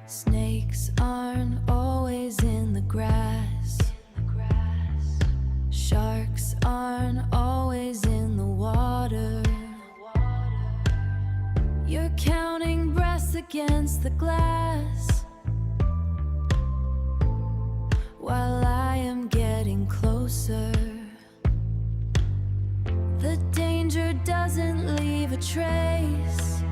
Snakes aren't always in the grass. Sharks aren't always in the water. You're counting breaths against the glass, while I am getting closer. The danger doesn't leave a trace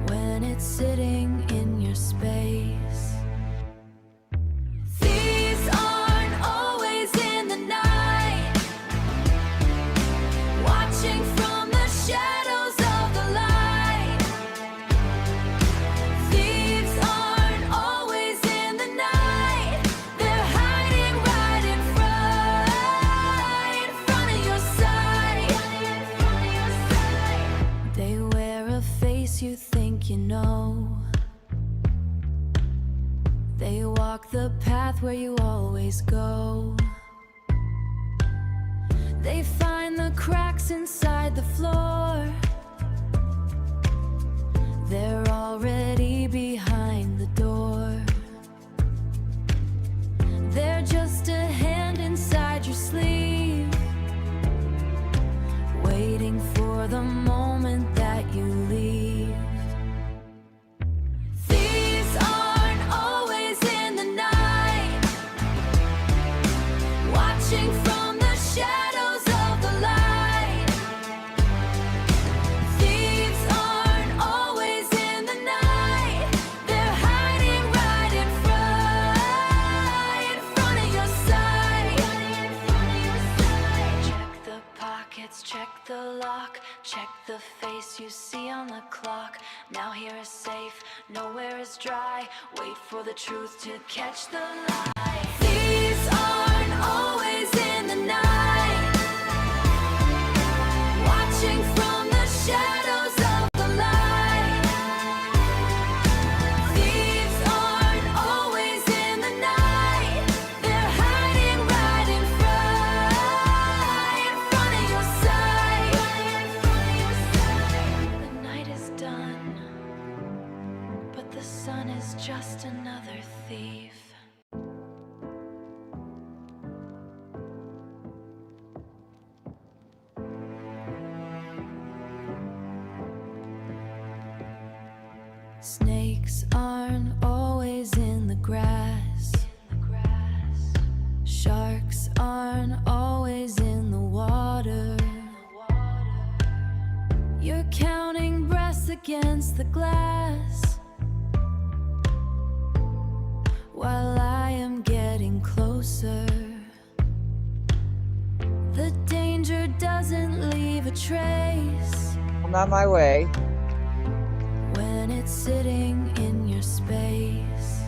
when it's sitting in your space. Thieves aren't always in the night, watching from the shadows of the light. Thieves aren't always in the night, they're hiding right in front of your sight. They wear a face you think you know. They walk the path where you always go. They find the cracks inside the floor. They're already behind the door. They're just a hand inside your sleeve, waiting for the moment that you leave. Thieves aren't always in the night, watching from the shadows of the light. Thieves aren't always in the night, they're hiding right in front of your sight. Check the pockets, check the lock, check the face you see on the clock. Now here is safe, nowhere is dry. Wait for the truth to catch the light. Thieves aren't always in the night, watching from the shadows of the light. Thieves aren't always in the night, they're hiding right in front of your sight. The night is done, but the sun is just another thief. Snakes aren't always in the grass. Sharks aren't always in the water. You're counting breaths against the glass, while I am getting closer. The danger doesn't leave a trace I'm on my way. when it's sitting in your space.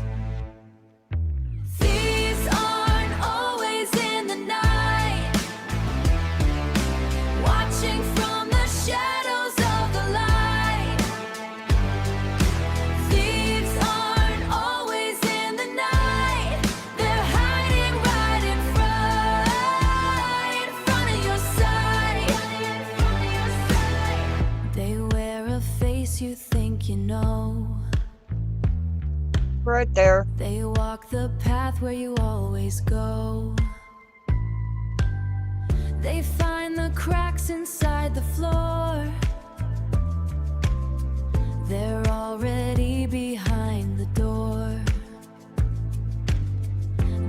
Thieves aren't always in the night, watching from the shadows of the light. Thieves aren't always in the night, they're hiding right in front of your sight. They wear a face you think you know. Right there. They walk the path where you always go. They find the cracks inside the floor. They're already behind the door.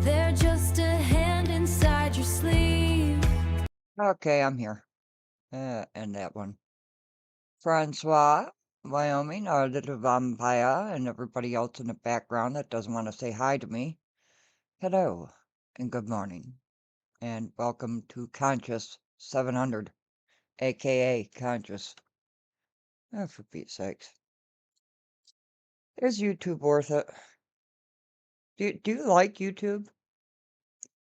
They're just a hand inside your sleeve. Okay, I'm here. And that one. Francois, Wyoming, our little vampire, and everybody else in the background that doesn't want to say hi to me. Hello, and good morning. And welcome to Conscious 700, aka Conscious. Oh, for Pete's sakes. Is YouTube worth it? Do you like YouTube?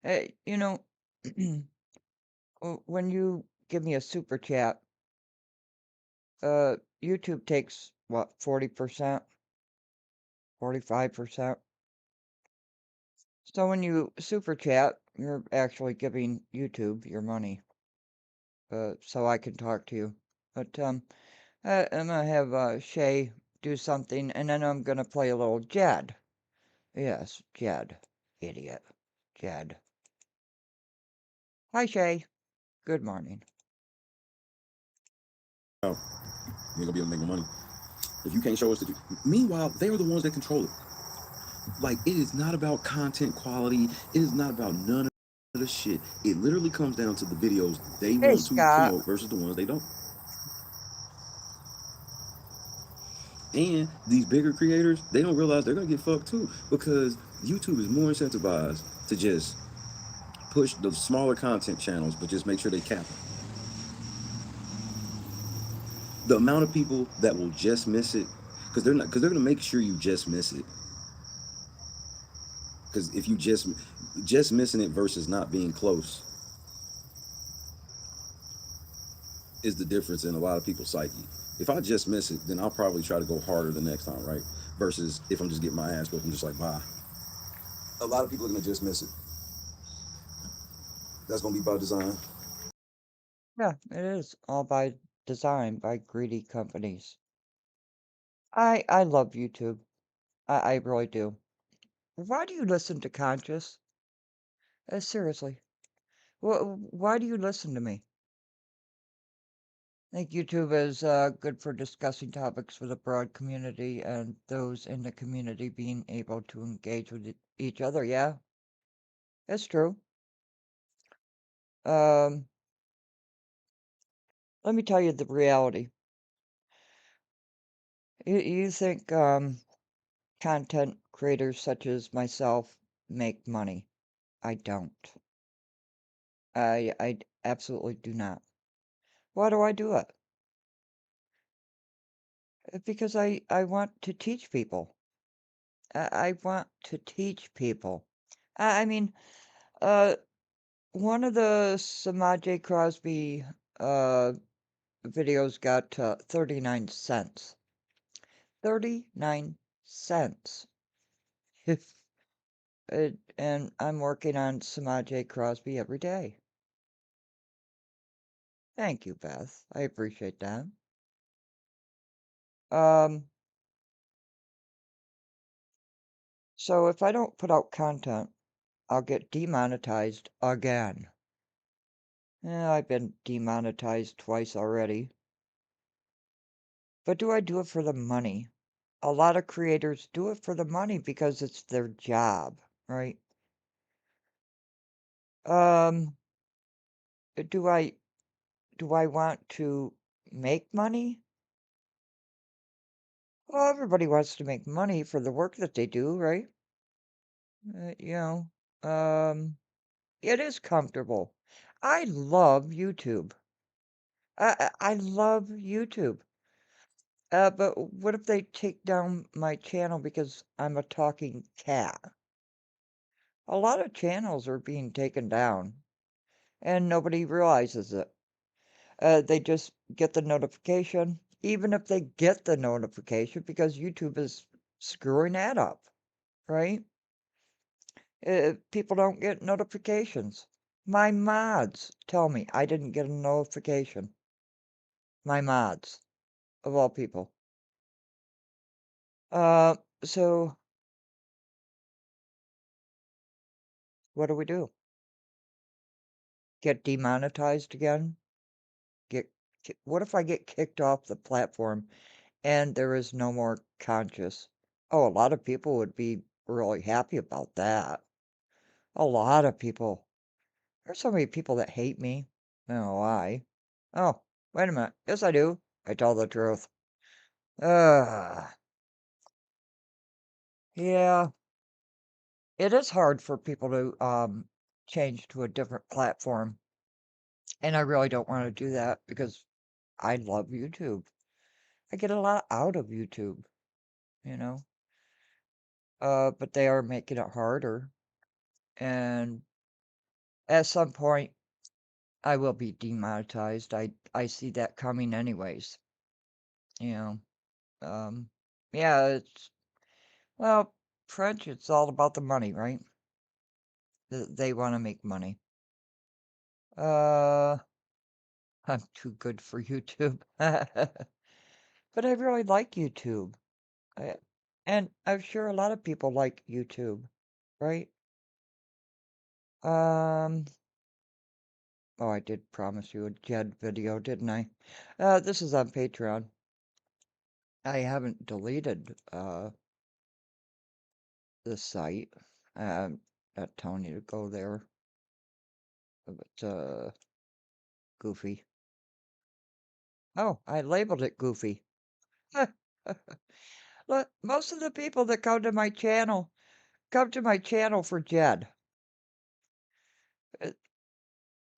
Hey, you know, when you give me a super chat, YouTube takes what, 40%, 45%? So when you super chat, you're actually giving YouTube your money, so I can talk to you. But I'm gonna have Shay do something, and then I'm gonna play a little Jed. Yes, Jed. Idiot. Jed. Hi, Shay. Good morning. Oh, you ain't gonna be able to make no money if you can't show us that. Meanwhile, they are the ones that control it. Like, it is not about content quality. It is not about none of the shit. It literally comes down to the videos they Hey, want to Scott. promote versus the ones they don't. And these bigger creators, they don't realize they're gonna get fucked too, because YouTube is more incentivized to just push the smaller content channels, but just make sure they cap it. The amount of people that will just miss it, because they're gonna make sure you just miss it. Because if you just missing it versus not being close is the difference in a lot of people's psyche. If I just miss it, then I'll probably try to go harder the next time, right? Versus if I'm just getting my ass whooped, I'm just like, bye. A lot of people are gonna just miss it. That's gonna be by design. Yeah, it is all by design by greedy companies. I love YouTube. I really do. Why do you listen to Conscious? Seriously. Why do you listen to me? I think YouTube is good for discussing topics for the broad community and those in the community being able to engage with each other. Yeah, it's true. Um, Let me tell you the reality. You think content creators such as myself make money? I don't. I absolutely do not. Why do I do it? Because I want to teach people. I want to teach people. I mean, uh, one of the Samaj Crosby uh videos got 39 cents. 39 cents. If and I'm working on Samaj Crosby every day. Thank you, Beth. I appreciate that. Um, so if I don't put out content, I'll get demonetized again. Yeah, I've been demonetized twice already. But do I do it for the money? A lot of creators do it for the money because it's their job, right? Um, do I do I want to make money? Well, everybody wants to make money for the work that they do, right? You know, it is comfortable. I love YouTube. I love YouTube. But what if they take down my channel because I'm a talking cat? A lot of channels are being taken down, and nobody realizes it. They just get the notification, even if they get the notification, because YouTube is screwing that up, right? People don't get notifications. My mods tell me I didn't get a notification. My mods, of all people. Uh, so what do we do? Get demonetized again? What if I get kicked off the platform and there is no more conscious? Oh, a lot of people would be really happy about that. A lot of people. There's so many people that hate me. I don't know why. Oh, wait a minute. Yes, I do. I tell the truth. Ugh. Yeah, it is hard for people to change to a different platform. And I really don't want to do that because I love YouTube. I get a lot out of YouTube, you know. But they are making it harder. And at some point I will be demonetized. I see that coming anyways. You know. Um yeah, it's well, French, it's all about the money, right? They want to make money. Uh I'm too good for YouTube. But I really like YouTube. Uh, and I'm sure a lot of people like YouTube, right? Um, oh, I did promise you a Jed video, didn't I? This is on Patreon. I haven't deleted the site. I'm not telling you to go there, but Goofy. Oh, I labeled it Goofy. Look, most of the people that come to my channel for Jed. Uh,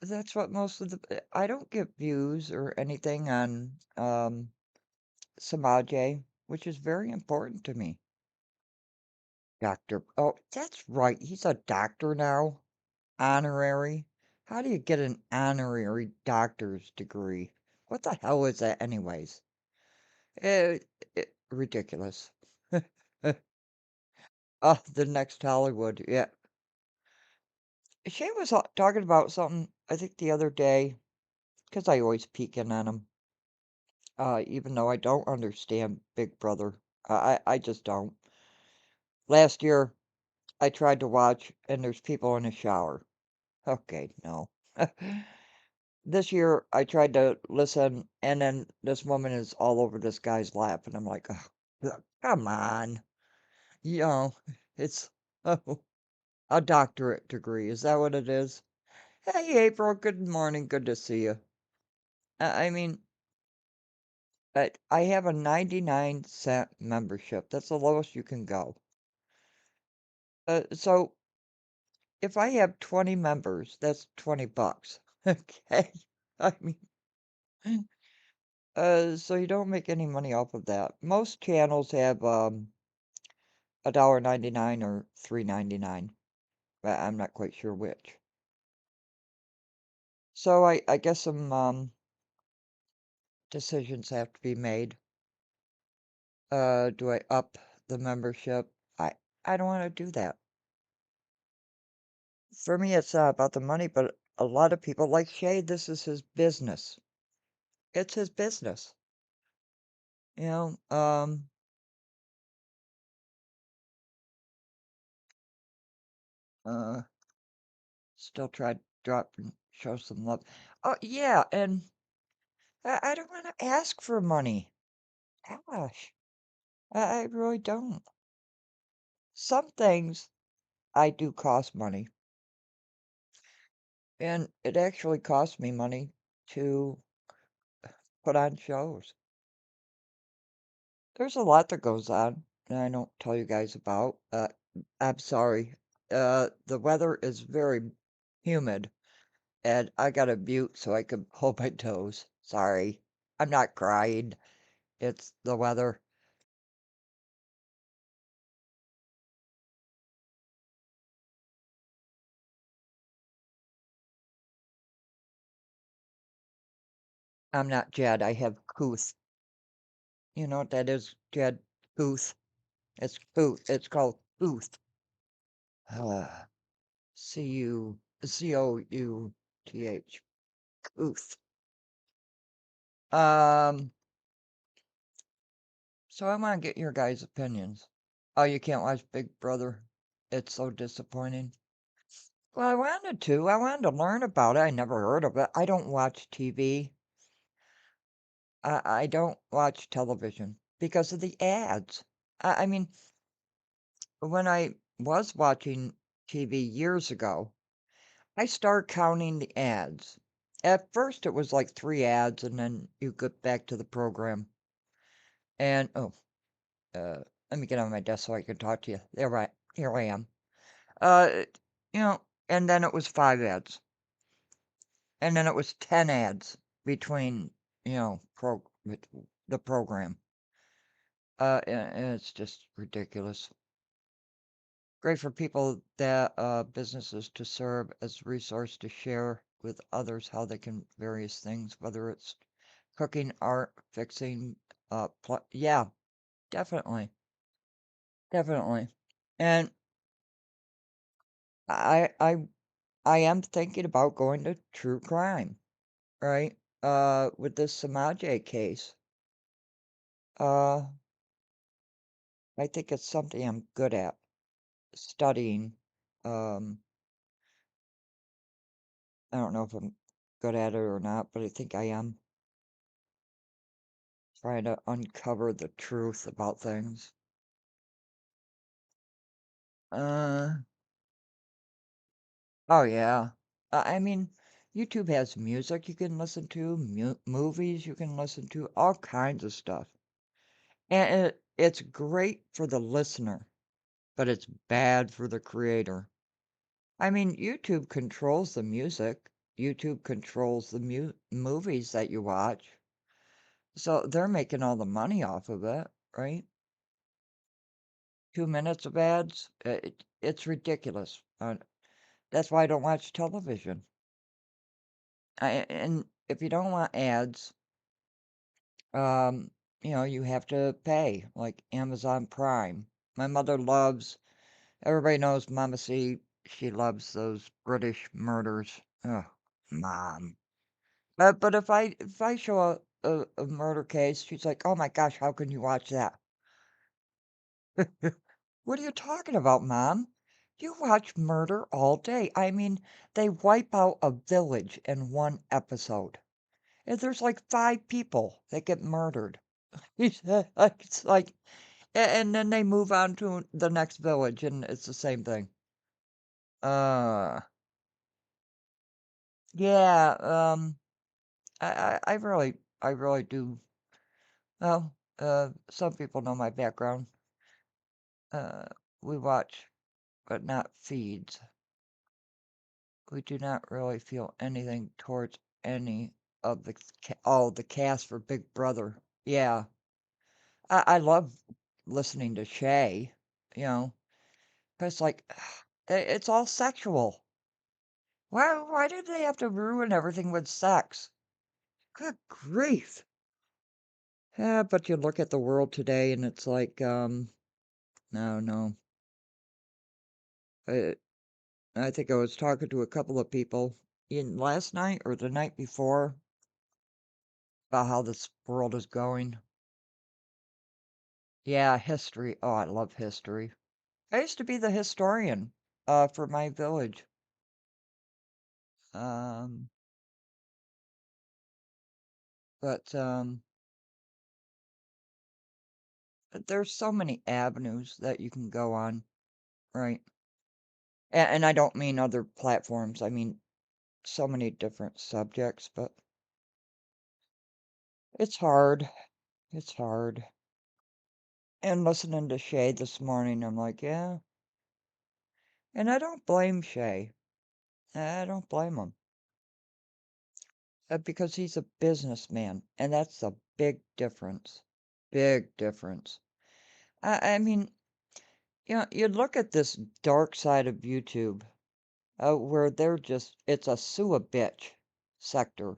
That's what most of I don't get views or anything on Samaje, which is very important to me. Doctor. Oh, that's right. He's a doctor now. Honorary. How do you get an honorary doctor's degree? What the hell is that, anyways? Ridiculous. Oh, the next Hollywood. Yeah. She was talking about something, I think, the other day, because I always peek in on him, even though I don't understand Big Brother. I just don't. Last year, I tried to watch, and there's people in the shower. Okay, no. This year, I tried to listen, and then this woman is all over this guy's lap, and I'm like, "Ugh, come on. You know, it's oh, a doctorate degree. Is that what it is? Hey, April, good morning. Good to see you. I mean, I have a 99-cent membership. That's the lowest you can go. So if I have 20 members, that's 20 bucks. Okay. I mean, so you don't make any money off of that. Most channels have $1.99 or $3.99. But I'm not quite sure which. So I guess some decisions have to be made. Do I up the membership? I don't want to do that. For me, it's not about the money, but a lot of people like Shay, this is his business. It's his business. You know, uh, still try to drop and show some love. Oh, yeah, and I don't want to ask for money. Gosh, I really don't. Some things I do cost money, and it actually costs me money to put on shows. There's a lot that goes on that I don't tell you guys about. I'm sorry. The weather is very humid, and I got a mute so I can hold my toes. Sorry. I'm not crying. It's the weather. I'm not Jed. I have Couth. You know what that is, Jed? Couth. It's Couth. It's called Couth. Uh, Couth. Couth. Um, so I want to get your guys' opinions. Oh, you can't watch Big Brother? It's so disappointing. Well, I wanted to. I wanted to learn about it. I never heard of it. I don't watch TV. I don't watch television because of the ads. I mean, when I was watching TV years ago, I started counting the ads. At first, it was like 3 ads, and then you get back to the program. And oh, uh, let me get on my desk so I can talk to you. Here I am. Uh, you know, and then it was 5 ads, and then it was 10 ads between, with the program. And it's just ridiculous. Great for people that businesses to serve as a resource to share with others how they can various things, whether it's cooking, art, fixing, yeah, definitely, definitely. And I I I am thinking about going to true crime, right? With this Samaje case. Uh I think it's something I'm good at, studying. Um, I don't know if I'm good at it or not, but I think I am trying to uncover the truth about things. Uh, oh yeah. I mean, YouTube has music you can listen to, movies you can listen to, all kinds of stuff. And it's great for the listener, but it's bad for the creator. I mean, YouTube controls the music. YouTube controls the movies that you watch. So they're making all the money off of it, right? 2 minutes of ads, it's ridiculous. That's why I don't watch television. And if you don't want ads, um, you have to pay, like Amazon Prime. My mother loves, everybody knows Mama C, she loves those British murders. Oh, Mom. But if I show a murder case, she's like, "Oh my gosh, how can you watch that?" What are you talking about, Mom? You watch murder all day. I mean, they wipe out a village in one episode. And there's like 5 people that get murdered. It's like, and then they move on to the next village, and it's the same thing. Uh, yeah. I really do. Well, some people know my background. Uh, we watch, but not feeds. We do not really feel anything towards any of the cast for Big Brother. Yeah, I love listening to Shay, you know, 'cause like it's all sexual. Why did they have to ruin everything with sex? Good grief. Yeah, but you look at the world today and it's like, no, no. I, I think I was talking to a couple of people in last night or the night before about how this world is going. Yeah, history. Oh, I love history. I used to be the historian, for my village. Um, but there's so many avenues that you can go on, right? And I don't mean other platforms. I mean so many different subjects, but it's hard. It's hard. And listening to Shay this morning, I'm like, yeah. And I don't blame Shay. I don't blame him. Because he's a businessman, and that's a big difference. Big difference. I mean, you look at this dark side of YouTube, where it's a sue a bitch sector,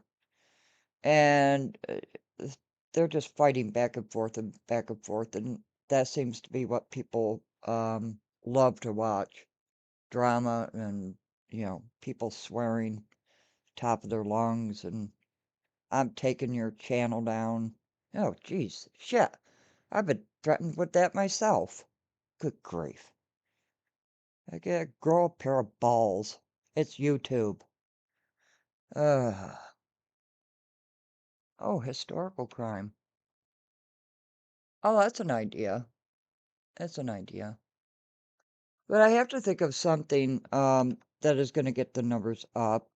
and they're just fighting back and forth and back and forth, and that seems to be what people love to watch. Drama and, people swearing top of their lungs and I'm taking your channel down. Oh, geez, shit. I've been threatened with that myself. Good grief. I gotta grow a pair of balls. It's YouTube. Ugh. Oh, historical crime. Oh, that's an idea. That's an idea. But I have to think of something that is going to get the numbers up.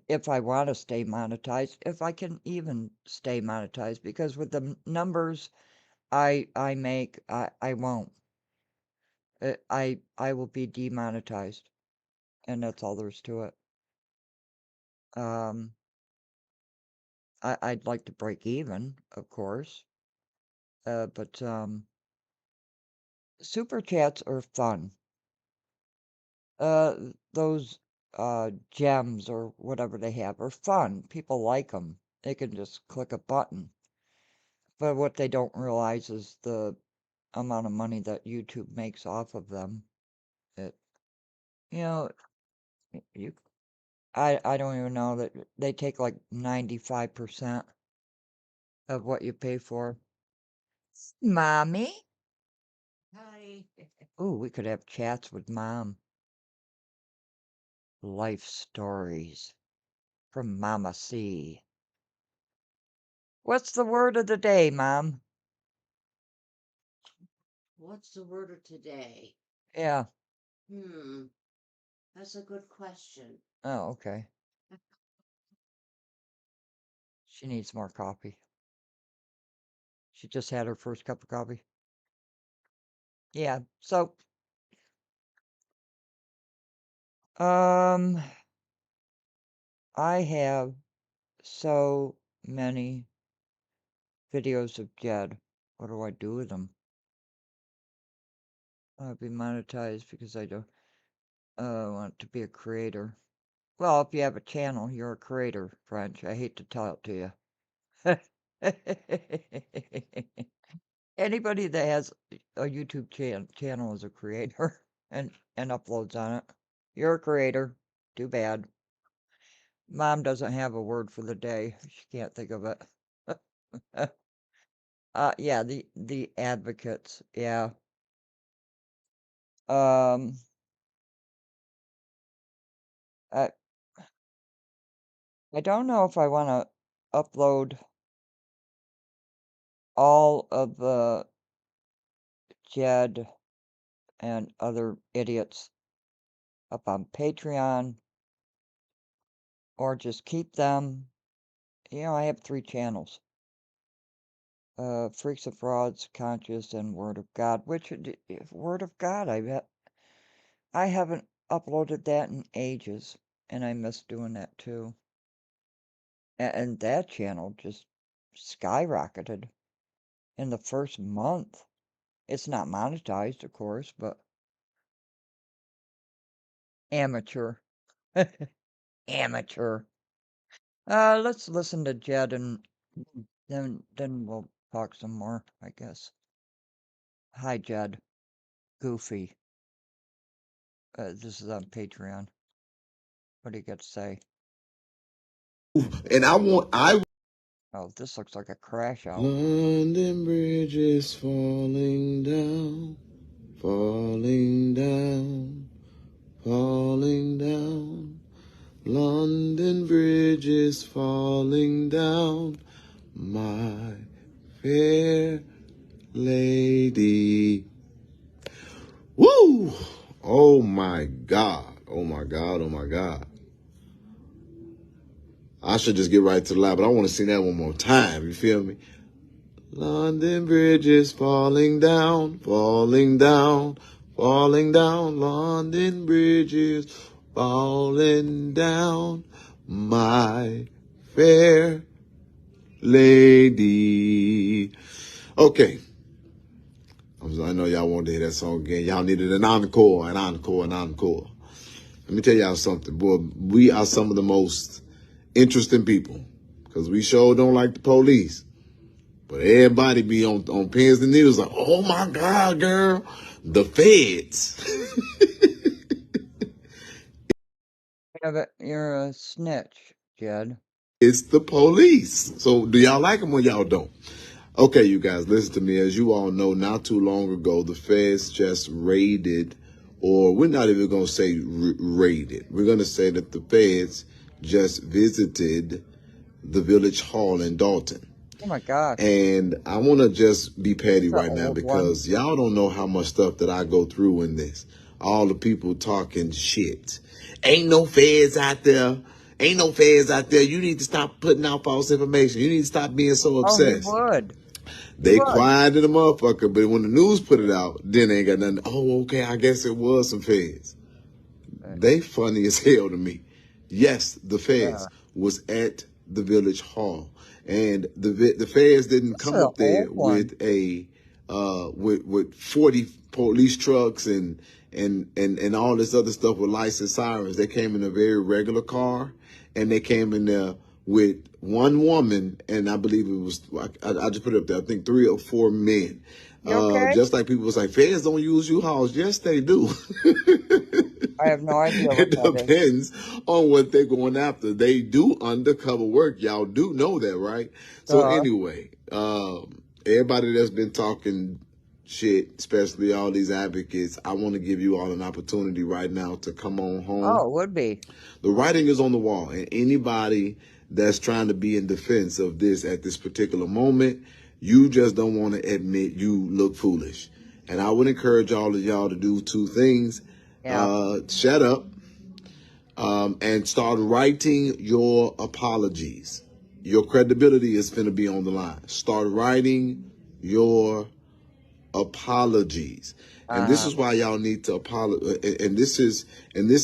If I want to stay monetized, if I can even stay monetized, because with the numbers I make, I won't. I will be demonetized, and that's all there is to it. Um, I'd like to break even, of course, but super chats are fun. Those gems or whatever they have are fun. People like them. They can just click a button. But what they don't realize is the amount of money that YouTube makes off of them. It, you know, you I don't even know that they take like 95% of what you pay for. Mommy? Ooh, we could have chats with Mom. Life stories from Mama C. What's the word of the day, Mom? What's the word of today? Yeah. That's a good question. Oh, okay. She needs more coffee. She just had her first cup of coffee. Yeah, so I have so many videos of Jed. What do I do with them? I'll be monetized because I don't want to be a creator. Well, if you have a channel, you're a creator, French. I hate to tell it to you. Anybody that has a YouTube channel is a creator and uploads on it. You're a creator. Too bad. Mom doesn't have a word for the day. She can't think of it. Yeah, the advocates. Yeah. I I don't know if I want to upload all of the Jed and other idiots up on Patreon or just keep them. You know, I have 3 channels. Freaks and Frauds, Conscious, and Word of God. Which Word of God? I haven't uploaded that in ages, and I miss doing that too. And that channel just skyrocketed in the first month. It's not monetized, of course, but amateur. Amateur. Let's listen to Jed and then we'll talk some more, I guess. Hi, Jed. Goofy. This is on Patreon. What do you got to say? And I Oh, this looks like a crash out. London Bridge is falling down, falling down, falling down. London Bridge is falling down, my fair lady. Woo! Oh my God. Oh my God. Oh my God. I should just get right to the line, but I want to sing that one more time. You feel me? London Bridge is falling down, falling down, falling down. London Bridge is falling down, my fair lady. Okay. I know y'all wanted to hear that song again. Y'all needed an encore, an encore, an encore. Let me tell y'all something, boy. We are some of the most interesting people because we sure don't like the police. But everybody be on pins and needles like, oh my God, girl, the feds. Yeah, but you're a snitch, Jed. It's the police. So do y'all like them or y'all don't? Okay, you guys, listen to me. As you all know, not too long ago, the feds just raided, or we're not even going to say raided. We're going to say that the feds just visited the Village Hall in Dalton. Oh my gosh. And I want to just be petty That's right an now old because y'all don't know how much stuff that I go through in this. All the people talking shit. Ain't no feds out there. Ain't no feds out there. You need to stop putting out false information. You need to stop being so Oh, he obsessed. would. They would. quiet in the motherfucker, but when the news put it out, then they ain't got nothing. Oh, okay, I guess it was some feds. They funny as hell to me. Yes, the feds was at the Village Hall, and the feds didn't That's come an up there old one. with a with 40 police trucks and all this other stuff with license sirens. They came in a very regular car, and they came in there with one woman, and I believe it was I just put it up there. I think 3 or 4 men. You okay? Just like people was like, feds don't use U-Hauls. Yes, they do. I have no idea what It that is. depends on what they're going after. They do undercover work. Y'all do know that, right? So anyway, everybody that's been talking shit, especially all these advocates, I want to give you all an opportunity right now to come on home. Oh, it would be. The writing is on the wall, and anybody that's trying to be in defense of this at this particular moment, you just don't want to admit you look foolish. And I would encourage all of y'all to do two things. Yeah. Shut up and start writing your apologies. Your credibility is going to be on the line. Start writing your apologies. And this is why y'all need to apologize. And this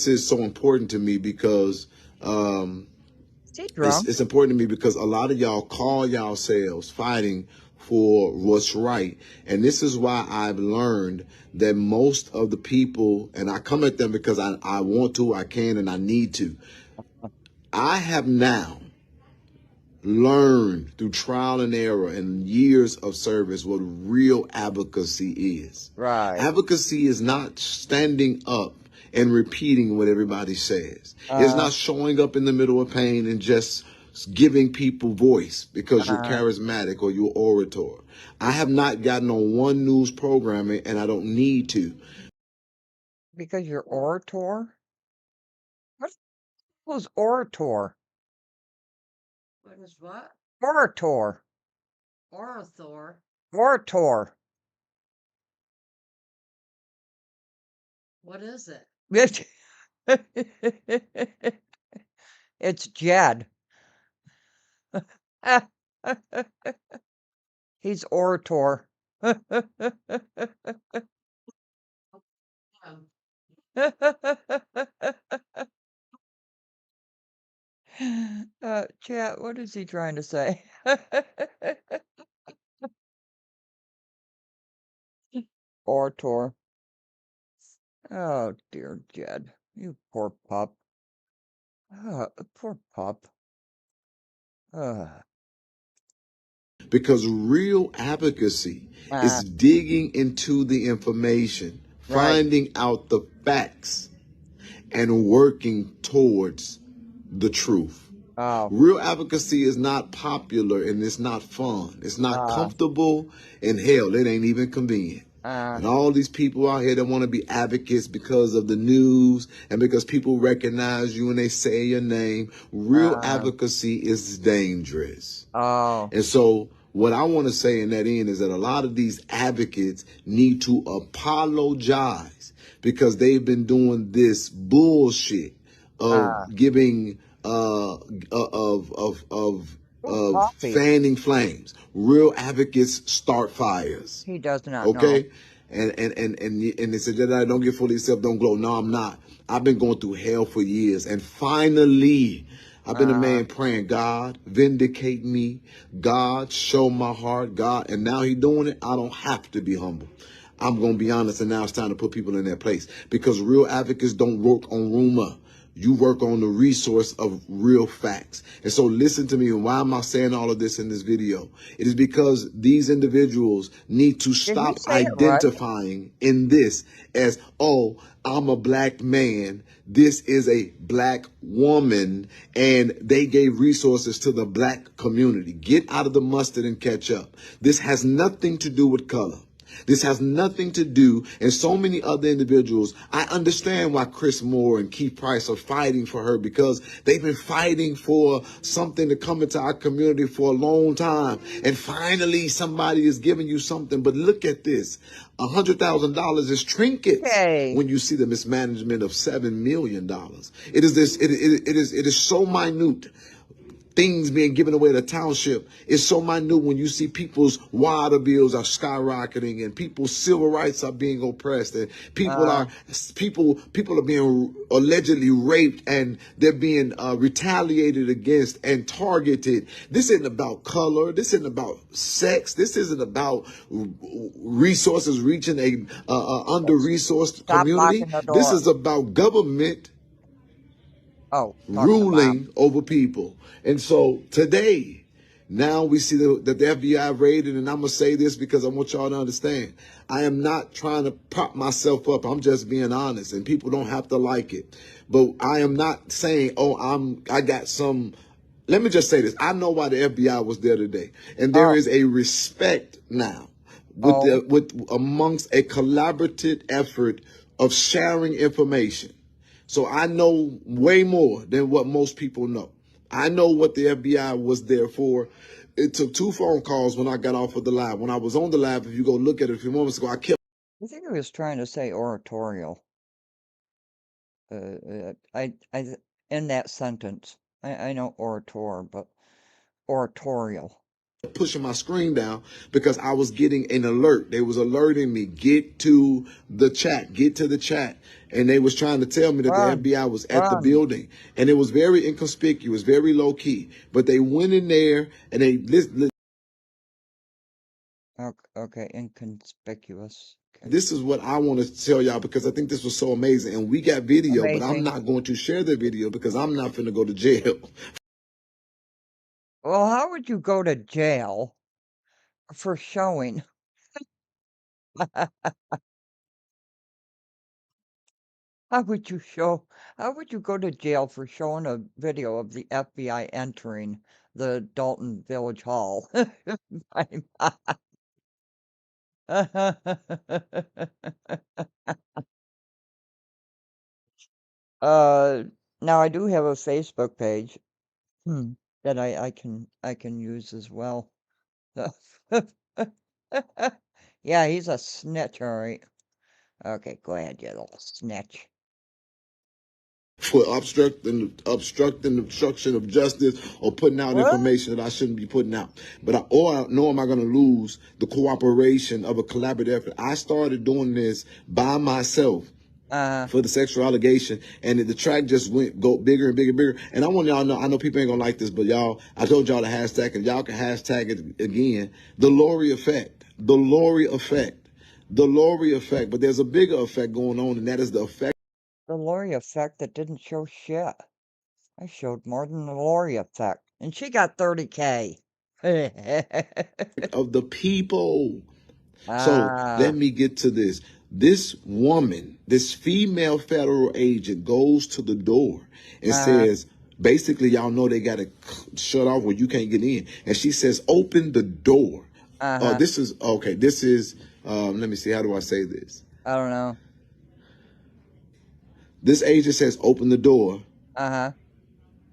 is so important to me because Stay drunk. it's important to me because a lot of y'all call yourselves fighting for what's right. And this is why I've learned that most of the people, and I come at them because I want to, I can, and I need to. I have now learned through trial and error and years of service what real advocacy is. Right. Advocacy is not standing up and repeating what everybody says. It's not showing up in the middle of pain and just giving people voice because you're charismatic or you're orator. I have not gotten on one news programming and I don't need to. Because you're orator? What was orator? What is what? Orator. Orator. Orator. What is it? It's Jed. He's orator. Chat, what is he trying to say? Orator. Oh, dear Jed. You poor pup. Poor pup. Because real advocacy is digging into the information, Right. finding out the facts, and working towards the truth. Oh, Real advocacy is not popular and it's not fun. It's not comfortable, and hell, it ain't even convenient. And all these people out here that want to be advocates because of the news and because people recognize you when they say your name. Real advocacy is dangerous. oh, And so what I want to say in that end is that a lot of these advocates need to apologize because they've been doing this bullshit of giving coffee. fanning flames. Real advocates start fires. He does not know. Okay? And they said that I don't get full of yourself, don't glow. No, I'm not. I've been going through hell for years. And finally, I've been a man praying, God, vindicate me. God, show my heart. God, and now he's doing it. I don't have to be humble. I'm going to be honest, and now it's time to put people in their place. Because real advocates don't work on rumor. You work on the resource of real facts. And so listen to me. And why am I saying all of this in this video? It is because these individuals need to stop say it right? identifying in this as, oh, I'm a black man. This is a black woman. And they gave resources to the black community. Get out of the mustard and catch up. This has nothing to do with color. This has nothing to do, and so many other individuals, I understand why Chris Moore and Keith Price are fighting for her because they've been fighting for something to come into our community for a long time. And finally, somebody is giving you something. But look at this. $100,000 is trinkets when you see the mismanagement of $7 million. It is so minute. Things being given away to the township is so minute when you see people's water bills are skyrocketing and people's civil rights are being oppressed and people are being allegedly raped and they're being retaliated against and targeted. This isn't about color. This isn't about sex. This isn't about resources reaching a under-resourced community. This is about government ruling over people. And so today, now we see that the FBI raided, and I'm going to say this because I want y'all to understand. I am not trying to prop myself up. I'm just being honest, and people don't have to like it. But I am not saying, oh, I got some. Let me just say this. I know why the FBI was there today. And there is a respect now Oh, with amongst a collaborative effort of sharing information. So I know way more than what most people know. I know what the FBI was there for. It took 2 phone calls when I got off of the live. When I was on the live, if you go look at it a few moments ago, I kept I think he was trying to say oratorial. In that sentence. I know orator, but oratorial. pushing my screen down because I was getting an alert. They was alerting me, get to the chat, get to the chat. And they was trying to tell me that the Run, FBI was at the run. building. And it was very inconspicuous, very low key. But they went in there and they Okay, inconspicuous. Okay. this is what I want to tell y'all because I think this was so amazing. And we got video, but I'm Amazing. not going to share the video because I'm not finna go to jail. Well, how would you go to jail for showing? How would you show? How would you go to jail for showing a video of the FBI entering the Dalton Village Hall? I'm- uh, now I do have a Facebook page that I can use as well. Yeah, he's a snitch, all right. Okay, go ahead, you little snitch. For obstruction of justice or putting out What? information that I shouldn't be putting out. But nor am I going to lose the cooperation of a collaborative effort. I started doing this by myself for the sexual allegation, and the track just go bigger and bigger and bigger. And I want y'all to know, I know people ain't gonna like this, but y'all, I told y'all to hashtag, and y'all can hashtag it again. The Lori effect, the Lori effect, the Lori effect. But there's a bigger effect going on, and that is the effect The Lori effect that didn't show shit. I showed more than the Lori effect, and she got 30K. of the people. So let Ah, me get to this. This woman, this female federal agent goes to the door and uh, says, basically, y'all know they got to shut off where you can't get in. And she says, open the door. uh-huh. This is, okay, this is, let me see, how do I say this? I don't know. This agent says, open the door Uh-huh,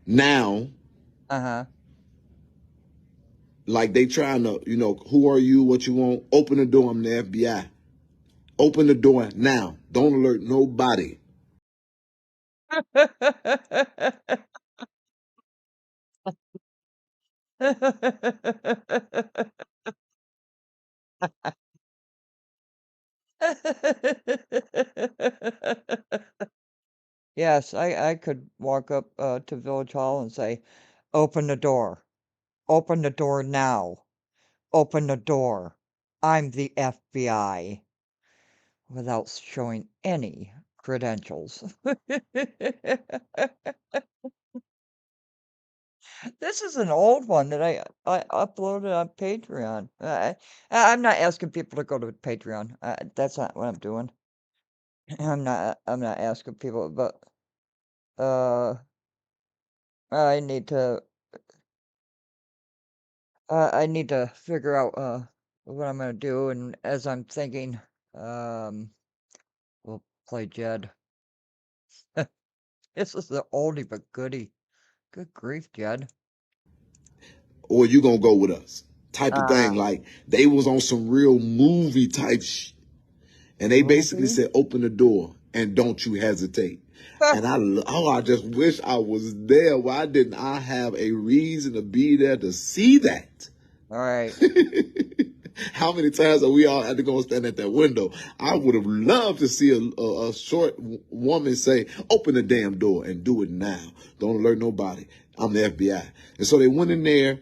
now. uh-huh. Like they trying to, who are you, what you want? Open the door, I'm the FBI. Open the door now. Don't alert nobody. Yes, I could walk up to Village Hall and say, open the door. Open the door now. Open the door. I'm the FBI. Without showing any credentials. This is an old one that I uploaded on Patreon. I'm not asking people to go to Patreon. That's not what I'm doing. I'm not asking people, but uh, I need to I need to figure out what I'm gonna do, and as I'm thinking, um, we'll play Jed. This is the oldie but goodie. Good grief, Jed. Or you gonna go with us type of thing. Ah, Like they was on some real movie type and they basically movie? said, open the door and don't you hesitate. And I just wish I was there. Why didn't I have a reason to be there to see that? All right. How many times have we all had to go and stand at that window? I would have loved to see a short woman say, open the damn door and do it now. Don't alert nobody. I'm the FBI. And so they went in there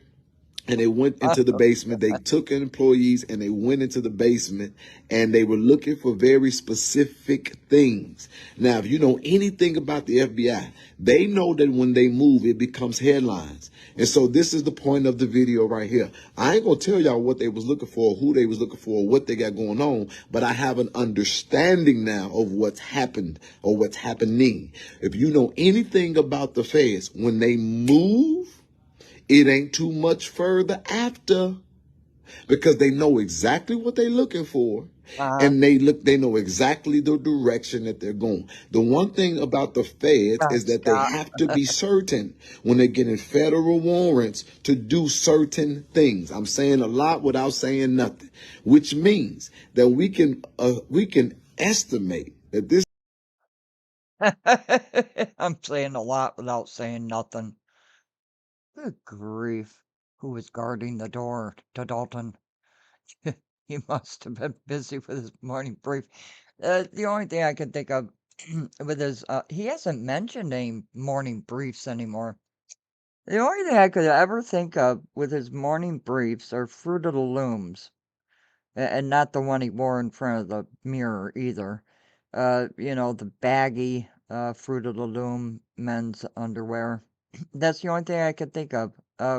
and they went into the basement. They took employees and they went into the basement and they were looking for very specific things. Now, if you know anything about the FBI, they know that when they move, it becomes headlines. And so this is the point of the video right here. I ain't going to tell y'all what they was looking for, who they was looking for, what they got going on, but I have an understanding now of what's happened or what's happening. If you know anything about the feds, when they move, it ain't too much further after. because they know exactly what they're looking for, Uh-huh. and they know exactly the direction that they're going. The one thing about the feds is that they Scott. have to be certain when they're getting federal warrants to do certain things. I'm saying a lot without saying nothing, which means that we can estimate that this I'm saying a lot without saying nothing. Good grief. Who was guarding the door to Dalton? He must have been busy with his morning brief. The only thing I can think of with his, he hasn't mentioned any morning briefs anymore. The only thing I could ever think of with his morning briefs are Fruit of the Looms, and not the one he wore in front of the mirror either. The baggy Fruit of the Loom men's underwear. That's the only thing I could think of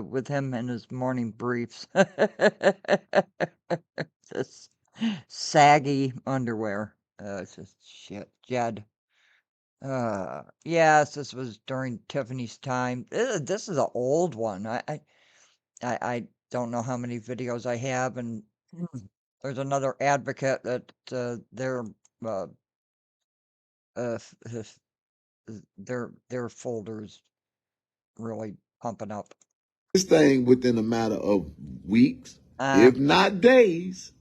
with him and his morning briefs. This saggy underwear. It's just shit. Jed. Yes, this was during Tiffany's time. This is an old one. I don't know how many videos I have, and there's another advocate that their uh, f- f- their folders really pumping up. thing within a matter of weeks, Uh, if not days,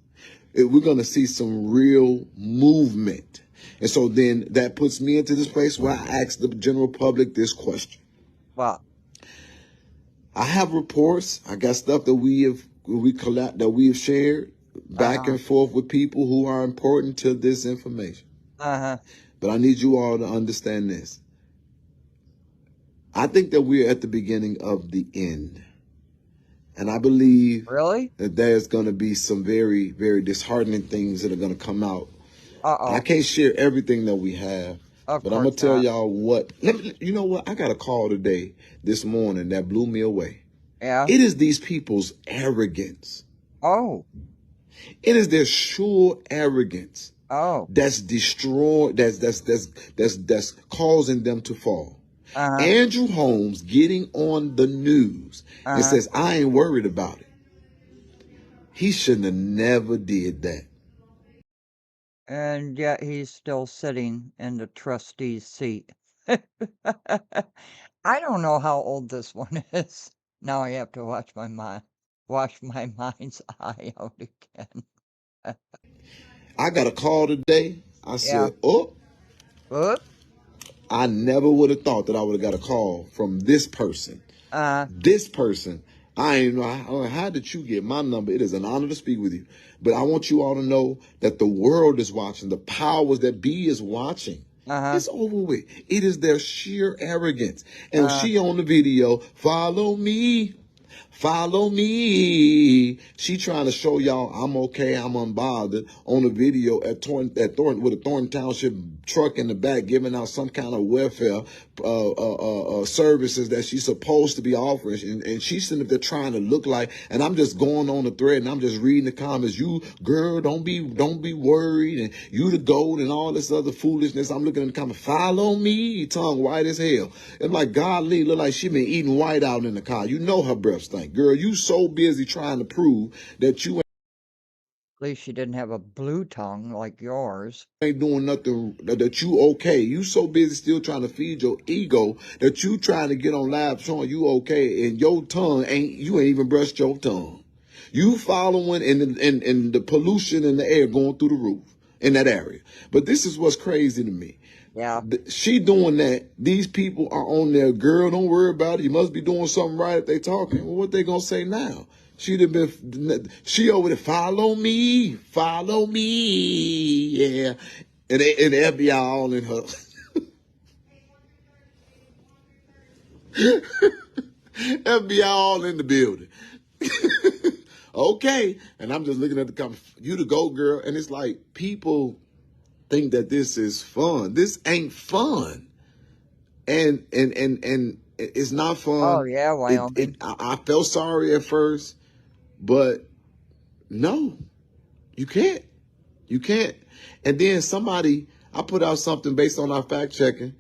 we're going to see some real movement. And so then that puts me into this place where I ask the general public this question. well, I have reports. I got stuff that we have shared back uh-huh, and forth with people who are important to this information. uh-huh. But I need you all to understand this. I think that we're at the beginning of the end. And I believe Really? that there's going to be some very, very disheartening things that are going to come out. I Uh-oh. can't share everything that we have, Of but I'm going course to tell not. y'all what. You know what? I got a call this morning, that blew me away. Yeah. It is these people's arrogance. Oh. It is their sure arrogance Oh. that's destroyed, that's causing them to fall. Uh-huh. Andrew Holmes getting on the news and Uh-huh. says, I ain't worried about it. He shouldn't have never did that. And yet he's still sitting in the trustee's seat. I don't know how old this one is. Now I have to wash my mind's eye out again. I got a call today. I Yeah. said, oh, Whoop. I never would have thought that I would have got a call from this person. Uh, This person, I ain't know how did you get my number? It is an honor to speak with you. But I want you all to know that the world is watching. The powers that be is watching. uh-huh. It's over with. It is their sheer arrogance. And Uh, she on the video, follow me. Follow me. She trying to show y'all I'm okay, I'm unbothered on a video at Thornton with a Thornton Township truck in the back giving out some kind of welfare services that she's supposed to be offering. And she's sitting up there trying to look like, and I'm just going on the thread and I'm just reading the comments. You girl, don't be worried, and you the gold and all this other foolishness. I'm looking in the comments. Follow me, tongue white as hell. It's like golly, look like she been eating white out in the car. You know her breath stink. Girl, you so busy trying to prove that you at least she didn't have a blue tongue like yours. ain't doing nothing, that you okay. You so busy still trying to feed your ego that you trying to get on live showing you okay, and your tongue you ain't even brushed your tongue. You following and the pollution in the air going through the roof in that area. But this is what's crazy to me. Yeah. She doing that. These people are on there. Girl, don't worry about it. You must be doing something right if they talking. Well, what they gonna say now? She over there, follow me, yeah. And the FBI all in her. FBI all in the building. Okay. And I'm just looking at the comments. You the go girl. And it's like, people think that this is fun. This ain't fun. And it's not Oh, fun. yeah, Wyoming. I felt sorry at first, but no, you can't. You can't. And then I put out something based on our fact checking,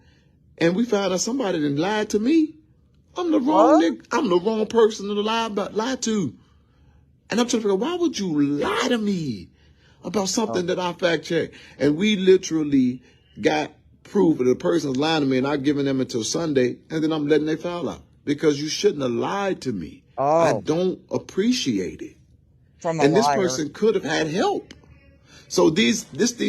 and we found out somebody done lied to me. I'm the wrong What? nigga. I'm the wrong person to lie to. And I'm trying to figure out, why would you lie to me about Oh, something that I fact checked? And we literally got proof that the person's lying to me, and I'm giving them until Sunday, and then I'm letting they file out. Because you shouldn't have lied to me. I oh, don't appreciate it. from a And this liar. person could have had help. So these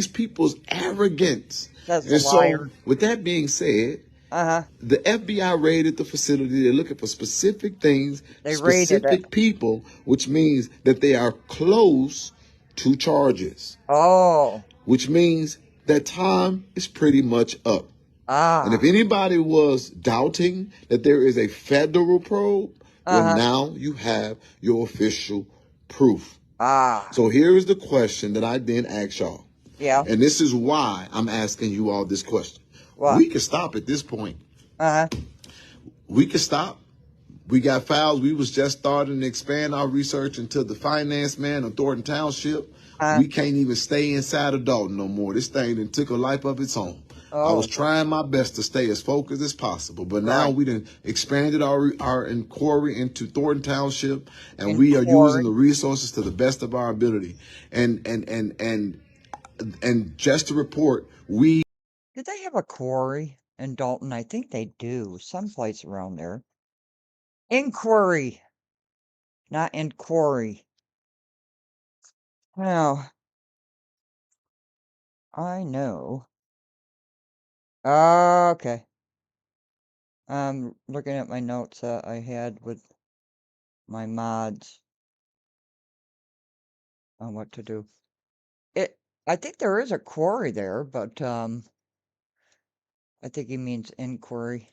people's arrogance. Says the And so liar. with that being said, Uh-huh. the FBI raided the facility. They're looking for specific things, They raided it. specific people, which means that they are close to charges, Oh, which means that time is pretty much up. And if ah, anybody was doubting that there is a federal probe, well, uh-huh, now you have your official proof. ah, So here is the question that I then ask y'all. yeah, And this is why I'm asking you all this question. what? We can stop at this point. Uh-huh, We can stop. We got files. We was just starting to expand our research into the finance man of Thornton Township. We can't even stay inside of Dalton no more. This thing done took a life of its own. I was oh, trying my best to stay as focused as possible, but now right. we done expanded our inquiry into Thornton Township, and we are using the Inquiry. resources to the best of our ability. And just to report, we Did they have a quarry in Dalton? I think they do. Someplace around there. Inquiry, not inquiry. Now, I know. Okay. I'm looking at my notes that I had with my mods on what to do. I think there is a quarry there, but, I think he means inquiry.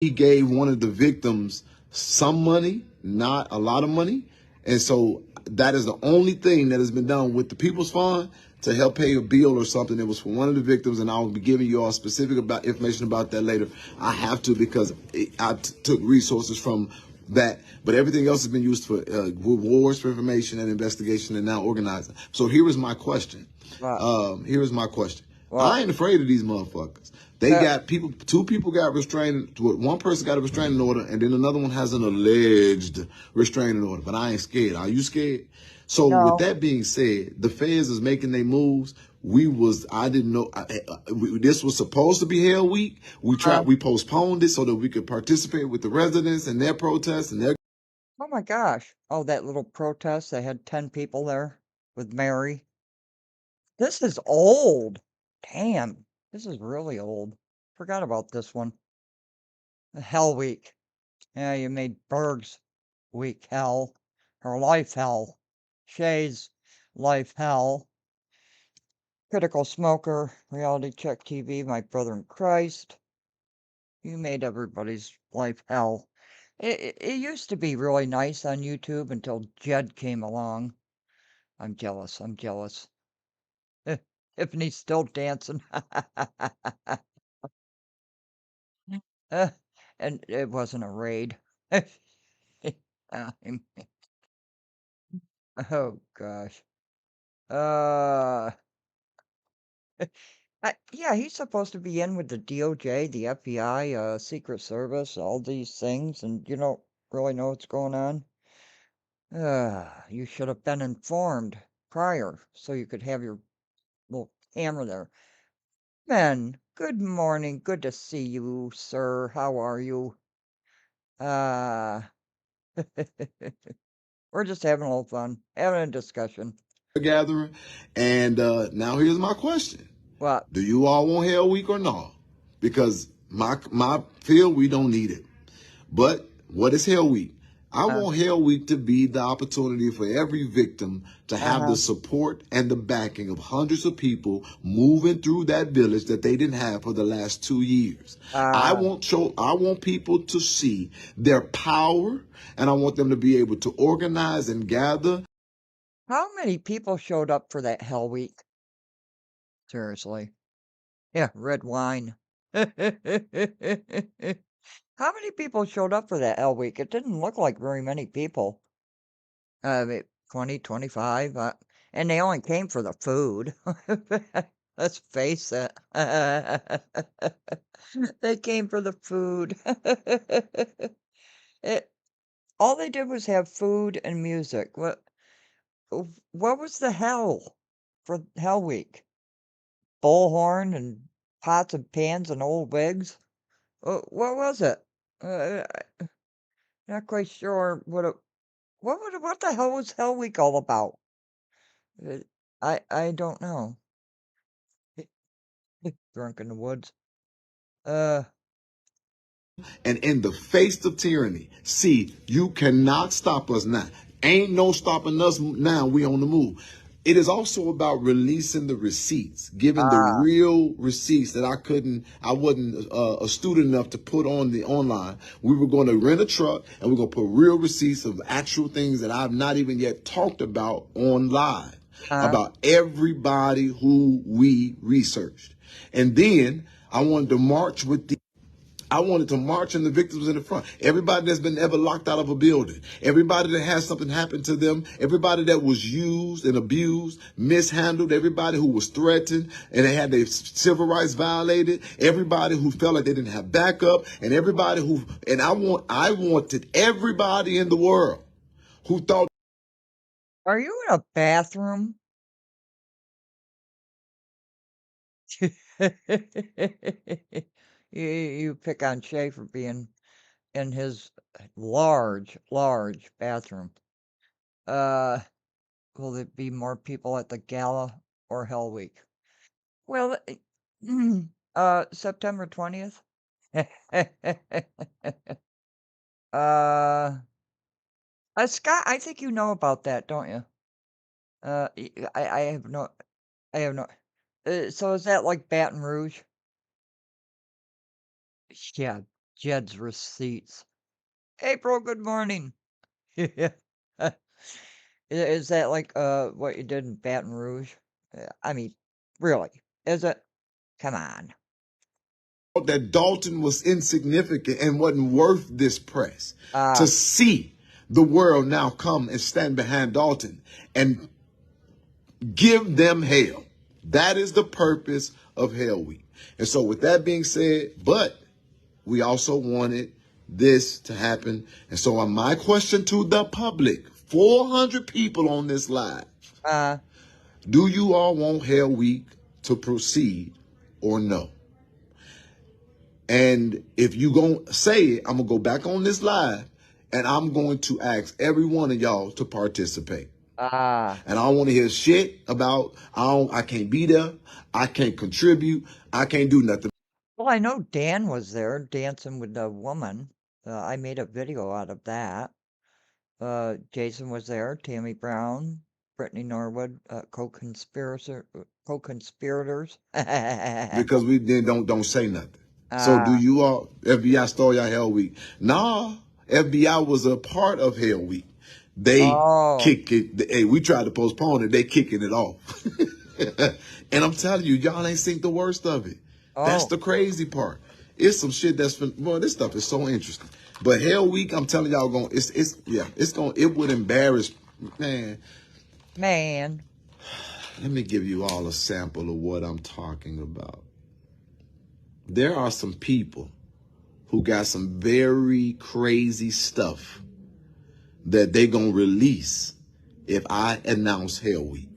gave one of the victims some money, not a lot of money. And so that is the only thing that has been done with the People's Fund to help pay a bill or something. It was for one of the victims, and I'll be giving you all specific about information about that later. I have to, because I took resources from that, but everything else has been used for rewards for information and investigation and now organizing. So here is my question. What? Here is my question. What? I ain't afraid of these motherfuckers. They got people, two people got restraining, one person got a restraining order, and then another one has an alleged restraining order. But I ain't scared. Are you scared? So with No. that being said, the feds is making their moves. I didn't know, this was supposed to be Hell Week. We postponed it so that we could participate with the residents and their protests and their. Oh my gosh. Oh, that little protest, they had 10 people there with Mary. This is old. Damn. This is really old. Forgot about this one. Hell Week. Yeah, you made Berg's week hell. Her life hell. Shay's life hell. Critical Smoker, Reality Check TV, My Brother in Christ. You made everybody's life hell. It used to be really nice on YouTube until Jed came along. I'm jealous. I'm jealous. Tiffany's still dancing. And it wasn't a raid. I'm- oh gosh. Uh, yeah, he's supposed to be in with the DOJ, the FBI, Secret Service, all these things, and you don't really know what's going on. You should have been informed prior so you could have your little camera there. Ben, good morning. Good to see you, sir. How are you? Uh, we're just having a little fun, having a discussion. Gathering. And now here's my question. What? Do you all want Hell Week or not? Because my feel we don't need it. But what is Hell Week? I want Hell Week to be the opportunity for every victim to have the support and the backing of hundreds of people moving through that village that they didn't have for the last 2 years. I want people to see their power, and I want them to be able to organize and gather. How many people showed up for that Hell Week? Seriously. Yeah, red wine. How many people showed up for that Hell Week? It didn't look like very many people. 20, 25, and they only came for the food. Let's face it. They came for the food. It, all they did was have food and music. What was the hell for Hell Week? Bullhorn and pots and pans and old wigs? What was it? Uh, not quite sure what the hell was Hell Week all about? Uh, I don't know. Drunk in the woods. Uh, And in the face of tyranny, see, you cannot stop us now. Ain't no stopping us now. We on the move. It is also about releasing the receipts, giving the ah, real receipts that I wasn't astute enough to put on the online. We were going to rent a truck and we're going to put real receipts of actual things that I've not even yet talked about on live, uh, about everybody who we researched. And then I wanted to march with the I wanted to march in the victims in the front. Everybody that's been ever locked out of a building. Everybody that has something happen to them. Everybody that was used and abused, mishandled. Everybody who was threatened and they had their civil rights violated. Everybody who felt like they didn't have backup. And everybody I wanted everybody in the world who thought are you in a bathroom? You pick on Shay for being in his large bathroom. Uh, will there be more people at the gala or Hell Week? Well, September 20th. Uh, Scott, I think you know about that, don't you? I I have no. So is that like Baton Rouge? Yeah, Jed's receipts. April, good morning. Yeah. Is that like what you did in Baton Rouge? I mean, really? Is it? Come on. that Dalton was insignificant and wasn't worth this press. To Uh, see the world now come and stand behind Dalton and give them hell. That is the purpose of Hell Week. And so with that being said, but we also wanted this to happen. And so my question to the public, 400 people on this live, uh, do you all want Hell Week to proceed or no? And if you gonna say it, I'm gonna go back on this live and I'm going to ask every one of y'all to participate. ah. And I don't want to hear shit about I can't be there, I can't contribute, I can't do nothing. Well, I know Dan was there dancing with a woman. I made a video out of that. Jason was there, Tammy Brown, Brittany Norwood, co-conspirators. Because we then don't say nothing. So do Ah, you all FBI stole y'all Hell Week? Nah, FBI was a part of Hell Week. They oh, kick it. Hey, we tried to postpone it. They kicking it off. And I'm telling you, y'all ain't seen the worst of it. That's oh, the crazy part. It's some shit boy, this stuff is so interesting. But Hell Week, I'm telling y'all, it would embarrass, man. man. Let me give you all a sample of what I'm talking about. There are some people who got some very crazy stuff that they gonna release if I announce Hell Week.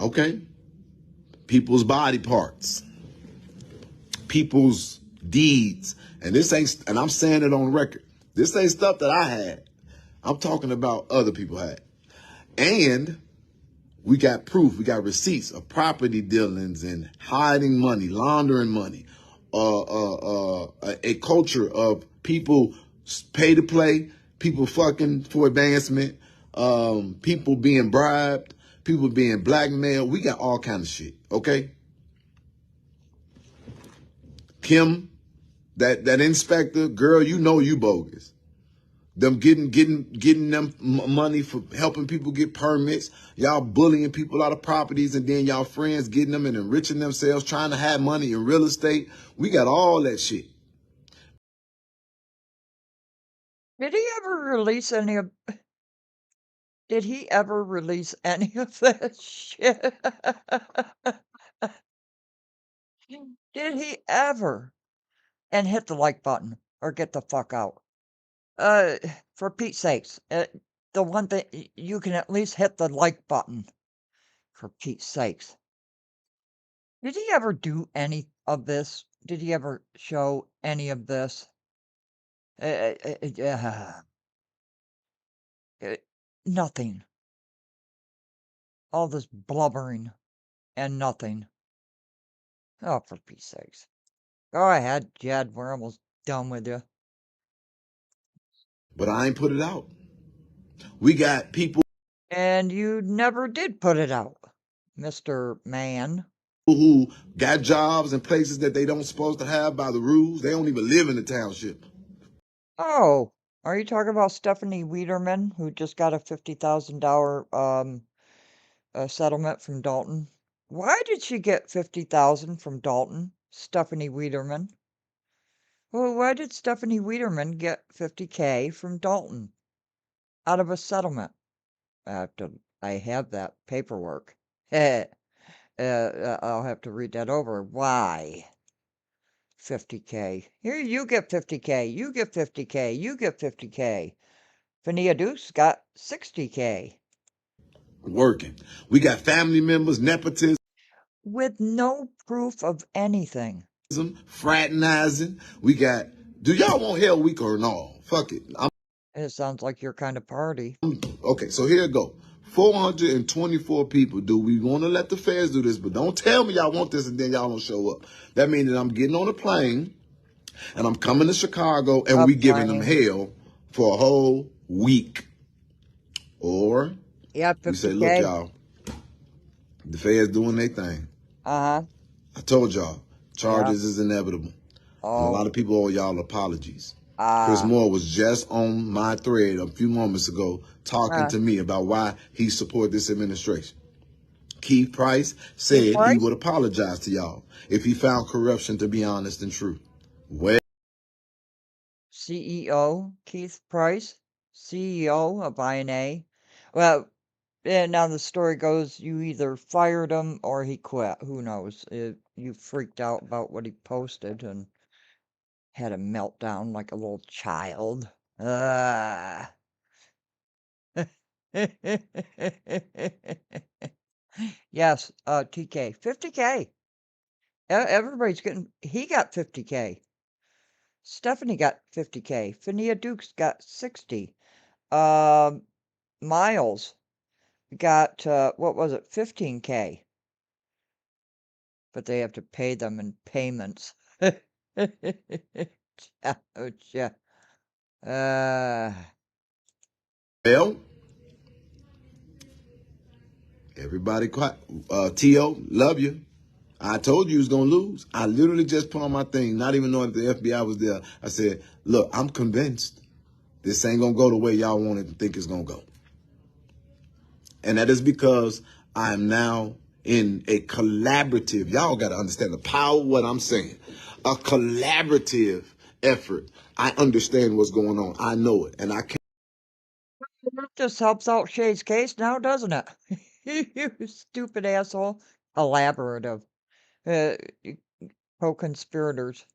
Okay? People's body parts, people's deeds. And I'm saying it on record. This ain't stuff that I had. I'm talking about other people had. And we got proof, we got receipts of property dealings and hiding money, laundering money, a culture of people pay to play, people fucking for advancement, people being bribed, people being blackmailed. We got all kind of shit, okay? Kim, that inspector, girl, you know you bogus. Them getting them money for helping people get permits. Y'all bullying people out of properties, and then y'all friends getting them and enriching themselves, trying to have money in real estate. We got all that shit. Did he ever release any of did he ever release any of that shit? Did he ever? And hit the like button. or get the fuck out. For Pete's sakes, the one thing you can at least hit the like button. For Pete's sakes. Did he ever do any of this? Did he ever show any of this? Uh, nothing. All this blubbering and nothing. Oh, for Pete's sakes. Go ahead, Jed. We're almost done with you. But I ain't put it out. We got people And you never did put it out, Mr. Man. who got jobs in places that they don't supposed to have by the rules. They don't even live in the township. Oh, are you talking about Stephanie Wiederman, who just got a $50,000 settlement from Dalton? Why did she get 50,000 from Dalton? Stephanie Wiederman. Well, why did Stephanie Wiederman get 50K from Dalton out of a settlement? I have that paperwork. I'll have to read that over. Why? 50K. Here, you get 50K. You get 50K. You get 50K. Fania Dukes got 60K. Working. We got family members, nepotism, With no proof of anything. fraternizing. We got, do y'all want Hell Week or no? Fuck it. It sounds like your kind of party. Okay, so here it go. 424 people. Do we want to let the feds do this? But don't tell me y'all want this and then y'all don't show up. That means that I'm getting on a plane and I'm coming to Chicago and we giving them hell for a whole week. Or Yeah, 50K. we say, look, y'all, the feds doing their thing. Uh-huh. I told y'all, charges is inevitable. Oh. And a lot of people owe y'all apologies. Chris Moore was just on my thread a few moments ago talking to me about why he support this administration. Keith Price said he would apologize to y'all if he found corruption to be honest and true. Well, CEO Keith Price, CEO of INA. Well, and now the story goes you either fired him or he quit. Who knows? You freaked out about what he posted and had a meltdown like a little child. Yes, TK. 50K. Everybody's getting, he got 50K. Stephanie got 50K. Fania Dukes got 60. Miles got, what was it, 15K. But they have to pay them in payments. Ouch. well, everybody quiet. T.O., love you. I told you he was going to lose. I literally just put on my thing, not even knowing the FBI was there. I said, look, I'm convinced this ain't going to go the way y'all want it to think it's going to go. And that is because I am now in a collaborative, y'all got to understand the power of what I'm saying, a collaborative effort. I understand what's going on. I know it. And I can't. That just helps out Shay's case now, doesn't it? You stupid asshole. Collaborative. Co-conspirators.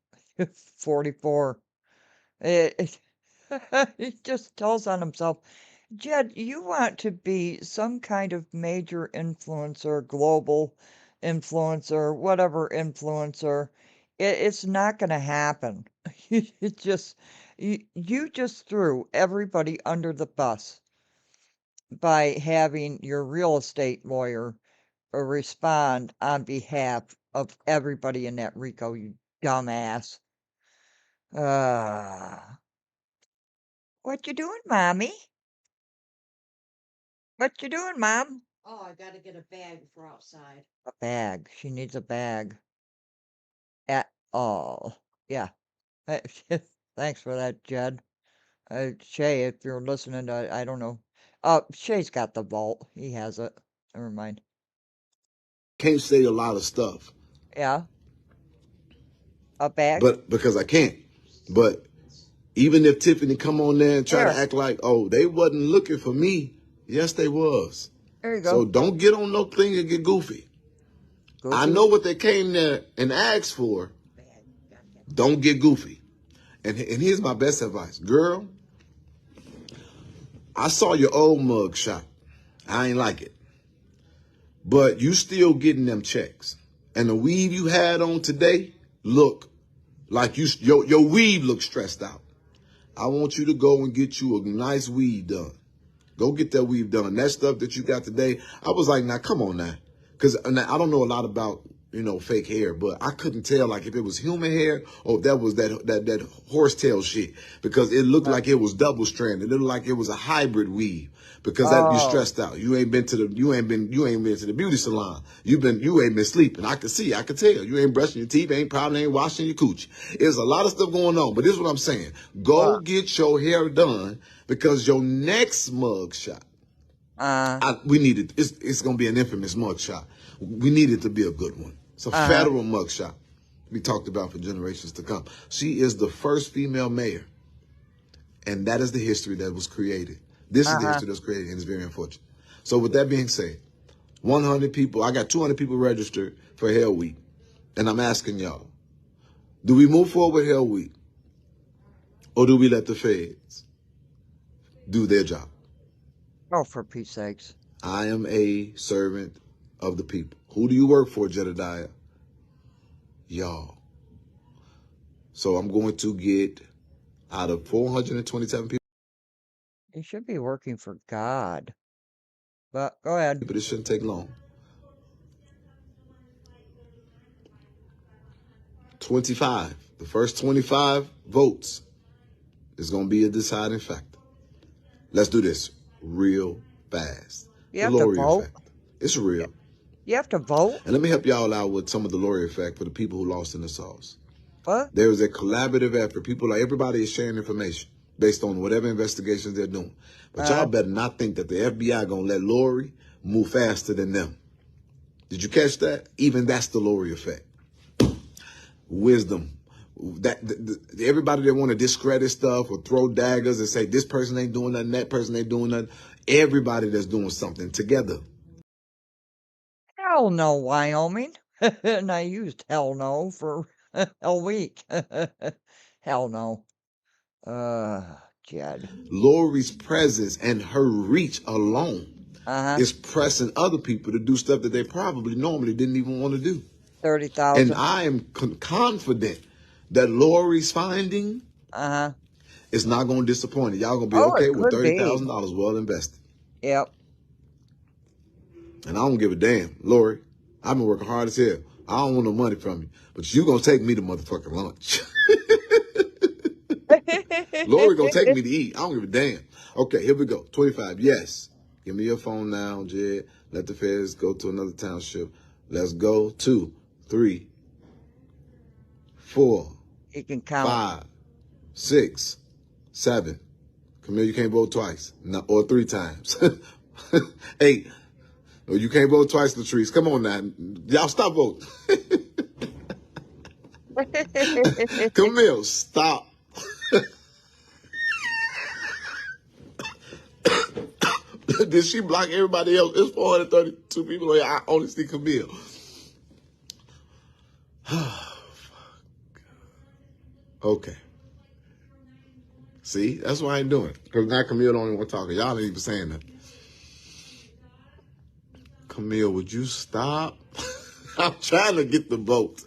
44. He just tells on himself. Jed, you want to be some kind of major influencer, global influencer, whatever influencer. It's not going to happen. It just, you just threw everybody under the bus by having your real estate lawyer respond on behalf of everybody in that RICO, you dumbass. What you doing, Mommy? What you doing, Mom? Oh, I gotta get a bag for outside. A bag. She needs a bag. At all. Yeah. Thanks for that, Jed. Shay, if you're listening, I don't know. Shay's got the vault. He has it. Never mind. Can't say a lot of stuff. Yeah. A bag? But because I can't. But even if Tiffany come on there and try to act like, oh, they wasn't looking for me. Yes, they was. There you go. So don't get on no thing and get goofy. I know what they came there and asked for. Don't get goofy. And here's my best advice. Girl, I saw your old mug shot. I ain't like it. But you still getting them checks. And the weave you had on today look like your weave looks stressed out. I want you to go and get you a nice weave done. Go get that weave done. That stuff that you got today, I was like, now come on now. Because I don't know a lot about, fake hair, but I couldn't tell like if it was human hair or if that was that horsetail shit. Because it looked like it was double stranded. It looked like it was a hybrid weave. Because that you Oh, stressed out. You ain't been to the beauty salon. You ain't been sleeping. I could tell. You ain't brushing your teeth, probably ain't washing your coochie. There's a lot of stuff going on, but this is what I'm saying. Go what? get your hair done because your next mug shot, we need it. It's gonna be an infamous mug shot. We need it to be a good one. It's a federal mug shot. We talked about for generations to come. She is the first female mayor, and that is the history that was created. This is the history that was created, and it's very unfortunate. So with that being said, 100 people, I got 200 people registered for Hell Week, and I'm asking y'all, do we move forward with Hell Week, or do we let the feds do their job? Oh, for Pete's sakes. I am a servant of the people. Who do you work for, Jedediah? Y'all. So I'm going to get out of 427 people. You should be working for God. But go ahead. It shouldn't take long. 25. The first 25 votes is going to be a deciding factor. Let's do this real fast. You The have to Lori vote. effect. It's real. You have to vote. And let me help y'all out with some of the Lori effect for the people who lost in the sauce. What? There is a collaborative effort. Everybody is sharing information based on whatever investigations they're doing. But y'all better not think that the FBI going to let Lori move faster than them. Did you catch that? Even that's the Lori effect. Wisdom. Everybody that want to discredit stuff or throw daggers and say this person ain't doing nothing, that person ain't doing nothing. Everybody that's doing something together. Hell no, Wyoming. And I used hell no for a week. Hell no. Jed. Lori's presence and her reach alone is pressing other people to do stuff that they probably normally didn't even want to do. 30,000. And I am confident that Lori's finding is not going to disappoint. Y'all going to be Oh, okay it with could be. $30,000 well invested. Yep. And I don't give a damn. Lori, I've been working hard as hell. I don't want no money from you, but you going to take me to motherfucking lunch. Lori going to take me to eat. I don't give a damn. Okay, here we go. 25. Yes. Give me your phone now, Jed. Let the feds go to another township. Let's go. 2, 3, 4, You can count. 5, 6, 7. Camille, you can't vote twice. No, or 3 times. 8. Oh, you can't vote twice, Latrice. Come on now. Y'all stop voting. Camille, stop. Did she block everybody else? It's 432 people here. I only see Camille. Okay. See, that's why I ain't doing it. Because now Camille don't even want to talk. Y'all ain't even saying that. Camille, would you stop? I'm trying to get the votes.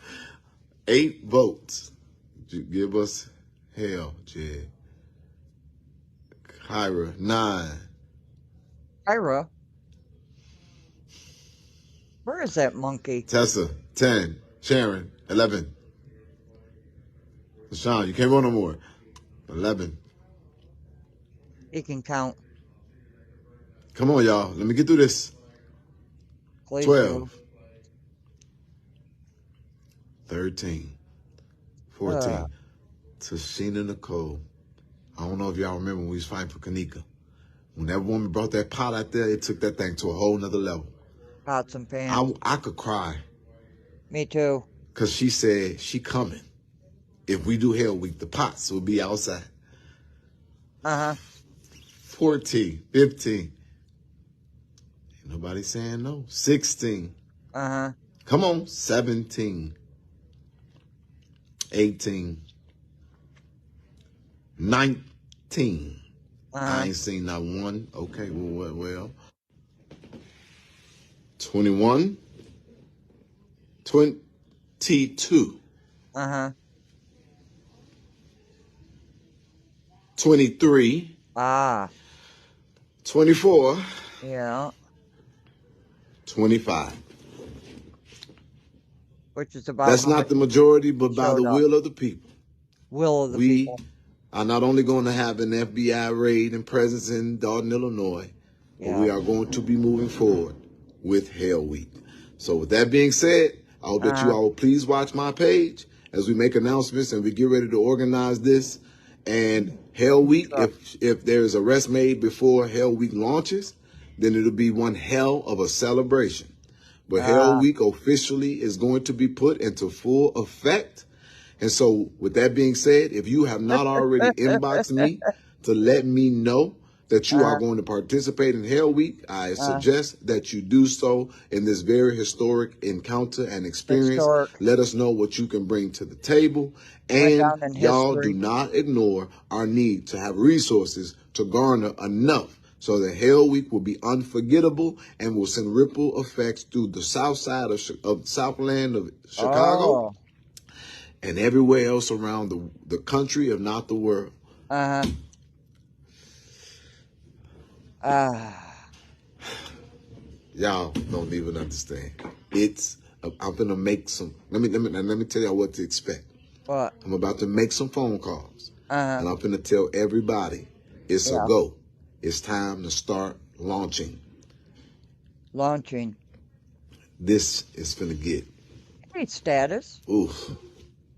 8 votes. Give us hell, Jed. Kyra, 9. Ira. Where is that monkey? Tessa, 10. Sharon, 11. Sean, you can't vote no more. 11. You can count. Come on, y'all. Let me get through this. Please 12. do. 13. 14. Tashina Nicole. I don't know if y'all remember when we was fighting for Kanika. When that woman brought that pot out there, it took that thing to a whole nother level. Pots and pans. I could cry. Me too. Because she said she coming. If we do Hell Week, the pots will be outside. 14, 15. Ain't nobody saying no. 16. Come on. 17. 18. 19. I Uh-huh. ain't seen not one. Okay, well. 21, 22, Uh-huh. 23, Ah, 24, yeah. 25. Which is about That's how not much the majority, but by the showed up. will of the people. Will of the We people. are not only going to have an FBI raid and presence in Dalton, Illinois, but Yeah. we are going to be moving forward with Hell Week. So with that being said, I hope that you Uh-huh. all will please watch my page as we make announcements and we get ready to organize this. And Hell Week, Sure. if there's a rest made before Hell Week launches, then it'll be one hell of a celebration. But Hell Ah, Week officially is going to be put into full effect. And so, with that being said, if you have not already inboxed me to let me know that you are uh, going to participate in Hell Week, I uh, suggest that you do so in this very historic encounter and experience. historic. Let us know what you can bring to the table. Went And down in y'all do history. not ignore our need to have resources to garner enough so that Hell Week will be unforgettable and will send ripple effects through the south side of Southland of Chicago Oh. and everywhere else around the country, if not the world. Uh-huh. Ah. Y'all don't even understand. I'm gonna make some. Let me tell y'all what to expect. What? I'm about to make some phone calls, Uh-huh. and I'm gonna tell everybody it's a Yeah. go. It's time to start launching. Launching. This is finna get. Hey, status. Oof.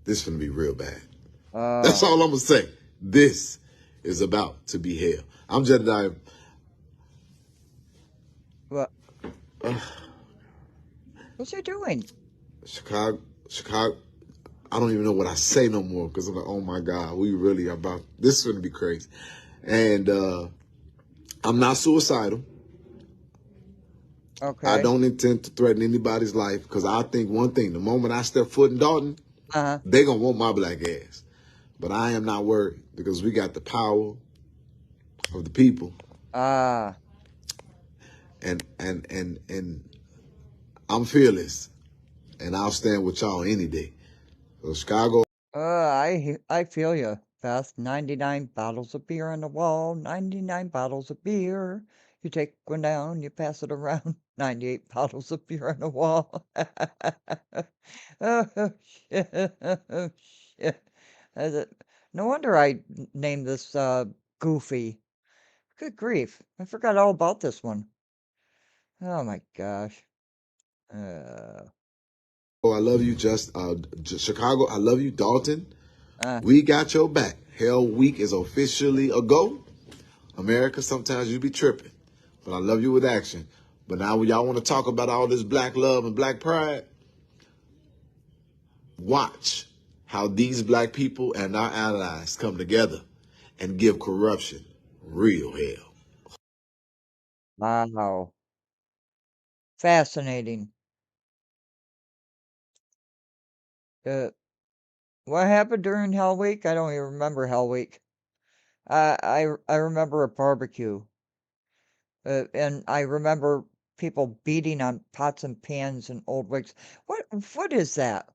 This finna be real bad. That's Oh. all I'm gonna say. This is about to be hell. I'm Jedediah. What? What's he doing? Chicago. I don't even know what I say no more because I'm like, oh my God, we really are about this is gonna be crazy. And I'm not suicidal. I Okay. don't intend to threaten anybody's life because I think one thing: the moment I step foot in Dalton, Uh-huh. they gonna want my black ass. But I am not worried because we got the power of the people, Ah. and I'm fearless, and I'll stand with y'all any day. So Chicago. I feel you, Beth. 99 bottles of beer on the wall. 99 bottles of beer. You take one down, you pass it around. 98 bottles of beer on the wall. Oh, shit. Oh, shit. Is it- No wonder I named this Goofy. Good grief. I forgot all about this one. Oh my gosh. Uh, I love you, Chicago. I love you, Dalton. uh, We got your back. Hell Week is officially a go. America, sometimes you be tripping, but I love you with action. But now when y'all want to talk about all this black love and black pride, watch how these black people and our allies come together and give corruption real hell. wow. Fascinating. Uh, what happened during Hell Week? I don't even remember Hell Week. I remember a barbecue, and I remember people beating on pots and pans and old wigs. What is that?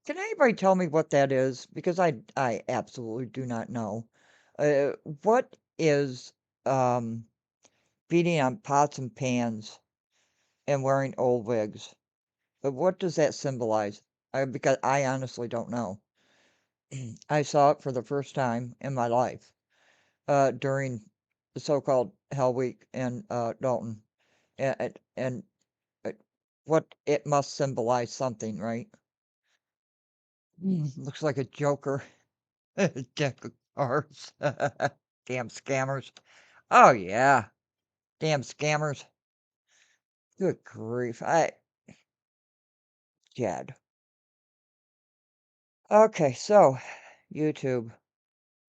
Can anybody tell me what that is? Because I absolutely do not know. Uh, what is um beating on pots and pans and wearing old wigs? What does that symbolize? Because I honestly don't know. I saw it for the first time in my life. During the so-called Hell Week in Dalton, and uh, what it must symbolize something, right? Looks like a Joker deck of cards. Damn scammers! Oh yeah, damn scammers! Good grief! Jed. Okay, so YouTube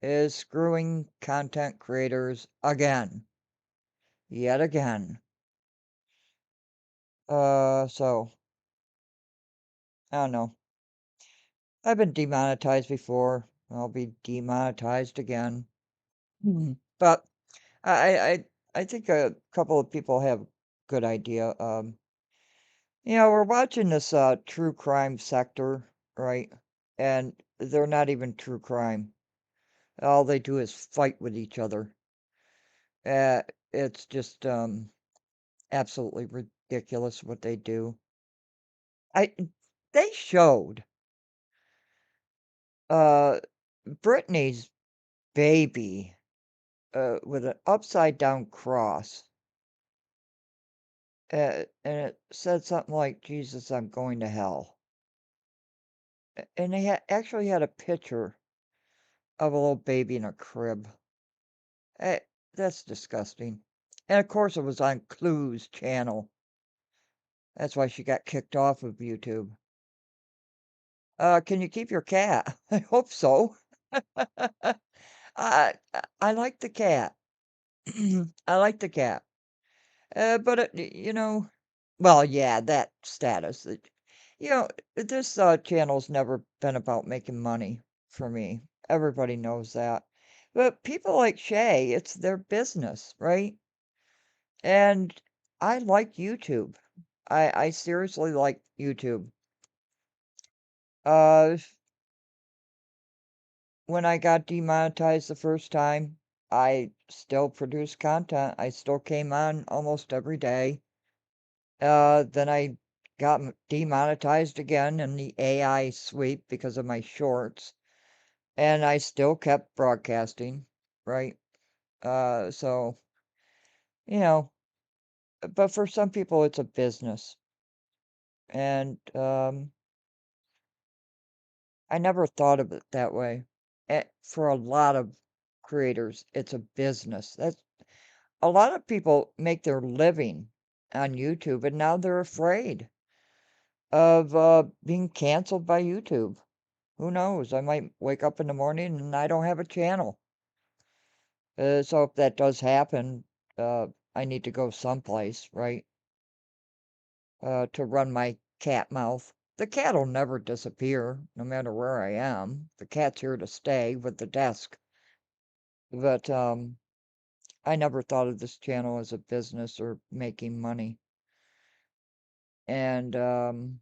is screwing content creators again, yet again. So I don't know. I've been demonetized before. I'll be demonetized again. But I think a couple of people have good idea. We're watching this true crime sector, right? And they're not even true crime. All they do is fight with each other. Uh, it's just absolutely ridiculous what they do. I They showed uh Britney's baby with an upside down cross. And it said something like, Jesus, I'm going to hell. And they actually had a picture of a little baby in a crib. Eh, that's disgusting. And of course, it was on Clue's channel. That's why she got kicked off of YouTube. Can you keep your cat? I hope so. I like the cat. I like the cat. But well, yeah, that status. You know, this channel's never been about making money for me. Everybody knows that. But people like Shay, it's their business, right? And I like YouTube. I seriously like YouTube. Uh, when I got demonetized the first time, I still produced content. I still came on almost every day. Then I got demonetized again in the AI sweep because of my shorts, and I still kept broadcasting, right? So, you know, but for some people, it's a business. And I never thought of it that way. For a lot of creators, it's a business. A lot of people make their living on YouTube, and now they're afraid of being canceled by YouTube. Who knows? I might wake up in the morning and I don't have a channel. So if that does happen, I need to go someplace, right? To run my cat mouth. The cat'll never disappear, no matter where I am. The cat's here to stay with the desk. But I never thought of this channel as a business or making money. And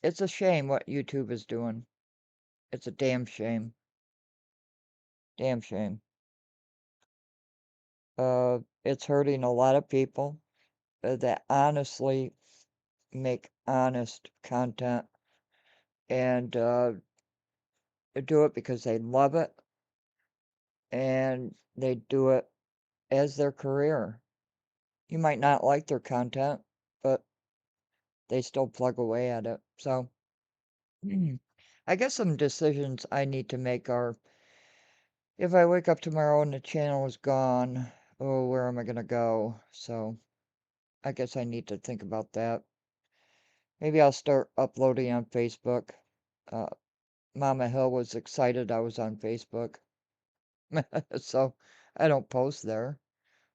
it's a shame what YouTube is doing. It's a damn shame. Damn shame. It's hurting a lot of people that honestly make honest content and do it because they love it and they do it as their career. You might not like their content, but they still plug away at it. So I guess some decisions I need to make are if I wake up tomorrow and the channel is gone, oh, where am I going to go? So I guess I need to think about that. Maybe I'll start uploading on Facebook. Uh, Mama Hill was excited I was on Facebook. So I don't post there.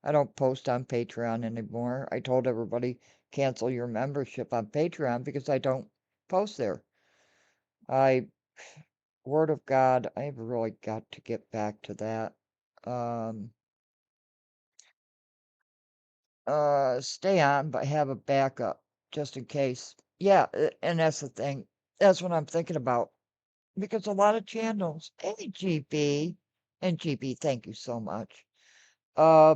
I don't post on Patreon anymore. I told everybody cancel your membership on Patreon because I don't post there. I, Word of God, I've really got to get back to that. Um, Stay on, but have a backup just in case. Yeah, and that's the thing. That's what I'm thinking about. Because a lot of channels, hey GB, and GB, thank you so much. Uh,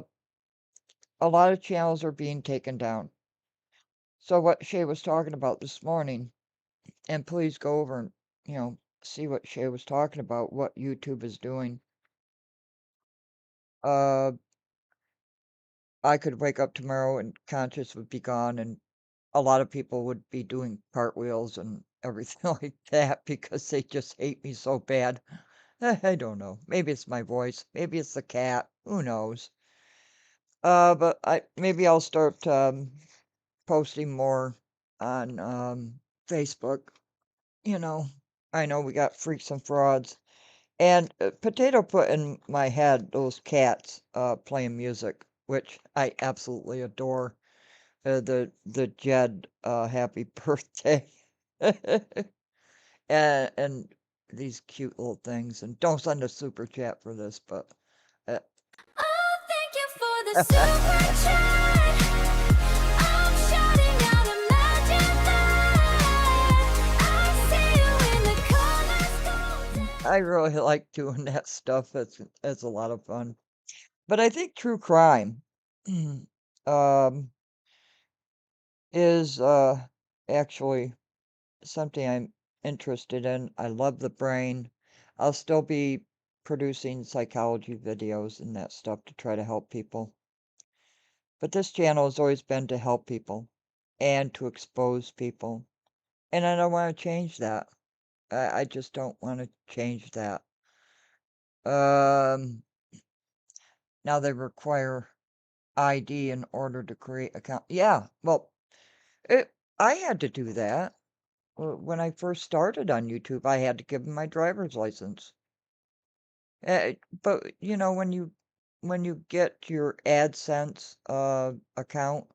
a lot of channels are being taken down. So what Shay was talking about this morning, and please go over and, see what Shay was talking about, what YouTube is doing. Uh, I could wake up tomorrow and conscious would be gone, and a lot of people would be doing cartwheels and everything like that because they just hate me so bad. I don't know. Maybe it's my voice. Maybe it's the cat. Who knows? But maybe I'll start posting more on Facebook. You know, I know we got freaks and frauds. And Potato put in my head those cats playing music, which I absolutely adore. The Jed happy birthday. And these cute little things. And don't send a super chat for this, but uh, Oh, thank you for the super chat. I'm shouting out imagine that. I see you in the colors golden. I really like doing that stuff. It's a lot of fun. But I think true crime um is actually something I'm interested in. I love the brain. I'll still be producing psychology videos and that stuff to try to help people. But this channel has always been to help people and to expose people. And I don't want to change that. I just don't want to change that. Um, Now they require ID in order to create account. Yeah, well, I had to do that. When I first started on YouTube, I had to give them my driver's license. But you know, when you get your AdSense account,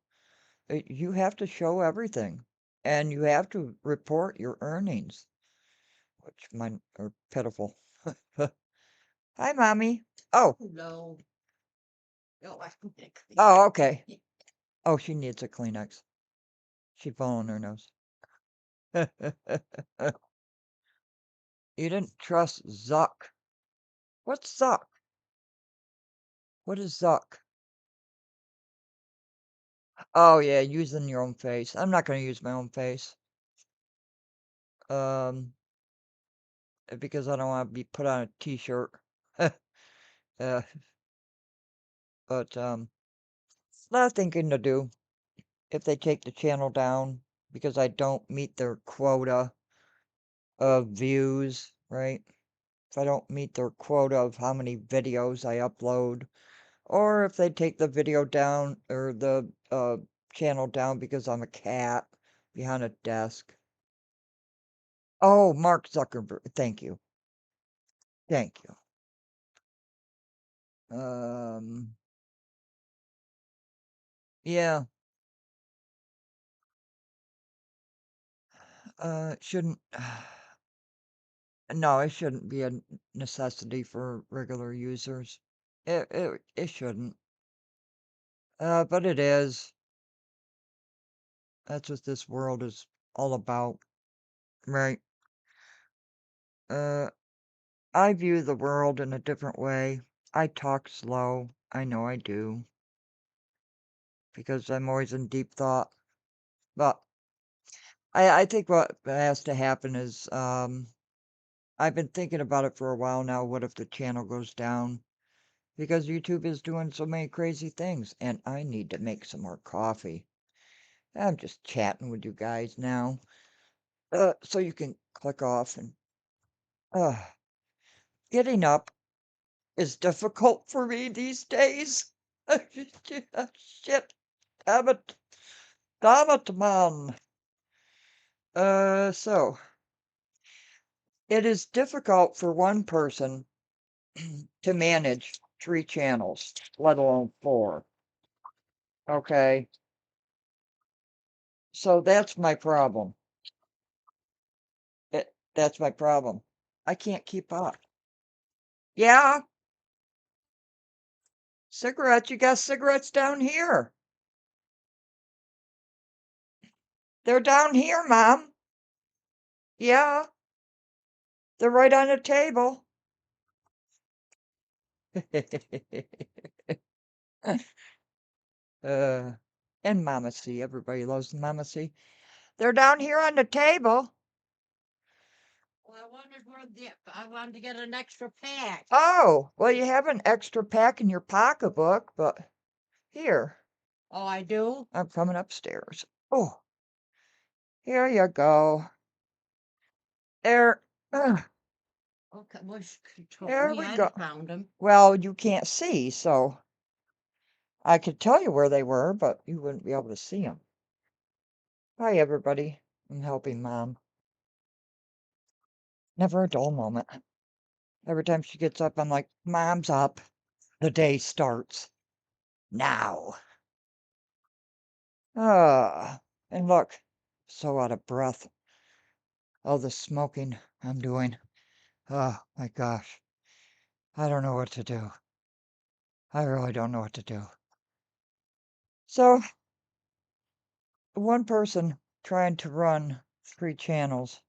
you have to show everything, and you have to report your earnings, which mine are pitiful. Hi, mommy. Oh, No. No, I don't think. oh, okay. Oh, she needs a Kleenex. She fell on her nose. You didn't trust Zuck. What's Zuck? What is Zuck? Oh yeah, using your own face. I'm not gonna use my own face. Um, because I don't want to be put on a t-shirt. Uh, but a lot of thinking to do if they take the channel down because I don't meet their quota of views, right? If I don't meet their quota of how many videos I upload, or if they take the video down or the channel down because I'm a cat behind a desk. Oh, Mark Zuckerberg. Thank you. Thank you. Yeah, shouldn't, no, it shouldn't be a necessity for regular users. It shouldn't. But it is. That's what this world is all about, right? Uh, I view the world in a different way. I talk slow. I know I do. Because I'm always in deep thought. But I think what has to happen is, I've been thinking about it for a while now. What if the channel goes down? Because YouTube is doing so many crazy things, and I need to make some more coffee. I'm just chatting with you guys now. So you can click off and, uh, getting up is difficult for me these days. Shit, damn it. Damn it, man. So it is difficult for one person to manage 3 channels, let alone 4. Okay? So that's my problem. That's my problem. I can't keep up. Yeah, cigarettes. You got cigarettes down here. They're down here, Mom. Yeah, they're right on the table. uh, and Mama C. Everybody loves Mama C. They're down here on the table. Well, I wanted to get an extra pack. Oh, well, you have an extra pack in your pocketbook, but here, Oh, I do? I'm coming upstairs. Oh, here you go. There, Okay, well, she told there me we I'd go. found them. Well, you can't see, so I could tell you where they were, but you wouldn't be able to see them. Hi, everybody. I'm helping Mom. Never a dull moment. Every time she gets up, I'm like, Mom's up. The day starts now. And look, so out of breath. All the smoking I'm doing. Oh my gosh. I don't know what to do. I really don't know what to do. So, one person trying to run 3 channels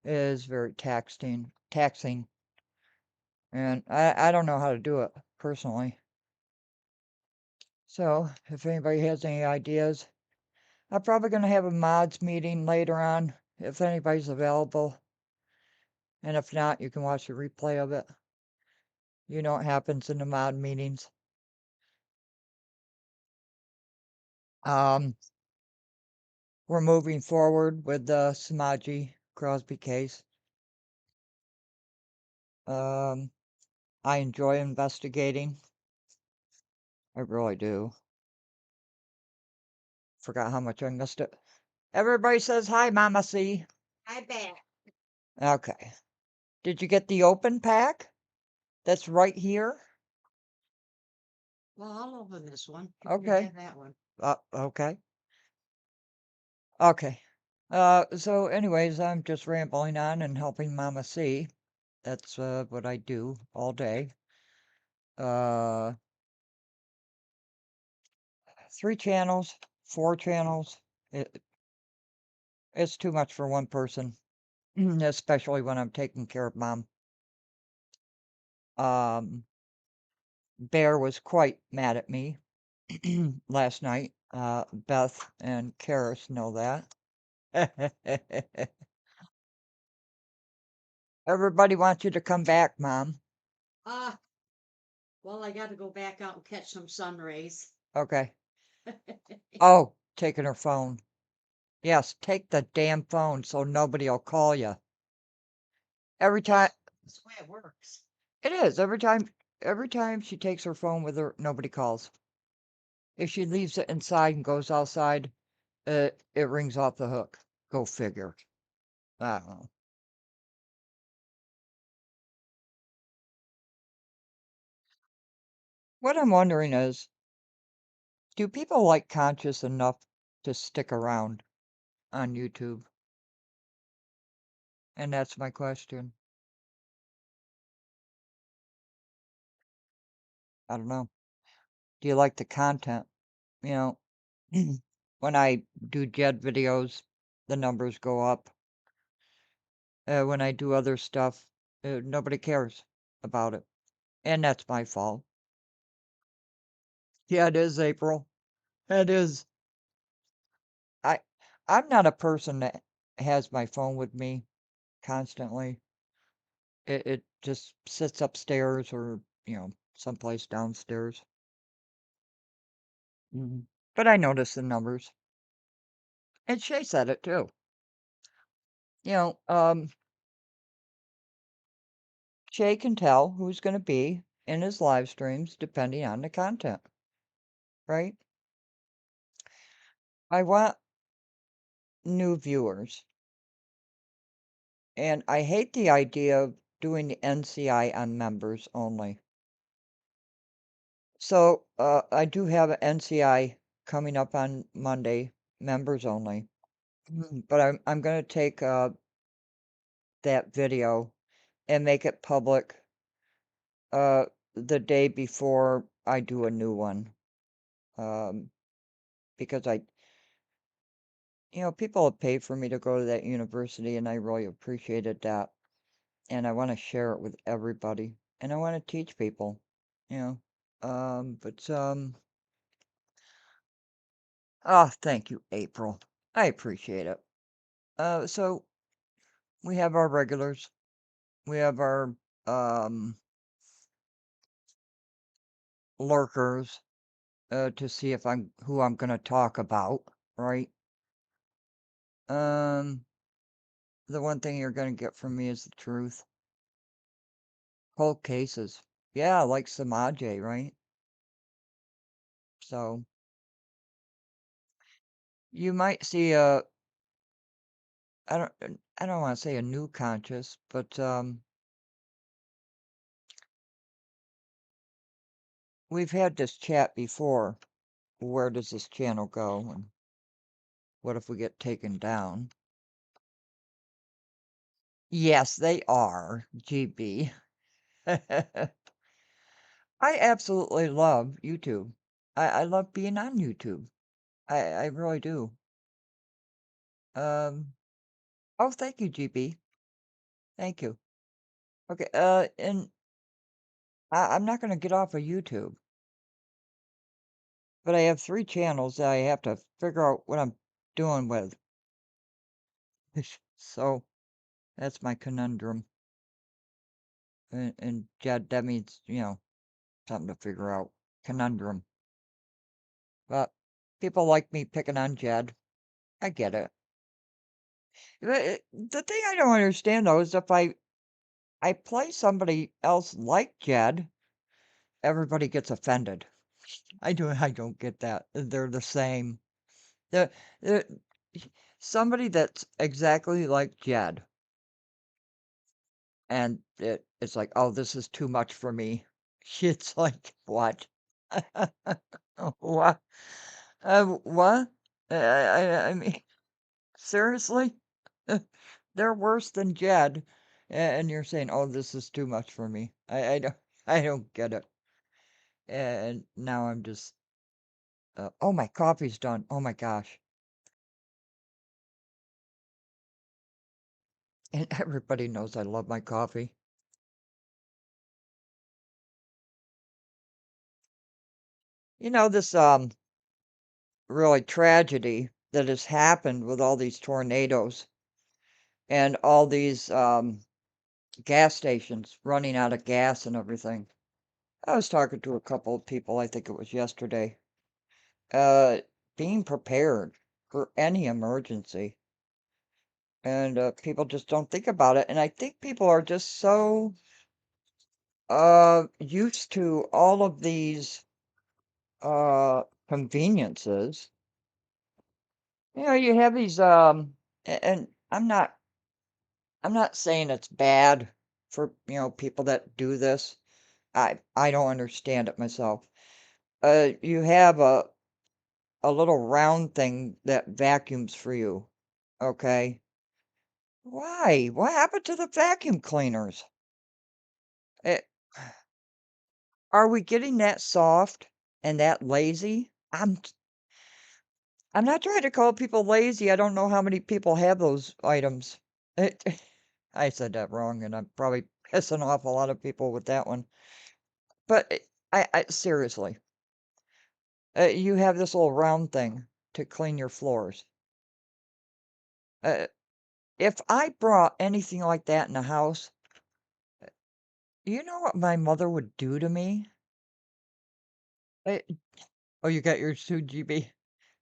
is very taxing, and I don't know how to do it personally. So, if anybody has any ideas, I'm probably gonna have a mods meeting later on if anybody's available, and if not, you can watch a replay of it. You know what happens in the mod meetings. Um, we're moving forward with the Samaji Crosby case. Um, I enjoy investigating. I really do. Forgot how much I missed it. Everybody says hi, Mama C. I bet. Okay. Did you get the open pack? That's right here? Well, I'll open this one. You can Okay. have that one. Okay. Okay. So anyways, I'm just rambling on and helping Mama C. That's what I do all day. 3 channels, 4 channels. It's too much for one person, especially when I'm taking care of Mom. Bear was quite mad at me last night. Beth and Karis know that. Everybody wants you to come back, Mom. Ah, well, I got to go back out and catch some sun rays. Okay. Oh, taking her phone. Yes, take the damn phone so nobody'll call you. Every time That's the way it works. it is, every time she takes her phone with her, nobody calls. If she leaves it inside and goes outside, it rings off the hook. Go figure. I don't know. What I'm wondering is, do people like Conscious enough to stick around on YouTube? And that's my question. I don't know. Do you like the content? You know, when I do Jed videos, the numbers go up. When I do other stuff, nobody cares about it. And that's my fault. Yeah, it is, April. It is. I I'm not a person that has my phone with me constantly. It just sits upstairs or, someplace downstairs. But I notice the numbers. And Shay said it too. You know, Shay can tell who's going to be in his live streams depending on the content, right? I want new viewers. And I hate the idea of doing the NCI on members only. So, I do have an NCI coming up on Monday, members only. But I'm gonna take, that video and make it public, uh, the day before I do a new one. Um, because people have paid for me to go to that university, and I really appreciated that. And I wanna share it with everybody, and I wanna teach people, you know? Oh, thank you, April. I appreciate it. So we have our regulars. We have our um lurkers to see if I'm who I'm gonna talk about, right? Um, the one thing you're gonna get from me is the truth. Cold cases. Yeah, like Samaje, right? So you might see I don't want to say a new conscious, but we've had this chat before. Where does this channel go, and what if we get taken down? Yes, they are, GB. I absolutely love YouTube. I love being on YouTube. I really do. Um, oh, thank you, GB. Thank you. Okay, and I'm not gonna get off of YouTube, but I have 3 channels that I have to figure out what I'm doing with. So, that's my conundrum. And Jed, that means, something to figure out. Conundrum. But people like me picking on Jed. I get it. The thing I don't understand though is if I play somebody else like Jed, everybody gets offended. I don't get that. They're the same. The somebody that's exactly like Jed, and it's like, oh, this is too much for me. It's like, what? What? What? I mean, seriously? They're worse than Jed, and you're saying, "Oh, this is too much for me." I don't I don't get it. And now I'm just, oh, my coffee's done. Oh my gosh. And everybody knows I love my coffee. This really tragedy that has happened with all these tornadoes and all these gas stations running out of gas and everything. I was talking to a couple of people, I think it was yesterday. Uh, being prepared for any emergency. And people just don't think about it. And I think people are just so used to all of these conveniences. You have these and I'm not saying it's bad for, people that do this. I don't understand it myself. You have a little round thing that vacuums for you, okay? Why? What happened to the vacuum cleaners? Eh, are we getting that soft and that lazy? I'm not trying to call people lazy. I don't know how many people have those items. It, I said that wrong, and I'm probably pissing off a lot of people with that one. But I seriously, you have this little round thing to clean your floors. Uh, if I brought anything like that in the house, you know what my mother would do to me? Uh, oh, you got yours too, GB?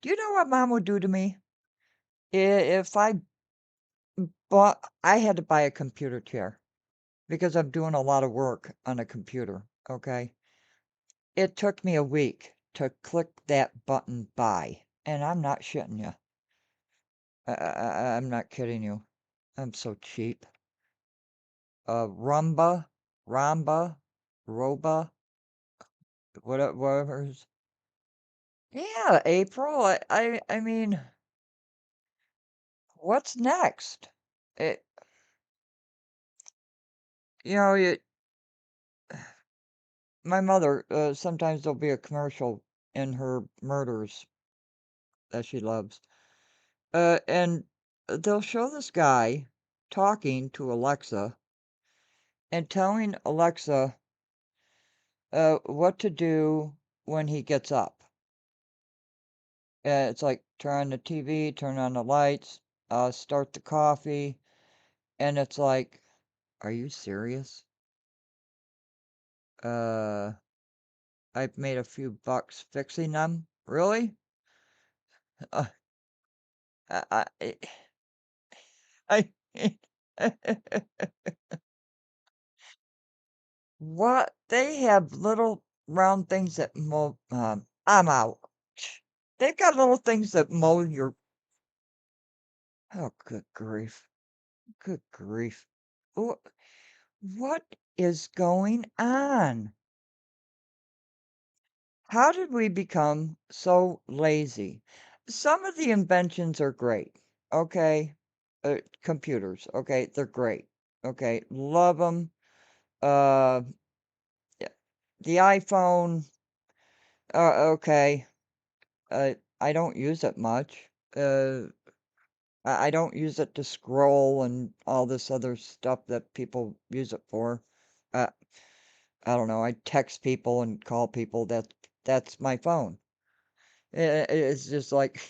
Do you know what mom would do to me? If I had to buy a computer chair because I'm doing a lot of work on a computer, okay? It took me a week to click that button buy, and I'm not shitting you. I'm not kidding you. I'm so cheap. Ramba, Roba, whatever's. Yeah, April. I mean, what's next? It, you know, it, my mother, sometimes there'll be a commercial in her murders that she loves. And they'll show this guy talking to Alexa and telling Alexa, what to do when he gets up. It's like turn on the TV, turn on the lights, start the coffee, and it's like, are you serious? Uh, I've made a few bucks fixing them. Really? Uh, I, I, what? They have little round things that mow. I'm out. They've got little things that mow your. Oh, good grief. Good grief. Wh- What is going on? How did we become so lazy? Some of the inventions are great. Okay. Computers. Okay. They're great. Okay, love them. Uh, yeah, the iPhone, okay. I don't use it much. I don't use it to scroll and all this other stuff that people use it for. Uh, I don't know. I text people and call people. That's my phone. It's just like,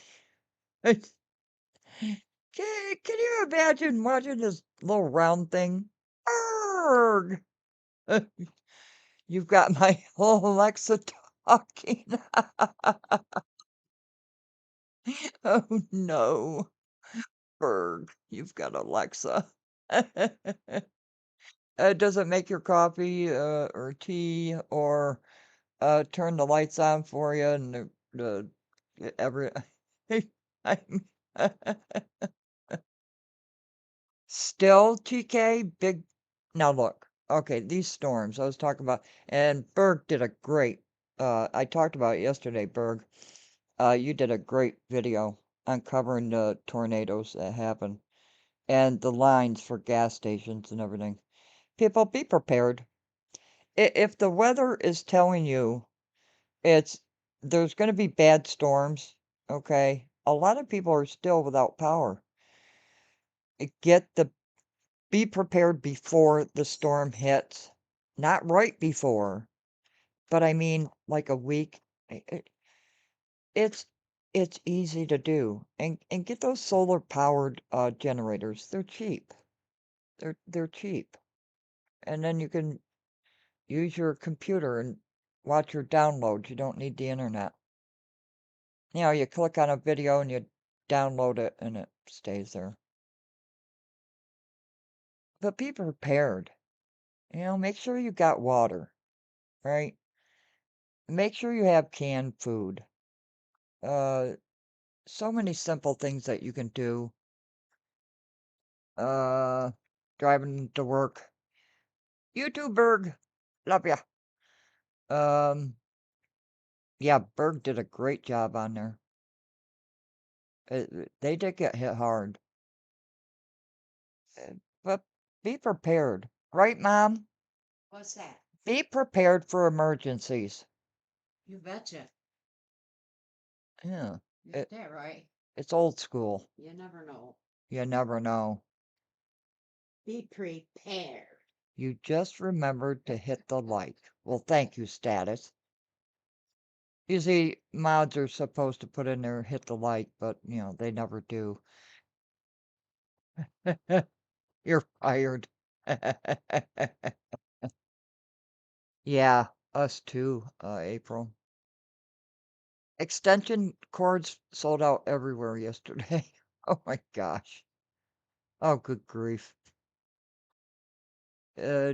can you imagine watching this little round thing? Arrgh! You've got my whole Alexa talking. Oh no, Berg, you've got Alexa. Does it make your coffee or tea or turn the lights on for you and every I'm still TK big now look. Okay, these storms I was talking about and Berg did a great I talked about it yesterday, Berg. You did a great video on covering the tornadoes that happen and the lines for gas stations and everything. People be prepared. If the weather is telling you it's there's gonna be bad storms, okay? A lot of people are still without power. Get the be prepared before the storm hits. Not right before, but I mean like a week. It's it's easy to do. And get those solar powered generators. They're cheap. They're cheap. And then you can use your computer and watch your downloads. You don't need the internet. You know, you click on a video and you download it and it stays there. But be prepared. You know, make sure you got water, right? Make sure you have canned food. Uh, so many simple things that you can do. Uh, driving to work. You too, Berg. Love ya. Um, yeah, Berg did a great job on there. They did get hit hard. But be prepared. Right, Mom? What's that? Be prepared for emergencies. You betcha. Yeah, Is it, that right? it's old school. You never know. You never know. Be prepared. You just remembered to hit the like. Well, thank you, status. Usually mods are supposed to put in there hit the like, but you know, they never do. You're fired. Yeah, us too, April. Extension cords sold out everywhere yesterday. Oh my gosh. Oh, good grief. Uh,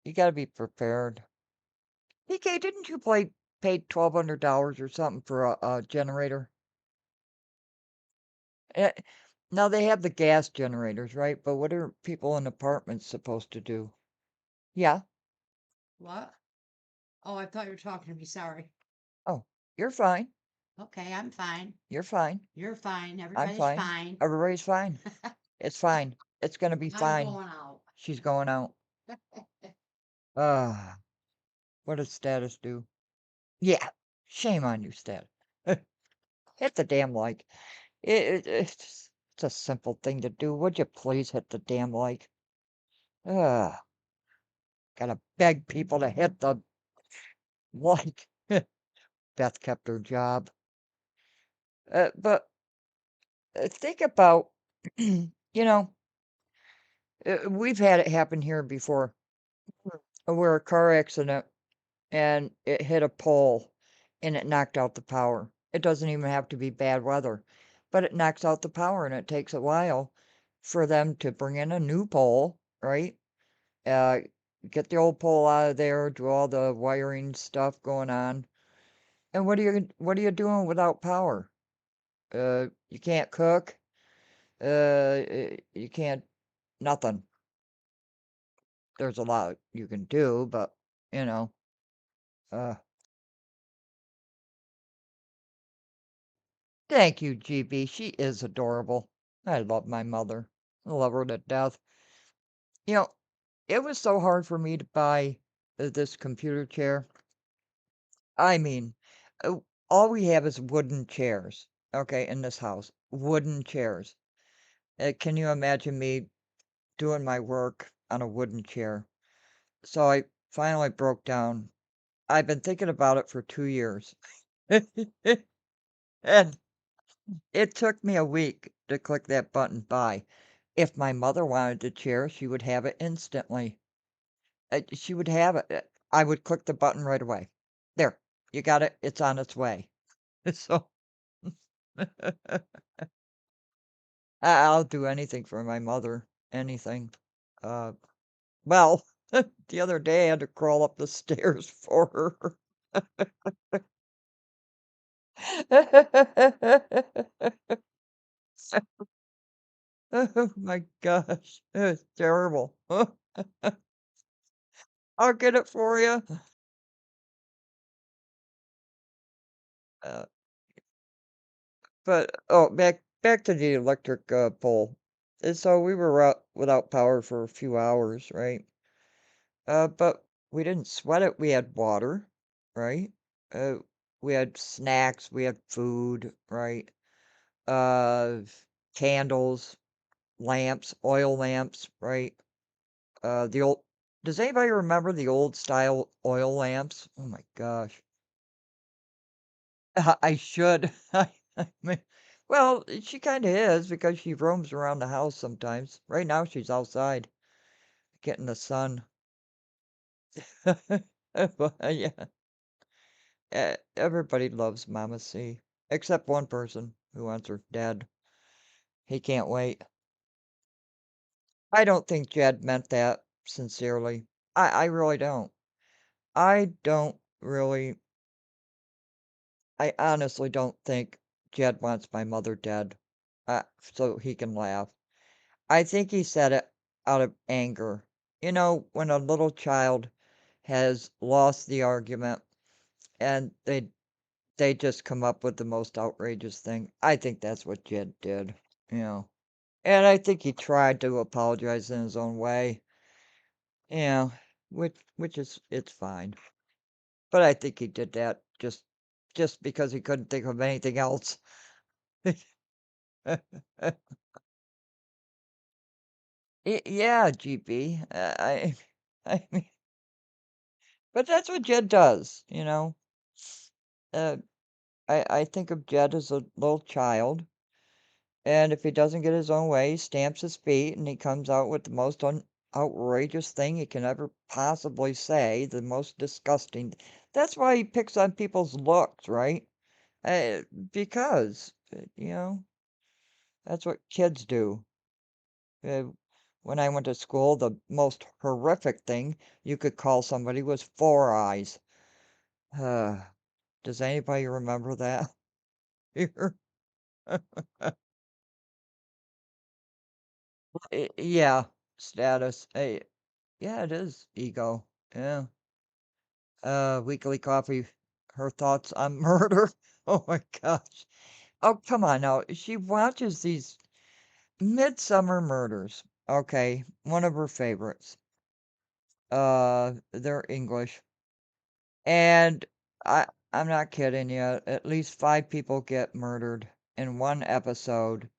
you gotta be prepared. PK, didn't you pay $1,200 or something for a generator? Eh, now they have the gas generators, right? But what are people in apartments supposed to do? Yeah. What? Oh, I thought you were talking to me. Sorry. Oh, you're fine. Okay, I'm fine. You're fine. You're fine. I'm Everybody's fine. fine. Everybody's fine. It's fine. It's gonna be I'm fine. going out. She's going out. Ah, what does status do? Yeah, shame on you, stat. Hit the damn like. It's a simple thing to do. Would you please hit the damn like? Ah, gotta beg people to hit the like. Beth kept her job. But think about, you know, we've had it happen here before, where a car accident and it hit a pole and it knocked out the power. It doesn't even have to be bad weather, but it knocks out the power and it takes a while for them to bring in a new pole, right? Uh, get the old pole out of there, do all the wiring stuff going on. And what are you doing without power? You can't cook. You can't nothing. There's a lot you can do, but you know, uh, thank you, GB. She is adorable. I love my mother. I love her to death. You know, it was so hard for me to buy this computer chair. I mean, uh, all we have is wooden chairs, okay, in this house. Wooden chairs. Can you imagine me doing my work on a wooden chair? So I finally broke down. I've been thinking about it for 2 years. And it took me a week to click that button buy. If my mother wanted the chair, she would have it instantly. She would have it. I would click the button right away. There, you got it. It's on its way. So I'll do anything for my mother. Anything. Uh, well, the other day I had to crawl up the stairs for her. Oh my gosh. It's terrible. I'll get it for you. Uh, but oh, back to the electric pole. And so we were out without power for a few hours, right? But we didn't sweat it. We had water, right? Uh, we had snacks, we had food, right? Uh, candles, lamps, oil lamps, right? The old. Does anybody remember the old style oil lamps? Oh my gosh. I should. I mean, well, she kind of is because she roams around the house sometimes. Right now, she's outside getting the sun. But, yeah, everybody loves Mama C, except one person who wants her dead. He can't wait. I don't think Jed meant that sincerely. I really don't. I don't really. I honestly don't think Jed wants my mother dead, so he can laugh. I think he said it out of anger. You know, when a little child has lost the argument and they just come up with the most outrageous thing. I think that's what Jed did, you know. And I think he tried to apologize in his own way, you know, which is it's fine. But I think he did that just because he couldn't think of anything else. Yeah, GB. I mean, but that's what Jed does, you know. Uh, I think of Jed as a little child, and if he doesn't get his own way, he stamps his feet and he comes out with the most outrageous thing he can ever possibly say, the most disgusting. That's why he picks on people's looks, right? Uh, because, you know, that's what kids do. Uh, when I went to school, the most horrific thing you could call somebody was four eyes. Uh, does anybody remember that here? Yeah, status. Hey, yeah, it is ego. Yeah. Weekly coffee. Her thoughts on murder. Oh my gosh. Oh, come on now. She watches these Midsummer Murders. Okay, one of her favorites. They're English. And I'm not kidding you. At least 5 people get murdered in one episode.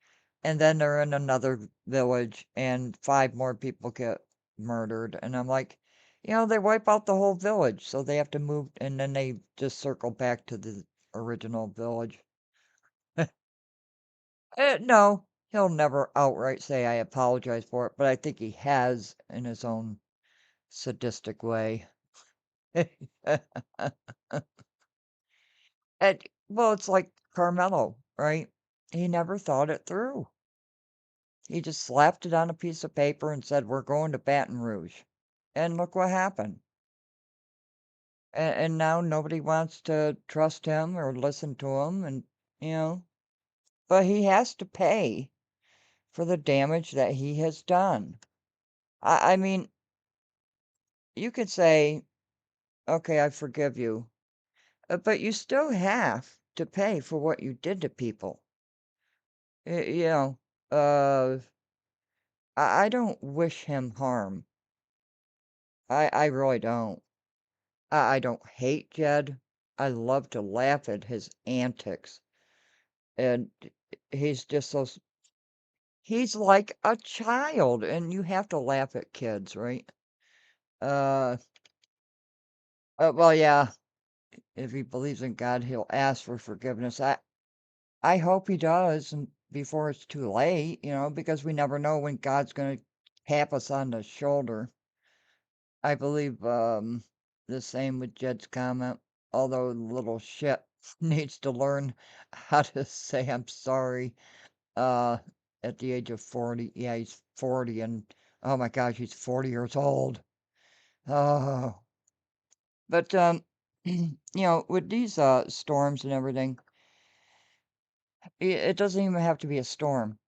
And then they're in another village and 5 more people get murdered. And I'm like, they wipe out the whole village, so they have to move and then they just circle back to the original village. No, he'll never outright say I apologize for it, but I think he has in his own sadistic way. Well, it's like Carmelo, right? He never thought it through. He just slapped it on a piece of paper and said, "We're going to Baton Rouge." And look what happened. And now nobody wants to trust him or listen to him. And, you know, but he has to pay for the damage that he has done. I mean, you could say, okay, I forgive you, but you still have to pay for what you did to people. You know, uh, I don't wish him harm. I really don't. I don't hate Jed. I love to laugh at his antics, and he's just he's like a child, and you have to laugh at kids, right? Uh, well, yeah, if he believes in God, he'll ask for forgiveness. I hope he does, and before it's too late, because we never know when God's gonna tap us on the shoulder. I believe, the same with Jed's comment, although little shit needs to learn how to say I'm sorry, uh, at the age of 40. Yeah, he's 40, and oh my gosh, he's 40 years old. Oh, but, with these, storms and everything, it doesn't even have to be a storm.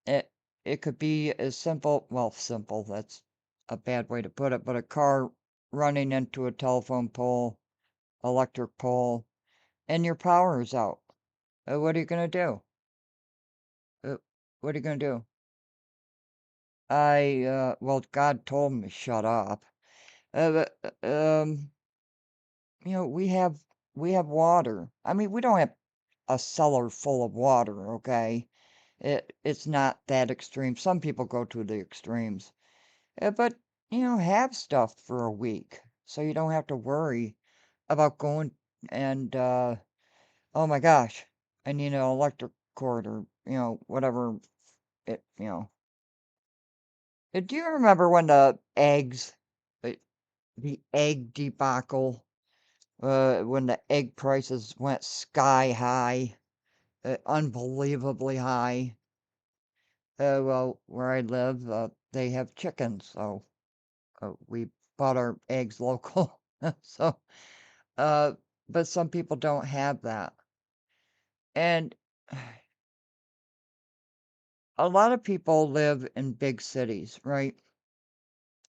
It it could be as simple, well, simple, that's a bad way to put it, but a car running into a telephone pole, electric pole, and your power is out. What are you gonna do? Uh, what are you gonna do? Well, God told me to shut up. But, we have water. I mean, we don't have a cellar full of water, okay? It's not that extreme. Some people go to the extremes. But, have stuff for a week so you don't have to worry about going and, oh my gosh, I need an electric cord or, whatever it, Do you remember when uh, the egg debacle, when the egg prices went sky high, unbelievably high? Well, where I live, they have chickens, so we bought our eggs local. So, uh, but some people don't have that. And a lot of people live in big cities, right?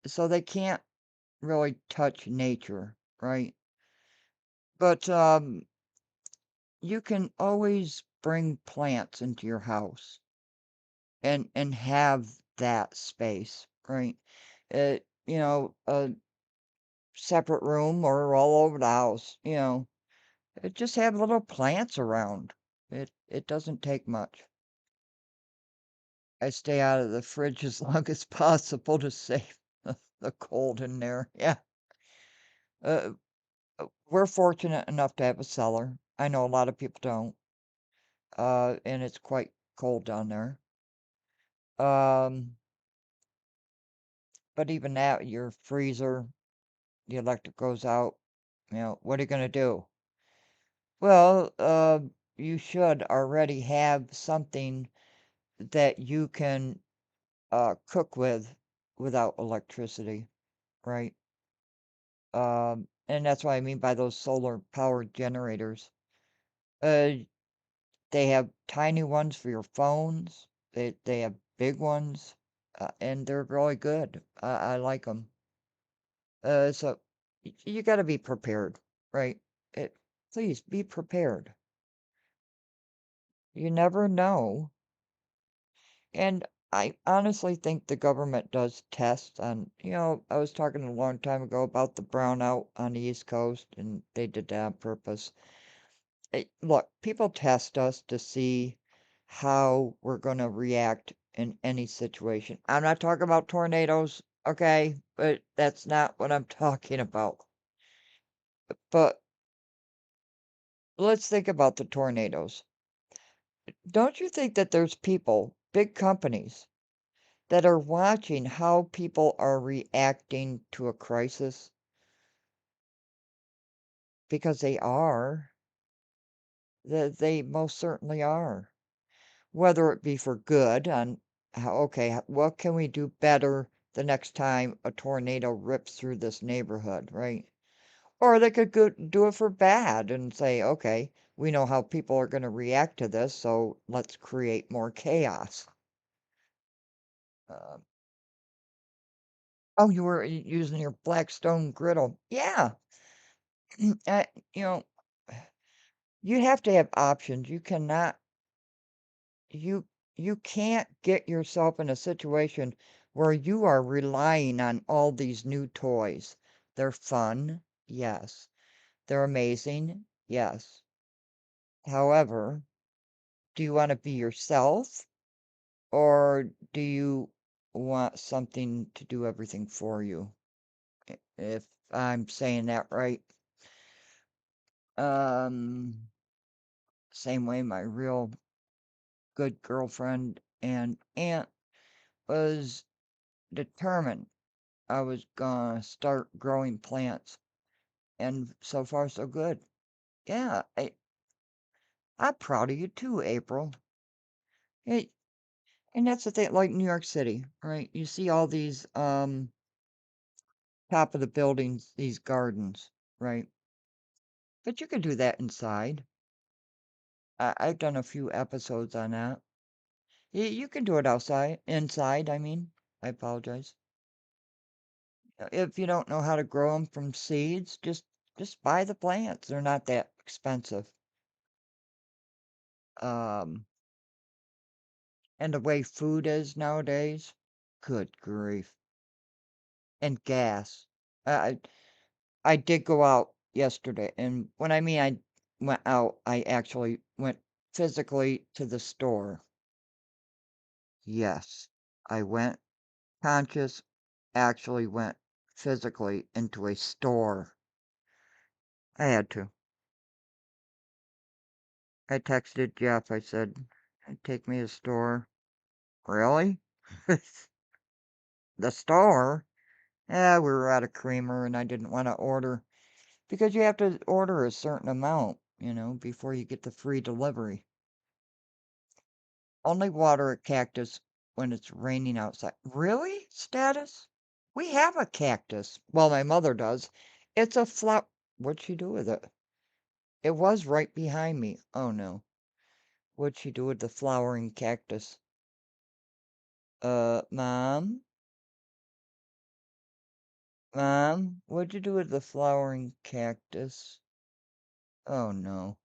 So they can't really touch nature, right? But you can always bring plants into your house and have that space, right? A separate room or all over the house, just have little plants around. It doesn't take much. I stay out of the fridge as long as possible to save the cold in there. Yeah. Uh, we're fortunate enough to have a cellar. I know a lot of people don't. And it's quite cold down there. Um, but even that, your freezer, the electric goes out. What are you gonna do? Well, you should already have something that you can cook with without electricity, right? And that's what I mean by those solar powered generators. Uh, they have tiny ones for your phones. They have big ones, and they're really good. I like them. So you got to be prepared, right? It, please be prepared. You never know. And I honestly think the government does tests on, I was talking a long time ago about the brownout on the East Coast, and they did that on purpose. Look, people test us to see how we're going to react in any situation. I'm not talking about tornadoes, okay? But that's not what I'm talking about. But let's think about the tornadoes. Don't you think that there's people, big companies, that are watching how people are reacting to a crisis? Because they are. They most certainly are. Whether it be for good on how, okay, what can we do better the next time a tornado rips through this neighborhood, right? Or they could do it for bad and say, okay, we know how people are going to react to this, so let's create more chaos. Uh, oh, you were using your Blackstone griddle. Yeah. uh, you know, you have to have options. You cannot, you you can't get yourself in a situation where you are relying on all these new toys. They're fun, yes. They're amazing, yes. However, do you want to be yourself or do you want something to do everything for you? If I'm saying that right. Um, Same way my real good girlfriend and aunt was determined I was gonna start growing plants, and so far so good. Yeah, I'm proud of you too, April. Hey, and that's the thing, like New York City, right? You see all these top of the buildings, these gardens, right? But you can do that inside. I've done a few episodes on that. You can do it outside, inside, I mean. I apologize. If you don't know how to grow them from seeds, just buy the plants. They're not that expensive. Um, and the way food is nowadays, good grief. And gas. I did go out yesterday, and when I mean I went out, I actually went physically to the store. Yes, I went conscious, actually went physically into a store. I had to. I texted Jeff. I said, take me to the store. Really? The store? Yeah, we were at a creamer and I didn't want to order because you have to order a certain amount, before you get the free delivery. Only water a cactus when it's raining outside. Really? Status? We have a cactus. Well, my mother does. It's a flower. What'd she do with it? It was right behind me. Oh no. What'd she do with the flowering cactus? Mom? Mom? What'd you do with the flowering cactus? Oh no.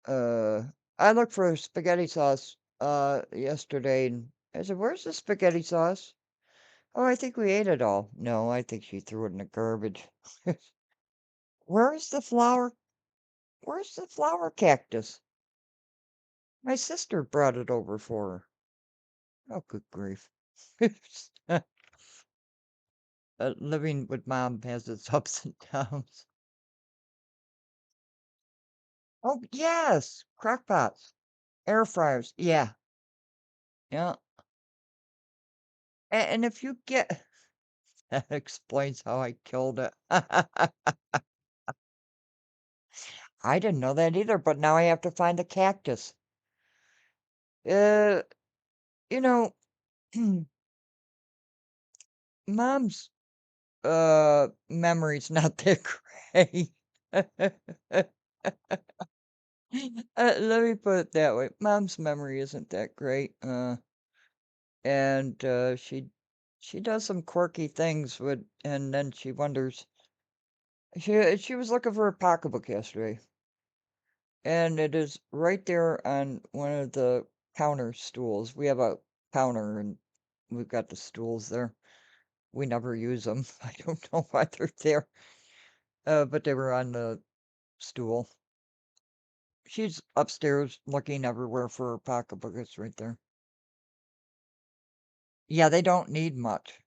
Uh, I looked for spaghetti sauce, yesterday and I said, where's the spaghetti sauce? Oh, I think we ate it all. No, I think she threw it in the garbage. Where's the flower? Where's the flower cactus? My sister brought it over for her. Oh, good grief. Living with mom has its ups and downs. Oh, yes, crock pots, air fryers. Yeah, yeah. And if you get, that explains how I killed it. I didn't know that either, but now I have to find the cactus. Uh, you know, mom's memory's not that great. Let me put it that way. Mom's memory isn't that great. And she does some quirky things with, and then she wonders. She was looking for a pocketbook yesterday, and it is right there on one of the counter stools. We have a counter, and we've got the stools there. We never use them. I don't know why they're there. But they were on the stool. She's upstairs looking everywhere for her pocketbook. It's right there. Yeah, they don't need much.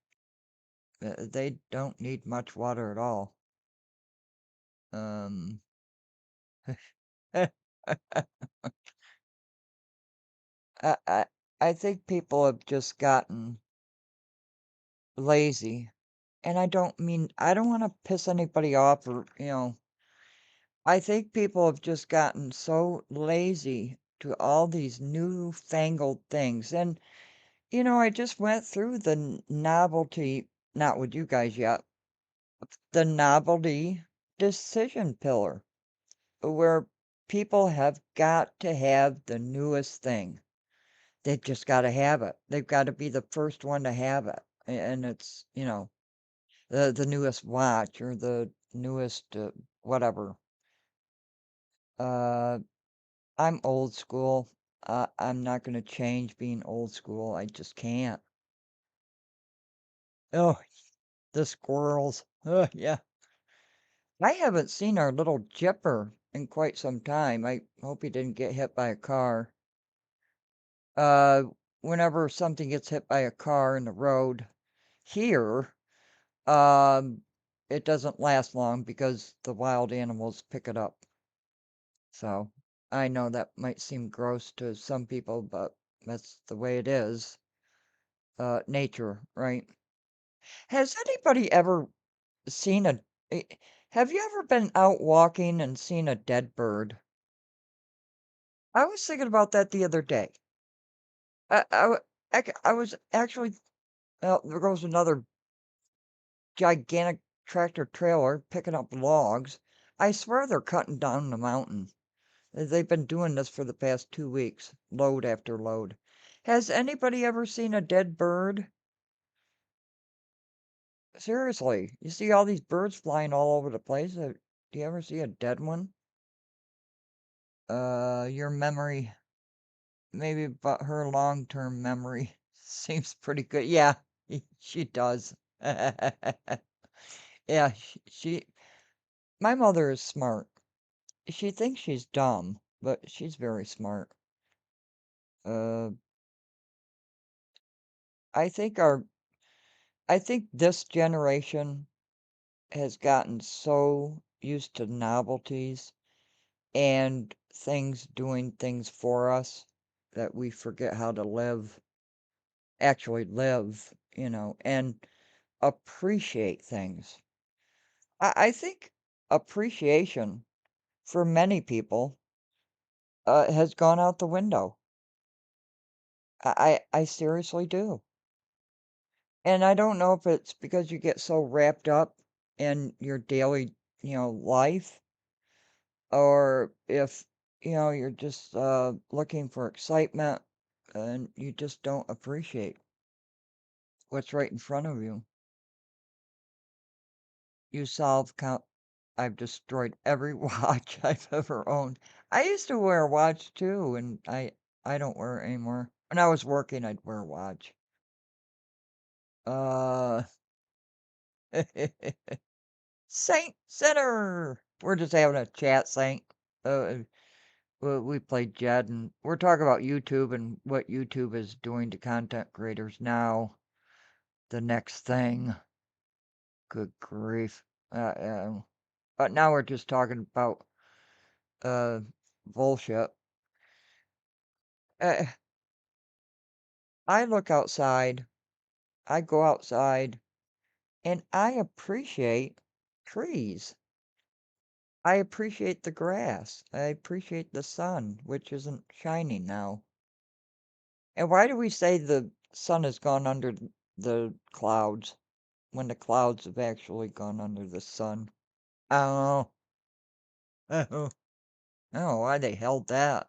They don't need much water at all. Um, I, I, I think people have just gotten lazy. And I don't want to piss anybody off or, I think people have just gotten so lazy to all these newfangled things. And, I just went through the novelty, not with you guys yet, the novelty decision pillar, where people have got to have the newest thing. They've just got to have it. They've got to be the first one to have it. And it's, the newest watch or the newest whatever. Uh, I'm old school. I'm not gonna change being old school. I just can't. Oh, the squirrels. Yeah. I haven't seen our little Jipper in quite some time. I hope he didn't get hit by a car. Uh, Whenever something gets hit by a car in the road here, um, it doesn't last long because the wild animals pick it up. So I know that might seem gross to some people, but that's the way it is. Nature, right? Has anybody ever seen eh, have you ever been out walking and seen a dead bird? I was thinking about that the other day. I was actually, well, there goes another gigantic tractor trailer picking up logs. I swear they're cutting down the mountain. They've been doing this for the past 2 weeks, load after load. Has anybody ever seen a dead bird? Seriously, you see all these birds flying all over the place. Do you ever see a dead one? Your memory, maybe, but her long-term memory seems pretty good. Yeah, she does. Yeah, my mother is smart. She thinks she's dumb, but she's very smart. Uh, I think our, I think this generation has gotten so used to novelties and things doing things for us that we forget how to actually live, and appreciate things. I think appreciation for many people has gone out the window. I seriously do. And I don't know if it's because you get so wrapped up in your daily, life, or if, you're just looking for excitement and you just don't appreciate what's right in front of you. You solve count. I've destroyed every watch I've ever owned. I used to wear a watch too, and I don't wear it anymore. When I was working, I'd wear a watch. Uh, Saint Sinner. We're just having a chat, Saint. We played Jed, and we're talking about YouTube and what YouTube is doing to content creators now. The next thing. Good grief. But now we're just talking about uh bullshit. Uh, I look outside, I go outside, and I appreciate trees. I appreciate the grass. I appreciate the sun, which isn't shining now. And why do we say the sun has gone under the clouds when the clouds have actually gone under the sun? Oh, oh, oh, why they held that,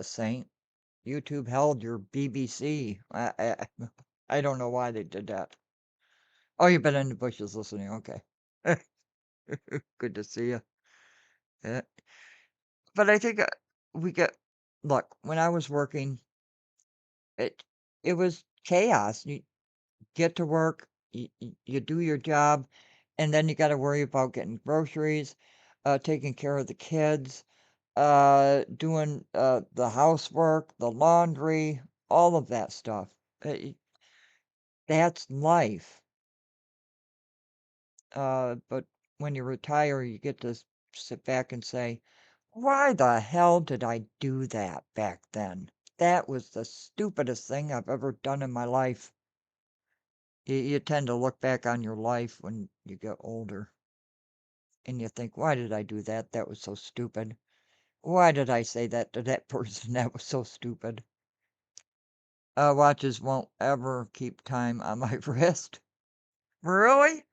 Saint? YouTube held your BBC. I don't know why they did that. Oh, you've been in the bushes listening. Okay. Good to see you. Yeah. But I think we get, look, when I was working, it it was chaos. You get to work, you do your job, and then you got to worry about getting groceries, taking care of the kids, doing the housework, the laundry, all of that stuff. That's life. But when you retire, you get to sit back and say, why the hell did I do that back then? That was the stupidest thing I've ever done in my life. You tend to look back on your life when you get older and you think, why did I do that? That was so stupid. Why did I say that to that person? That was so stupid. Watches won't ever keep time on my wrist. Really?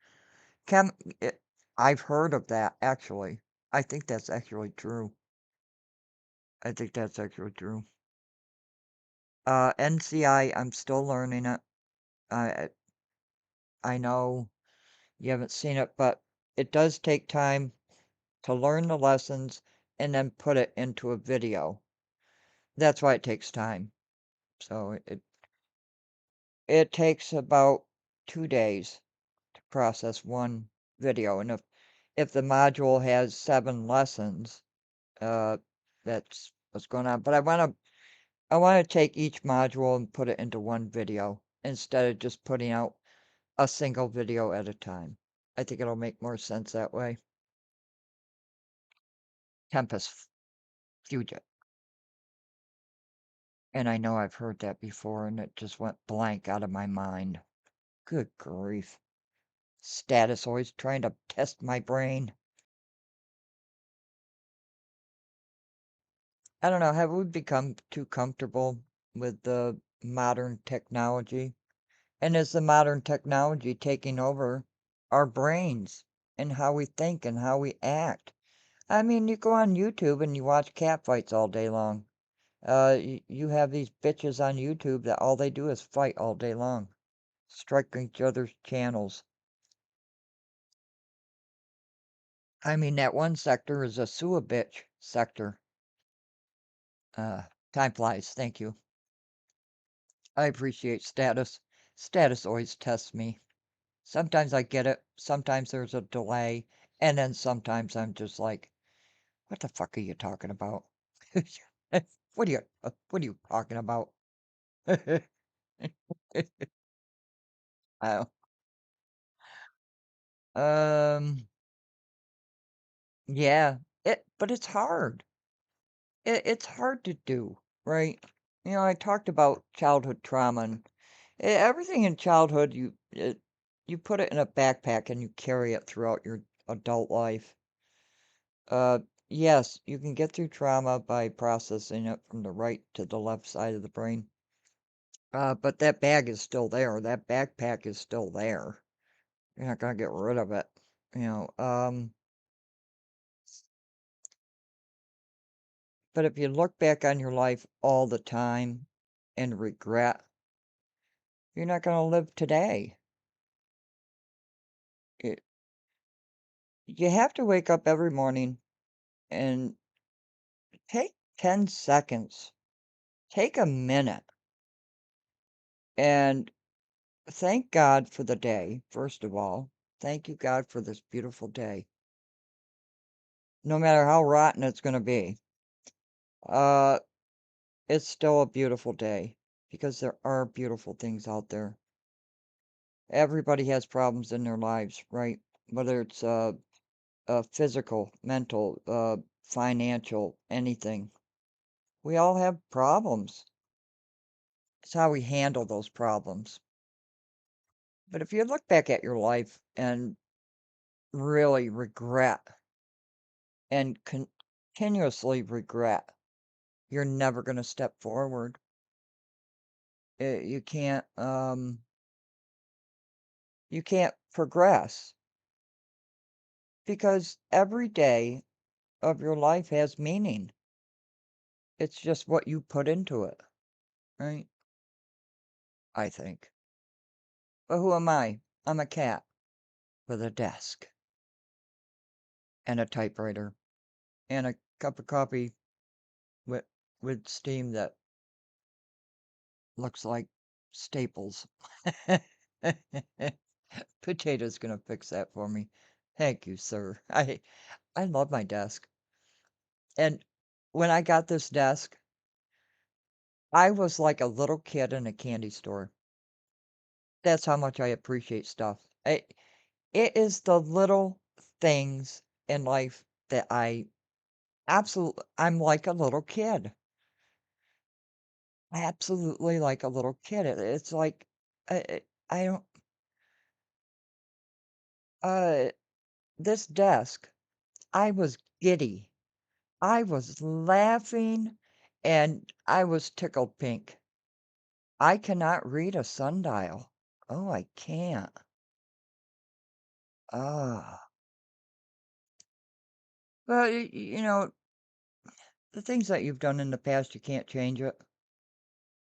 Can it, I've heard of that actually. I think that's actually true. I think that's actually true. NCI, I'm still learning it. I I know you haven't seen it, but it does take time to learn the lessons and then put it into a video. That's why it takes time. So it takes about 2 days to process one video, and if the module has 7 lessons, uh, that's what's going on. But I wanna take each module and put it into one video instead of just putting out a single video at a time. I think it'll make more sense that way. Tempest Fugit. And I know I've heard that before, and it just went blank out of my mind. Good grief. Status always trying to test my brain. I don't know, have we become too comfortable with the modern technology? And is the modern technology taking over our brains and how we think and how we act? I mean, you go on YouTube and you watch catfights all day long. You have these bitches on YouTube that all they do is fight all day long, striking each other's channels. I mean, that one sector is a sewer bitch sector. Uh, Time flies, thank you. I appreciate status. Status always tests me. Sometimes I get it, sometimes there's a delay, and then sometimes I'm just like, "What the fuck are you talking about? What are you talking about?" Oh, um, yeah, but it's hard. It's hard to do, right? I talked about childhood trauma, and everything in childhood, you put it in a backpack and you carry it throughout your adult life. Uh, yes, you can get through trauma by processing it from the right to the left side of the brain. But that bag is still there. That backpack is still there. You're not gonna get rid of it. You know, um, but if you look back on your life all the time and regret, you're not gonna live today. It, you have to wake up every morning and take 10 seconds, take a minute, and thank God for the day, first of all. Thank you, God, for this beautiful day. No matter how rotten it's gonna be, uh, it's still a beautiful day because there are beautiful things out there. Everybody has problems in their lives, right? Whether it's physical, mental, financial, anything. We all have problems. It's how we handle those problems. But if you look back at your life and really regret and continuously regret, you're never going to step forward. You can't progress because every day of your life has meaning. It's just what you put into it, right? I think. But who am I? I'm a cat with a desk and a typewriter and a cup of coffee with steam that looks like Staples. Potato's gonna fix that for me. Thank you, sir. I love my desk. And when I got this desk, I was like a little kid in a candy store. That's how much I appreciate stuff. It is the little things in life that I'm like a little kid. Absolutely like a little kid. It's like, I don't, uh, this desk, I was giddy. I was laughing and I was tickled pink. I cannot read a sundial. Oh, I can't. Ah. Well, the things that you've done in the past, you can't change it.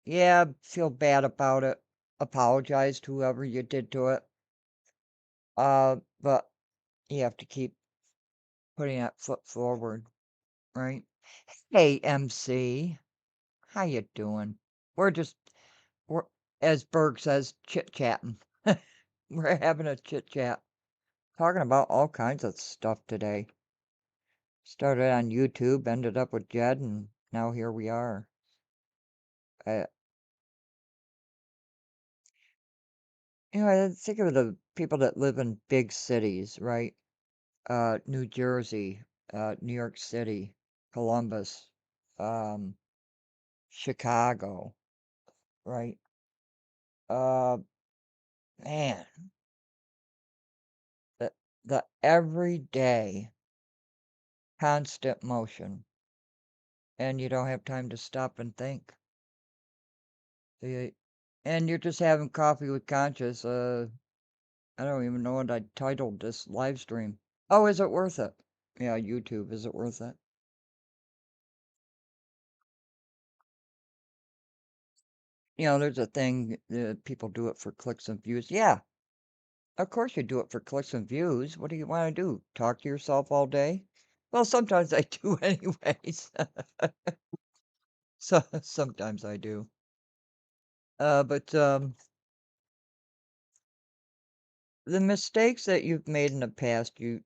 Yeah, feel bad about it. Apologize to whoever you did to it. But you have to keep putting that foot forward, right? Hey, MC. How you doing? We're, as Berg says, chit-chatting. We're having a chit-chat, talking about all kinds of stuff today. Started on YouTube, ended up with Jed, and now here we are. Uh, I think of the people that live in big cities, right? New Jersey, New York City, Columbus, um, Chicago, right? Uh, man, the everyday constant motion, and you don't have time to stop and think. And you're just having coffee with Conscious. I don't even know what I titled this live stream. Oh, is it worth it? Yeah, YouTube, is it worth it? There's a thing, people do it for clicks and views. Yeah, of course you do it for clicks and views. What do you want to do? Talk to yourself all day? Well, sometimes I do anyways. So sometimes I do. But the mistakes that you've made in the past, you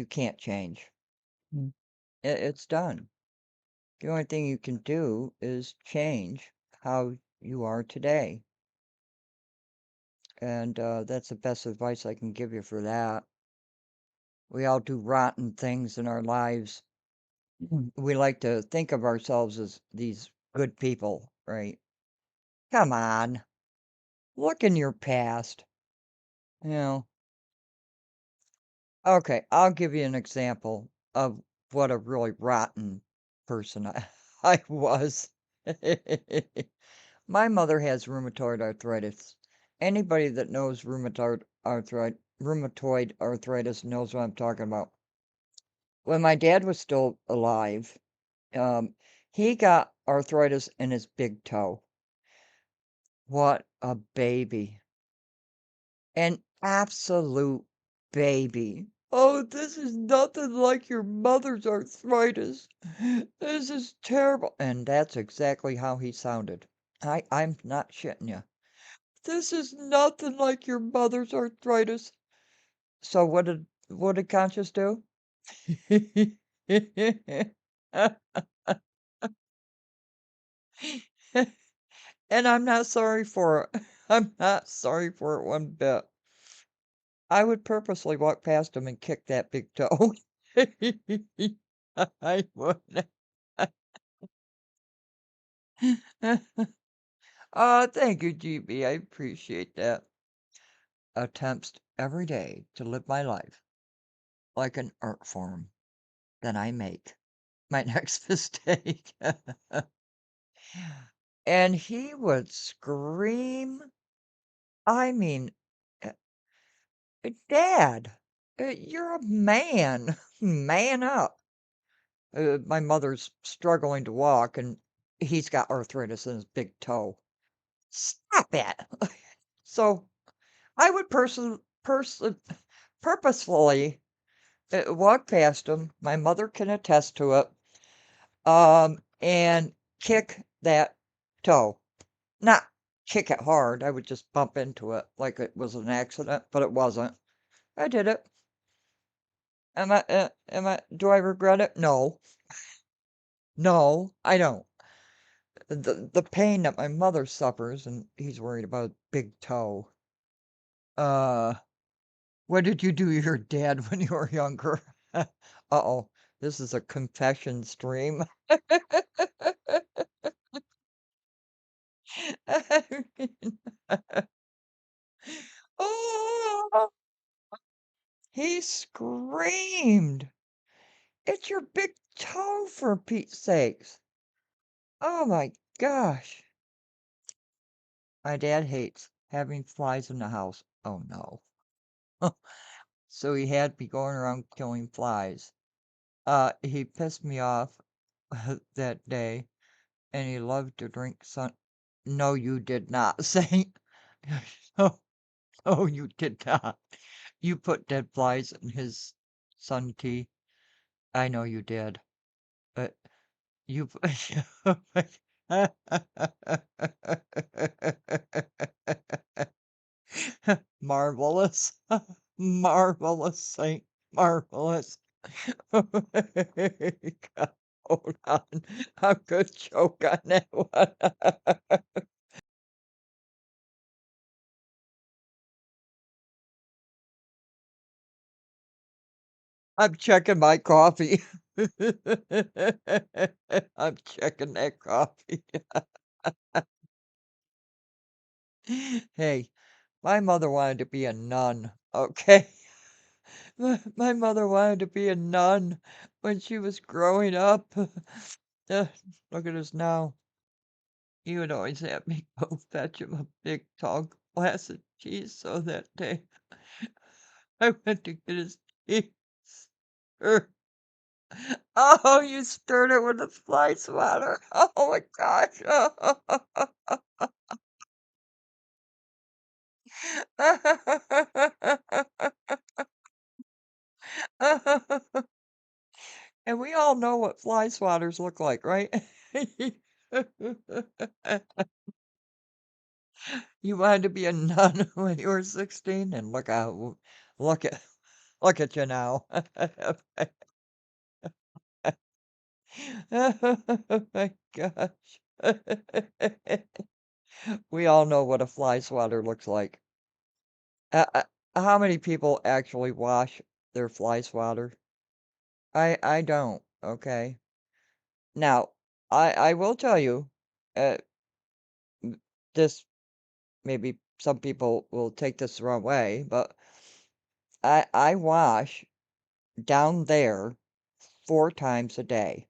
can't change. It's done. The only thing you can do is change how you are today. And that's the best advice I can give you for that. We all do rotten things in our lives. We like to think of ourselves as these good people, right? Come on, look in your past. You know, okay, I'll give you an example of what a really rotten person I was. My mother has rheumatoid arthritis. Anybody that knows rheumatoid arthritis knows what I'm talking about. When my dad was still alive, he got arthritis in his big toe. What a baby. An absolute baby. Oh, this is nothing like your mother's arthritis. This is terrible. And that's exactly how he sounded. I'm not shitting you. This is nothing like your mother's arthritis. So what did Conscious do? And I'm not sorry for it. I'm not sorry for it one bit. I would purposely walk past him and kick that big toe. I would. Thank you, GB. I appreciate that. Attempts every day to live my life like an art form. Then I make my next mistake. And he would scream. I mean, uh, Dad, you're a man. Man up. My mother's struggling to walk, and he's got arthritis in his big toe. Stop it. So I would purposefully walk past him. My mother can attest to it. And kick that toe. Not kick it hard. I would just bump into it like it was an accident, but it wasn't. I did it. Do I regret it? No. No, I don't. The pain that my mother suffers, and he's worried about big toe. Uh, what did you do to your dad when you were younger? Uh-oh, this is a confession stream. Oh, he screamed. It's your big toe, for Pete's sakes. Oh my gosh. My dad hates having flies in the house. Oh no. So he had me going around killing flies. He pissed me off that day, and he loved to drink sun. No, you did not, Saint. No, no, you did not. You put dead flies in his sun tea. I know you did. But you Marvelous. Marvelous, Saint. Marvelous. God, hold on. A good joke on that one. I'm checking my coffee. I'm checking that coffee. Hey, my mother wanted to be a nun, okay? My mother wanted to be a nun when she was growing up. Uh, Look at us now. He would always have me go fetch him a big tall glass of cheese, so that day I went to get his cheese. Er, Oh, you stirred it with the fly swatter. Oh my gosh. And we all know what fly swatters look like, right? You wanted to be a nun when you were 16, and look out, look at look at you now. Oh my gosh. We all know what a fly swatter looks like. How many people actually wash their fly swatter? I don't, okay? Now, I will tell you, uh, this maybe some people will take this the wrong way, but I wash down there 4 times a day.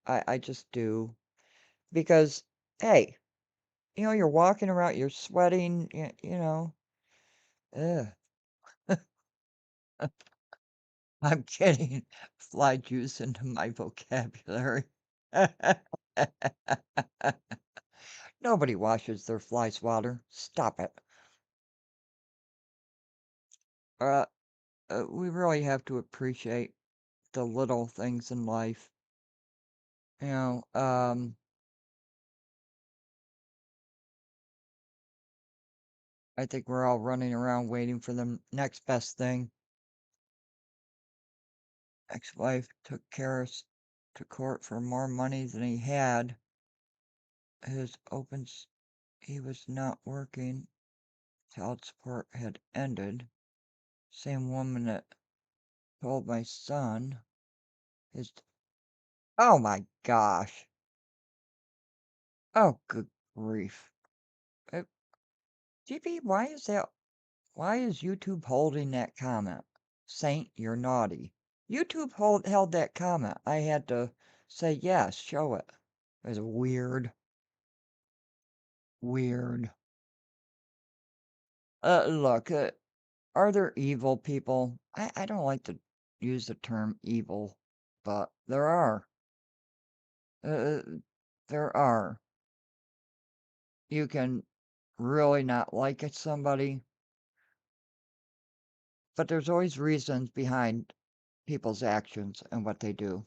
I just do because, hey, you're walking around, you're sweating, ugh, I'm getting fly juice into my vocabulary. Nobody washes their fly swatter. Stop it. Uh, we really have to appreciate the little things in life. You know, I think we're all running around waiting for the next best thing. Ex-wife took Karis to court for more money than he had. He was not working. Child support had ended. Same woman that told my son his. Oh my gosh. Oh, good grief. Uh, GP, why is YouTube holding that comment? Saint, you're naughty. YouTube held that comment. I had to say yes, show it. It was weird. Weird. Look, are there evil people? I don't like to use the term evil, but there are. Uh, there are. You can really not like it, somebody, but there's always reasons behind people's actions and what they do.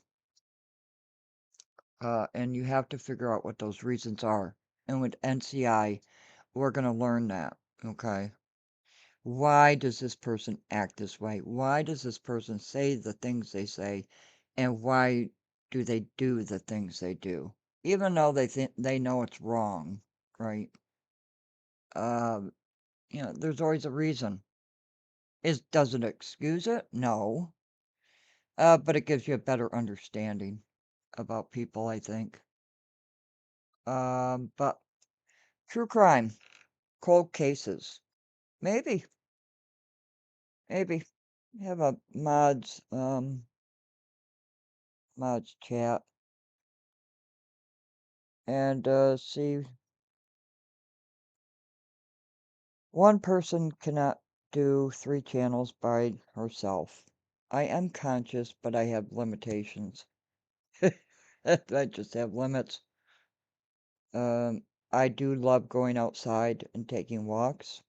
And you have to figure out what those reasons are. And with NCI, we're going to learn that. Okay. Why does this person act this way? Why does this person say the things they say? And why do they do the things they do? Even though they think they know it's wrong, right? Um, there's always a reason. Does it excuse it? No. But it gives you a better understanding about people, I think. But true crime, cold cases. Maybe, maybe. Have a mods chat and see. One person cannot do 3 channels by herself. I am conscious, but I have limitations. I just have limits. I do love going outside and taking walks.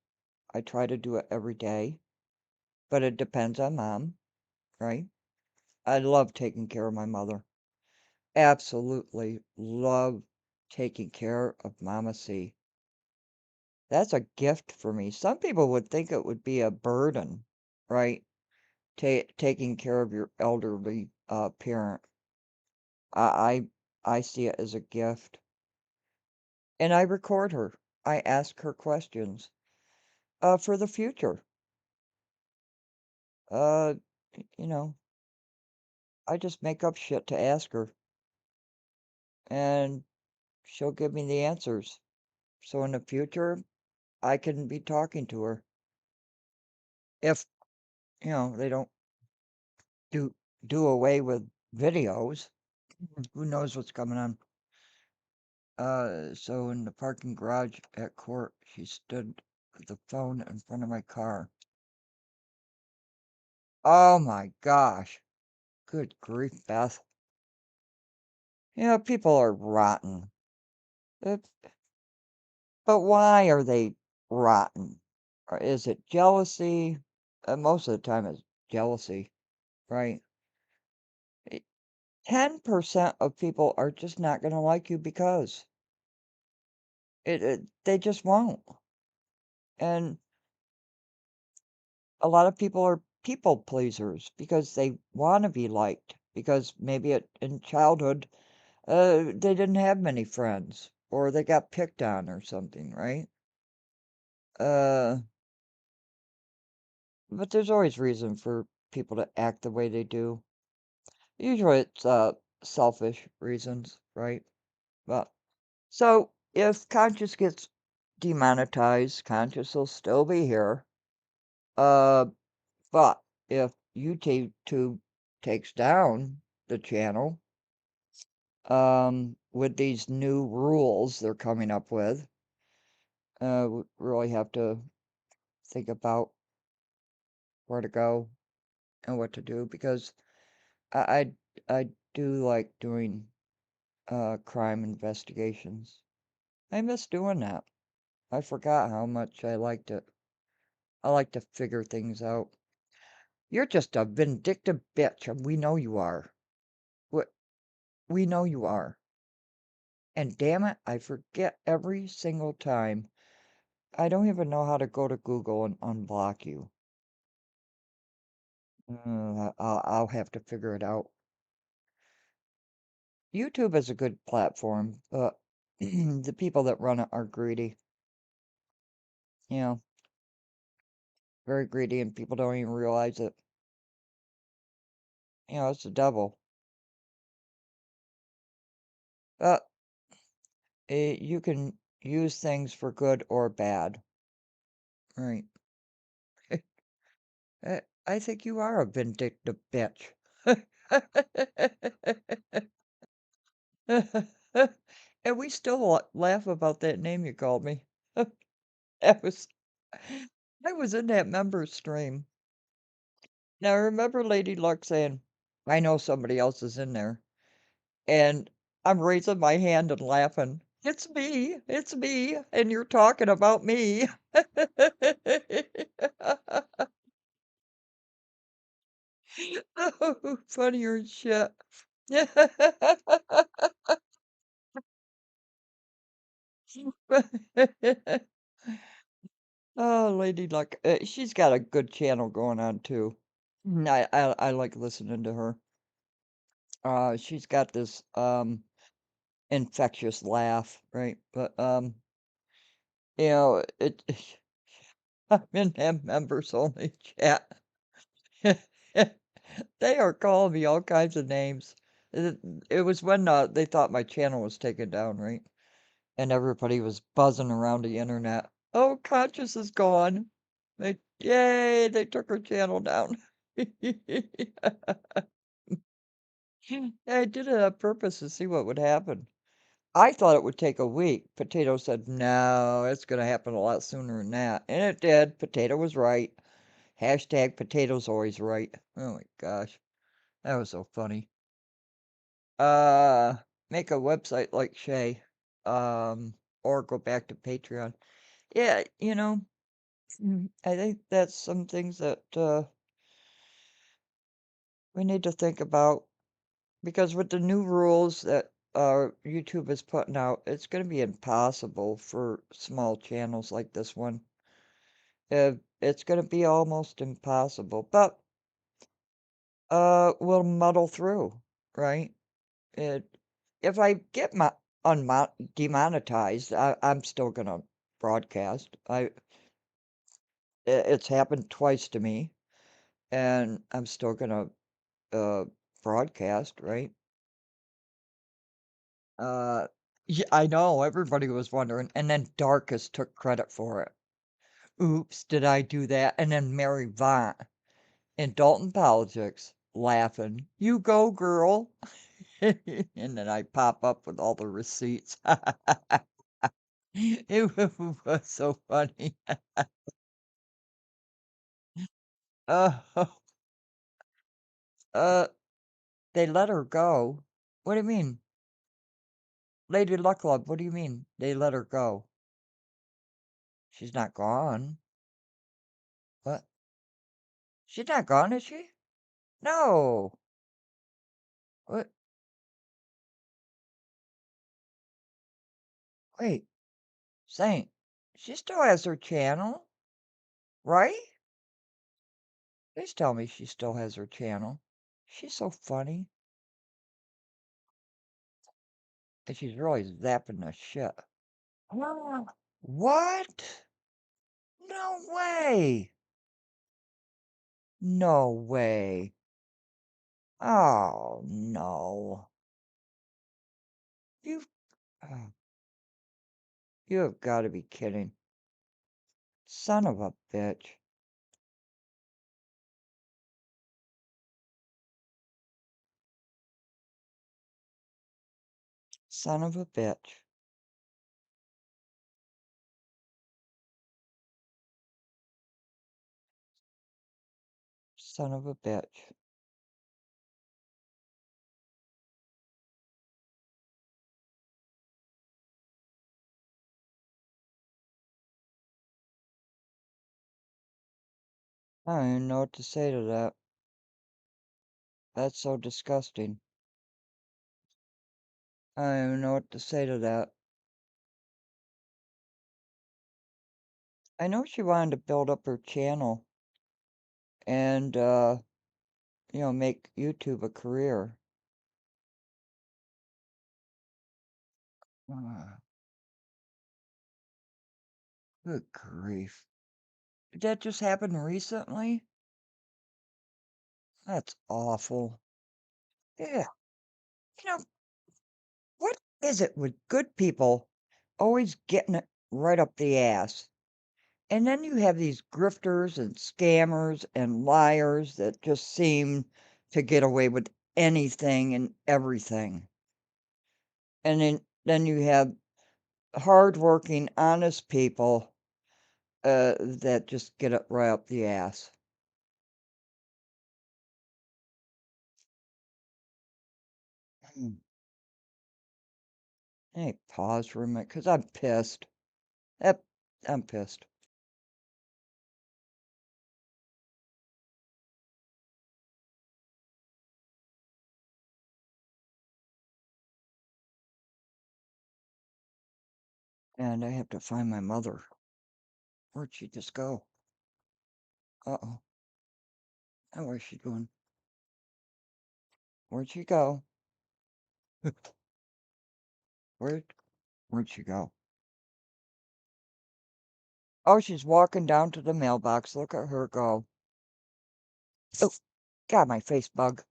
I try to do it every day, but it depends on mom, right? I love taking care of my mother. Absolutely love taking care of Mama C. That's a gift for me. Some people would think it would be a burden, right? Taking care of your elderly parent. I I see it as a gift. And I record her. I ask her questions for the future. Uh, you know, I just make up shit to ask her, and she'll give me the answers. So in the future, I can be talking to her. If, they don't do do away with videos, who knows what's coming on. So in the parking garage at court, she stood with the phone in front of my car. Oh my gosh. Good grief, Beth. People are rotten. Uh, But why are they rotten? Or is it jealousy? Most of the time it's jealousy, right? 10% of people are just not going to like you because they just won't. And a lot of people are people pleasers because they want to be liked because maybe in childhood they didn't have many friends or they got picked on or something, right? Uh, but there's always reason for people to act the way they do. Usually it's selfish reasons, right? But so if Conscious gets demonetized, Conscious will still be here. Uh, but if YouTube takes down the channel, with these new rules they're coming up with, we really have to think about where to go and what to do because I do like doing crime investigations. I miss doing that. I forgot how much I liked it. I like to figure things out. You're just a vindictive bitch, and we know you are. We, we know you are. And damn it, I forget every single time. I don't even know how to go to Google and unblock you. I'll have to figure it out. YouTube is a good platform, but the people that run it are greedy. You know, very greedy, and people don't even realize it. It's the devil. But you can use things for good or bad, right? I think you are a vindictive bitch. And we still laugh about that name you called me. That was I was in that member stream. Now remember Lady Luck saying, "I know somebody else is in there," and I'm raising my hand and laughing. It's me, and you're talking about me." Oh, funnier than shit. Oh, Lady Luck. She's got a good channel going on too. I like listening to her. She's got this infectious laugh, right? But it I'm in that members only chat. They are calling me all kinds of names. It, it was when they thought my channel was taken down, right? And everybody was buzzing around the internet. Oh, Conscious is gone. Yay, they took her channel down. I did it on purpose to see what would happen. I thought it would take a week. Potato said, no, it's going to happen a lot sooner than that. And it did. Potato was right. Hashtag potato's always right. Oh my gosh. That was so funny. Uh, Make a website like Shay. Or go back to Patreon. Yeah, I think that's some things that we need to think about because with the new rules that YouTube is putting out, it's gonna be impossible for small channels like this one. It's gonna be almost impossible, but we'll muddle through, right? It if I get my demonetized, I'm still gonna broadcast. It's happened twice to me, and I'm still gonna uh broadcast, right? Uh, yeah, I know everybody was wondering, and then Darkus took credit for it. Oops, did I do that? And then Mary Vaughn in Dalton Politics laughing, "You go, girl." And then I pop up with all the receipts. It was so funny. Uh, uh, they let her go. What do you mean? Lady Luck Love, what do you mean they let her go? She's not gone. What? She's not gone, is she? No. What? Wait, Saint, she still has her channel, right? Please tell me she still has her channel. She's so funny. And she's really zapping the shit. Ah, what? No way. No way. Oh, no. You, oh, you have got to be kidding. Son of a bitch. Son of a bitch. Son of a bitch. I don't even know what to say to that. That's so disgusting. I don't even know what to say to that. I know she wanted to build up her channel and, make YouTube a career. Ah, good grief. Did that just happen recently? That's awful. Yeah. You know, what is it with good people always getting it right up the ass? And then you have these grifters and scammers and liars that just seem to get away with anything and everything. And then you have hardworking, honest people that just get it right up the ass. Hmm. Hey, pause for a minute, because I'm pissed. Yep, I'm pissed. And I have to find my mother. Where'd she just go? Uh-oh. Oh, where's she going? Where'd she go? Where'd, where'd she go? Oh, she's walking down to the mailbox. Look at her go. Oh, got my face bug.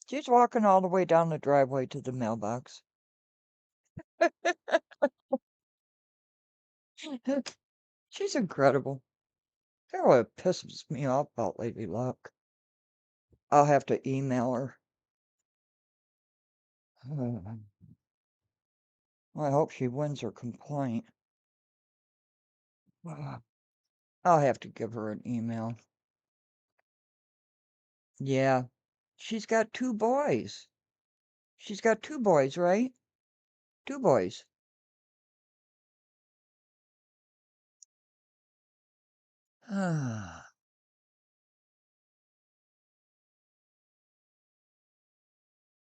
She's walking all the way down the driveway to the mailbox. She's incredible. That really pisses me off about Lady Luck. I'll have to email her. Well, I hope she wins her complaint. I'll have to give her an email. Yeah, she's got 2 boys. She's got 2 boys, right? 2 boys.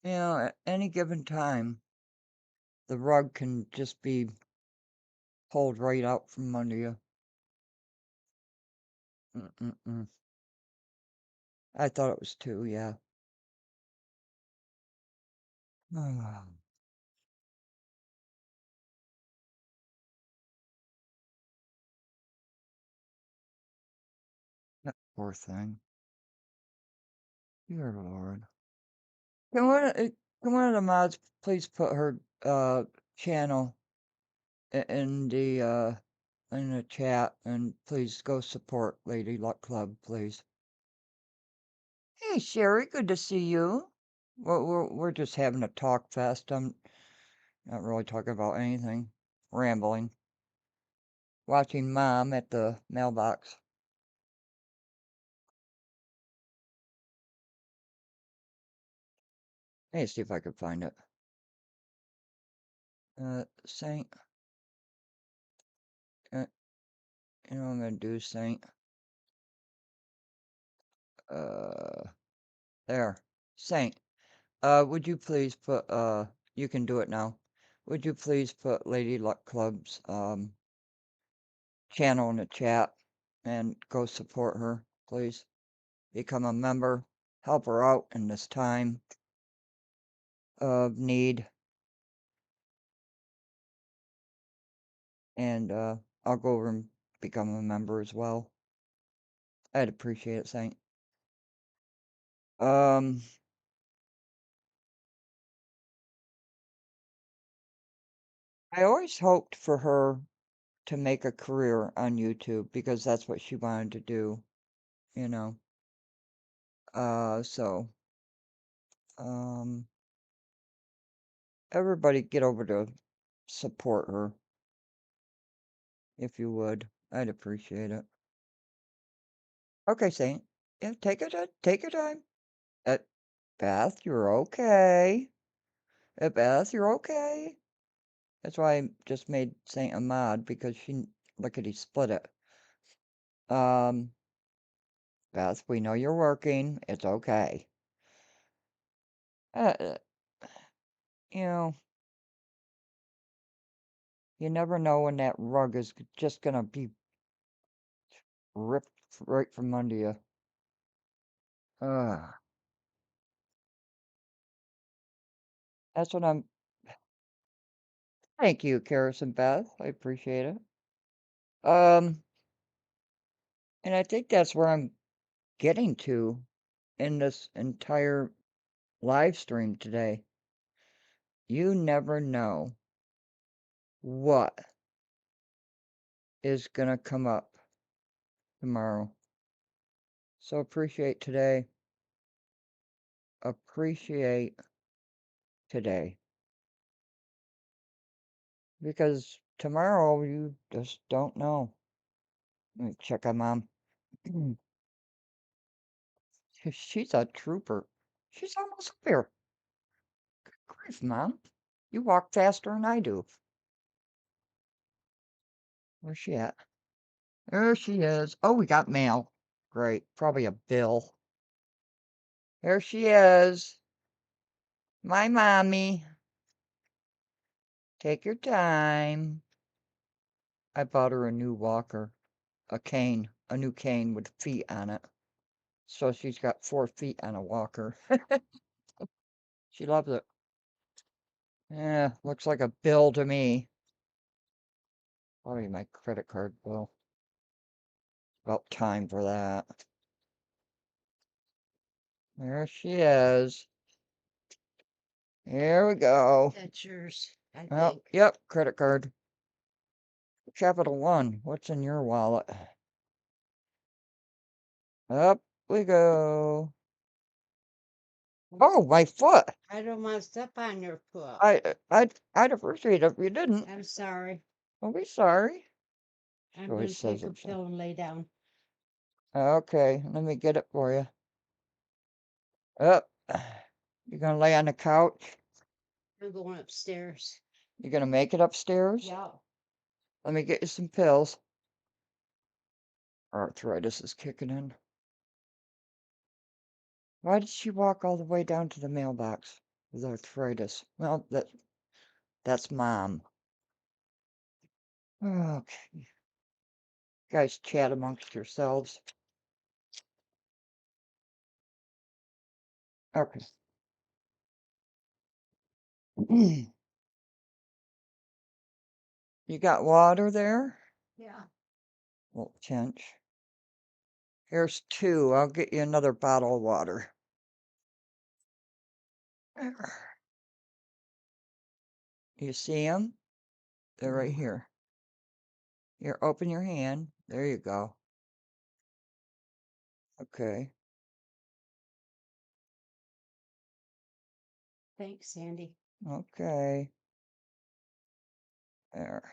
You know, at any given time, the rug can just be pulled right out from under you. Mm-mm-mm. I thought it was 2, yeah. That poor thing. Dear Lord. Can one, can one of the mods please put her channel in the chat, and please go support Lady Luck Club, please. Hey Sherry, good to see you. We're just having a talk fest. I'm not really talking about anything. Rambling. Watching Mom at the mailbox. Let me see if I can find it. Saint. You know what I'm gonna do, Saint? There. Saint. Would you please put, you can do it now. Would you please put Lady Luck Club's, channel in the chat and go support her, please? Become a member. Help her out in this time of need. And, I'll go over and become a member as well. I'd appreciate it, Saint. I always hoped for her to make a career on YouTube because that's what she wanted to do, you know. So, everybody get over to support her, if you would. I'd appreciate it. Okay, Saint. Yeah, take your time. Beth, you're okay. Beth, you're okay. That's why I just made Saint a mod, because look at, he split it. Beth, we know you're working. It's okay. Uh, you know, you never know when that rug is just gonna be ripped right from under you. That's what I'm. Thank you, Karis and Beth. I appreciate it. And I think that's where I'm getting to in this entire live stream today. You never know what is gonna come up tomorrow. So appreciate today. Appreciate today. Because tomorrow you just don't know. Let me check on Mom. She's a trooper. She's almost up here. Good grief, Mom. You walk faster than I do. Where's she at? There she is. Oh, we got mail. Great. Probably a bill. There she is. My mommy. Take your time. I bought her a new walker. A cane. A new cane with feet on it. So she's got 4 feet on a walker. She loves it. Yeah, looks like a bill to me. Probably my credit card bill. About time for that. There she is. Here we go. That's yours, I Oh, think. yep, credit card. Capital One, what's in your wallet? Up we go. Oh, my foot. I don't want to step on your foot. I'd appreciate it if you didn't. I'm sorry. Don't be sorry. I'm Always going to says take a it. pill and lay down. Okay, let me get it for you. Up. You gonna lay on the couch? I'm going upstairs. You gonna make it upstairs? Yeah. Let me get you some pills. Arthritis is kicking in. Why did she walk all the way down to the mailbox? with arthritis. Well, that's mom. Okay. Guys chat amongst yourselves. Okay. You got water there? Yeah. Well, Chinch. Here's 2. I'll get you another bottle of water. There. You see them? They're right No. here. Here, open your hand. There you go. Okay. Thanks, Sandy. Okay. There.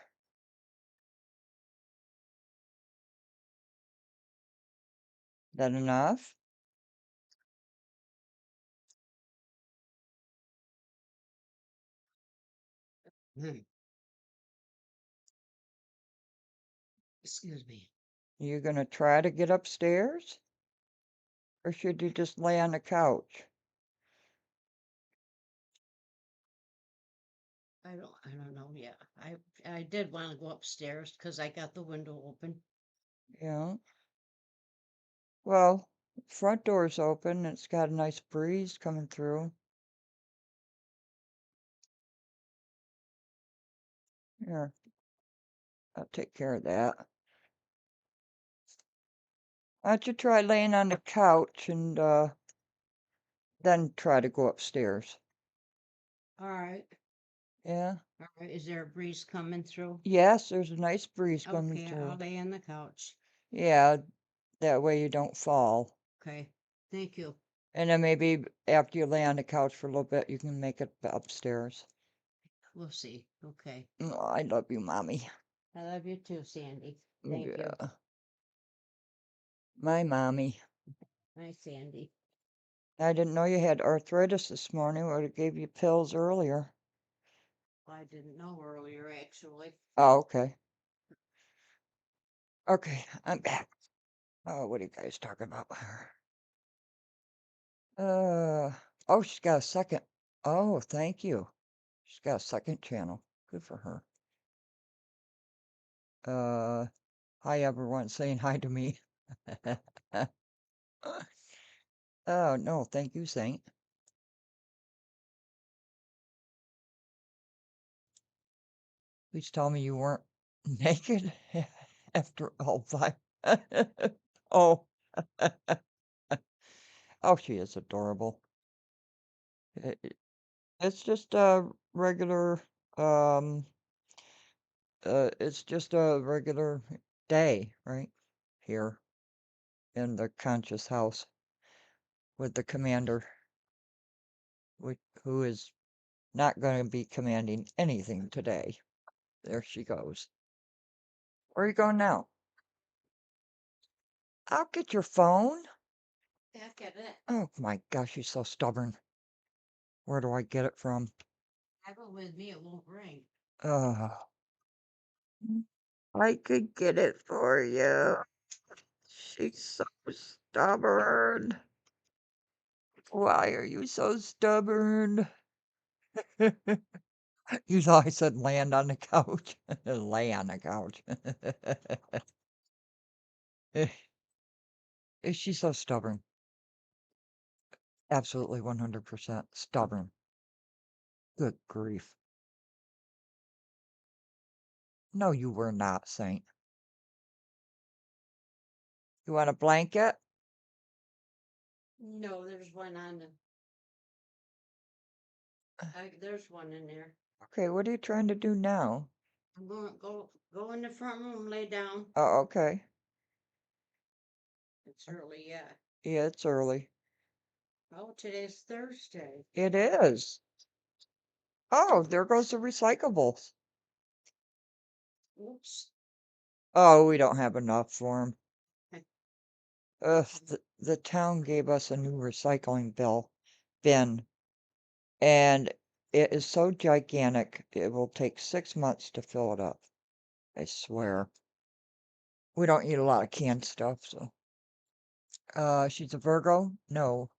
That enough? Excuse me. You gonna try to get upstairs? Or should you just lay on the couch? I don't know yet. I did want to go upstairs because I got the window open. Yeah. Well, front door's open. It's got a nice breeze coming through. Here, I'll take care of that. Why don't you try laying on the couch and then try to go upstairs? All right. Yeah. All right. Is there a breeze coming through? Yes, there's a nice breeze coming Okay, through. I'll lay on the couch. Yeah, that way you don't fall. Okay. Thank you. And then maybe after you lay on the couch for a little bit, you can make it upstairs. We'll see. Okay. Oh, I love you, Mommy. I love you too, Sandy. Thank you. Yeah. My mommy. Hi, Sandy. I didn't know you had arthritis this morning. Would have gave you pills earlier. I didn't know earlier, actually. Oh, okay. Okay, I'm back. Oh, what are you guys talking about? Oh, she's got a second. Oh, thank you. She's got a second channel. Good for her. Hi everyone saying hi to me. Oh, no, thank you, Saint. Please tell me you weren't naked after all that. Oh, oh, she is adorable. It's just a regular, um, it's just a regular day, right? Here in the conscious house with the commander, who is not going to be commanding anything today. There she goes. Where are you going now? I'll get your phone. Back at it. Oh my gosh, she's so stubborn. Where do I get it from? Have it with me, it won't ring. I could get it for you. She's so stubborn. Why are you so stubborn? You thought I said land on the couch. Lay on the couch. Is she so stubborn? Absolutely 100% stubborn. Good grief. No, you were not, Saint. You want a blanket? No, there's one on the. There's one in there. Okay, what are you trying to do now? I'm going to go in the front room, lay down. Oh, okay. It's early, yeah. Yeah, it's early. Oh, today's Thursday. It is. Oh, there goes the recyclables. Oops. Oh, we don't have enough for them. Okay. The town gave us a new recycling bin, and it is so gigantic, it will take 6 months to fill it up. I swear. We don't eat a lot of canned stuff, so. She's a Virgo? No.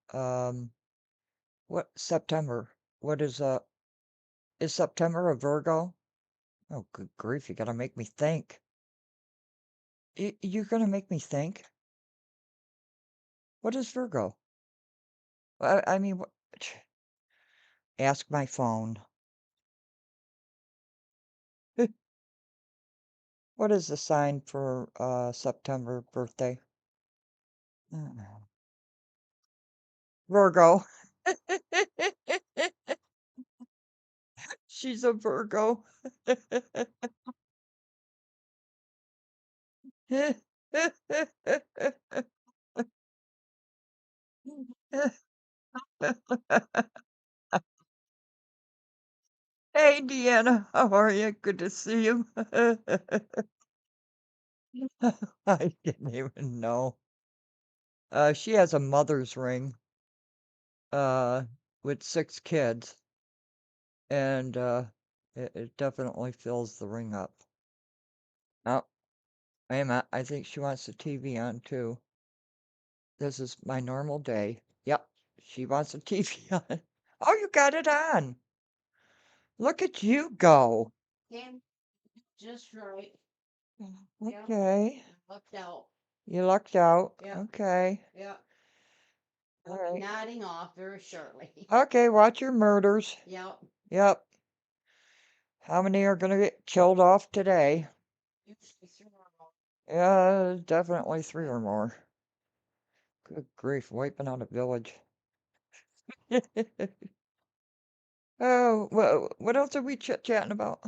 What, September? what is September a Virgo? Oh, good grief, you gotta make me think. You're gonna make me think? What is Virgo? I mean, what, ask my phone. What is the sign for September birthday? Virgo. She's a Virgo. Hey, Deanna, how are you? Good to see you. I didn't even know. She has a mother's ring, uh, with 6 kids, and it definitely fills the ring up. Oh, wait a minute, I think she wants the TV on too. This is my normal day. Yep, she wants the TV on. Oh, you got it on. Look at you go. Came just right. Yep. Okay. Lucked out. You lucked out. Yep. Okay. Yep. All I'll be right. nodding off very shortly. Okay, watch your murders. Yep. Yep. How many are gonna get killed off today? Usually 3 or more. Yeah, definitely 3 or more. Good grief, wiping out a village. Oh, what else are we chit-chatting about?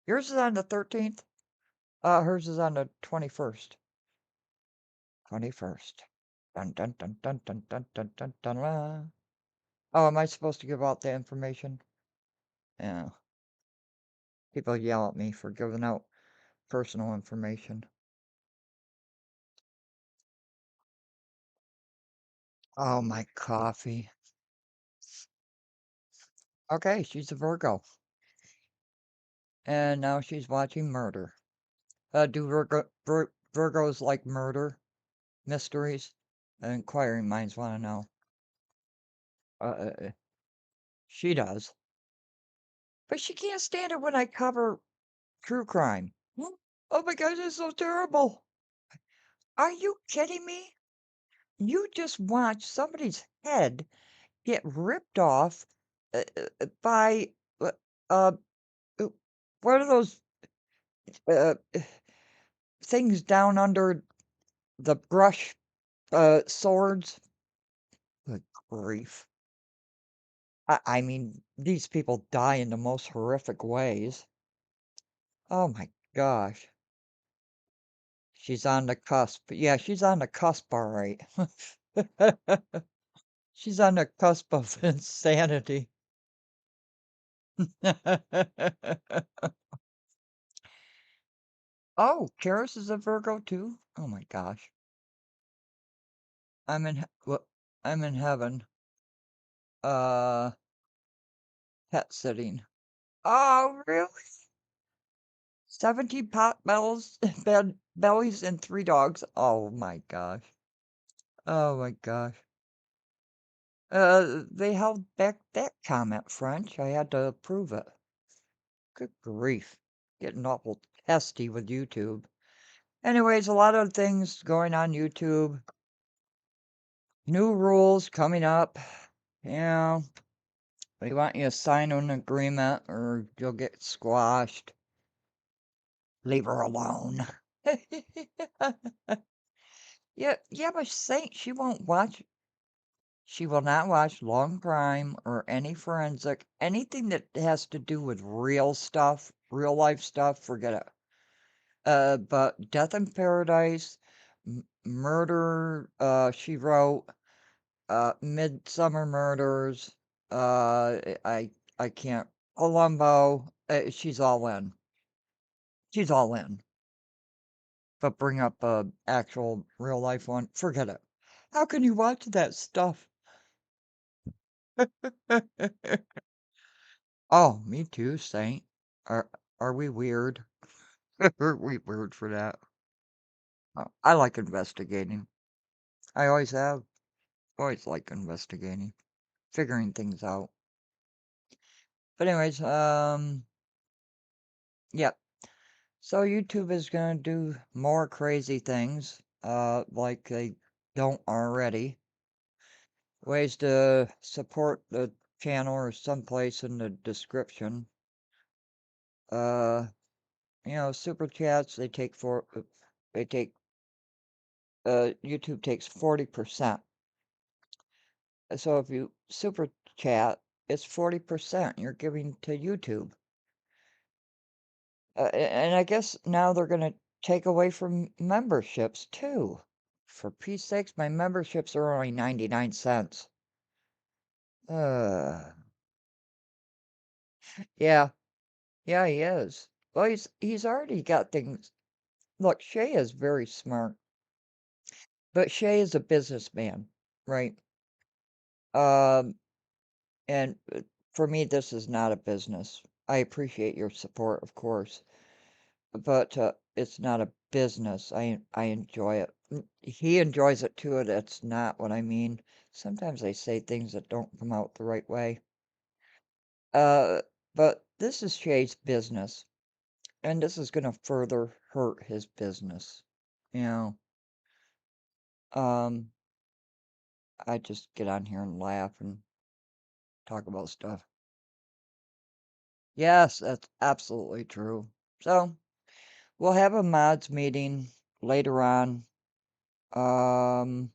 Yours is on the 13th? Hers is on the 21st. 21st. Dun dun dun dun dun dun dun dun dun la. Oh, am I supposed to give out the information? Yeah. People yell at me for giving out personal information. Oh, my coffee. Okay, she's a Virgo. And now she's watching murder. Do Virgos like murder? Mysteries? Inquiring minds want to know. She does. But she can't stand it when I cover true crime. Oh my gosh, it's so terrible. Are you kidding me? You just watch somebody's head get ripped off by uh, uh, uh, what are those uh, things down under the brush swords? Good grief. I mean, these people die in the most horrific ways. Oh my gosh. She's on the cusp. Yeah, she's on the cusp, all right. She's on the cusp of insanity. Oh, Karis is a Virgo too? Oh my gosh. I'm in heaven. Uh, pet sitting. Oh, really? 70 pot bells, bellies and 3 dogs. Oh my gosh. Oh my gosh. They held back that comment, French. I had to approve it. Good grief. Getting awful testy with YouTube. Anyways, a lot of things going on YouTube. New rules coming up. Yeah. They want you to sign an agreement or you'll get squashed. Leave her alone. Yeah, but Saint, she won't watch. She will not watch long crime or any forensic, anything that has to do with real stuff, real life stuff, forget it. But Death in Paradise, Murder, she wrote, Midsummer Murders, I can't, Columbo, she's all in. She's all in. But bring up a actual real life one, forget it. How can you watch that stuff? Oh, me too, Saint. Are we weird? Are we weird for that? I like investigating. I always have. Always like investigating, figuring things out. But anyways, yep. So YouTube is gonna do more crazy things, like they don't already. Ways to support the channel are someplace in the description. Uh, super chats, they take, YouTube takes 40%. So if you super chat, it's 40% you're giving to YouTube. And I guess now they're gonna take away from memberships too. For Pete's sakes, my memberships are only 99 cents. Uh, yeah, yeah, he is. Well, he's already got things. Look, Shay is very smart, but Shay is a businessman, right? Um, and for me, this is not a business. I appreciate your support, of course, but it's not a business. I enjoy it. He enjoys it too. That's not what I mean. Sometimes I say things that don't come out the right way. Uh, but this is Shay's business, and this is gonna further hurt his business. You know, um, I just get on here and laugh and talk about stuff. Yes, that's absolutely true. So we'll have a mods meeting later on, um,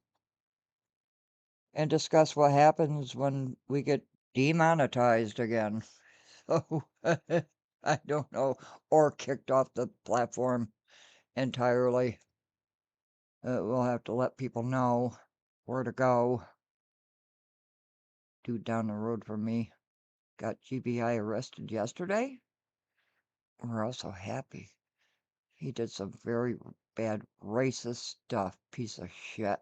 and discuss what happens when we get demonetized again. So I don't know, or kicked off the platform entirely. We'll have to let people know where to go. Dude down the road from me got GBI arrested yesterday. We're also happy. He did some very bad racist stuff, piece of shit.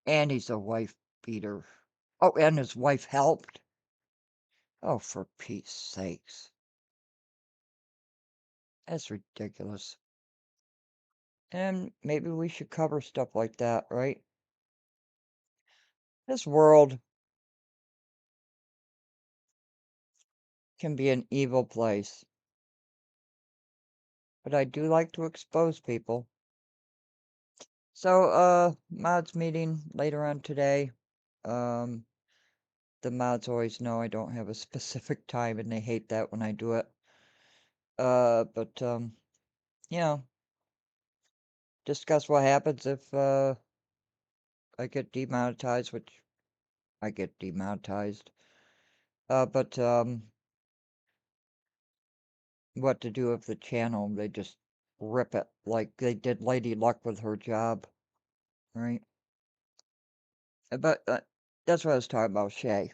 And he's a wife beater. Oh, and his wife helped. Oh, for Pete's sakes. That's ridiculous. And maybe we should cover stuff like that, right? This world can be an evil place. But I do like to expose people. So, mods meeting later on today. Um, the mods always know I don't have a specific time and they hate that when I do it. But, you know, discuss what happens if, I get demonetized, which I get demonetized. But, what to do with the channel, they just rip it like they did Lady Luck with her job, right? But, that's what I was talking about, Shay.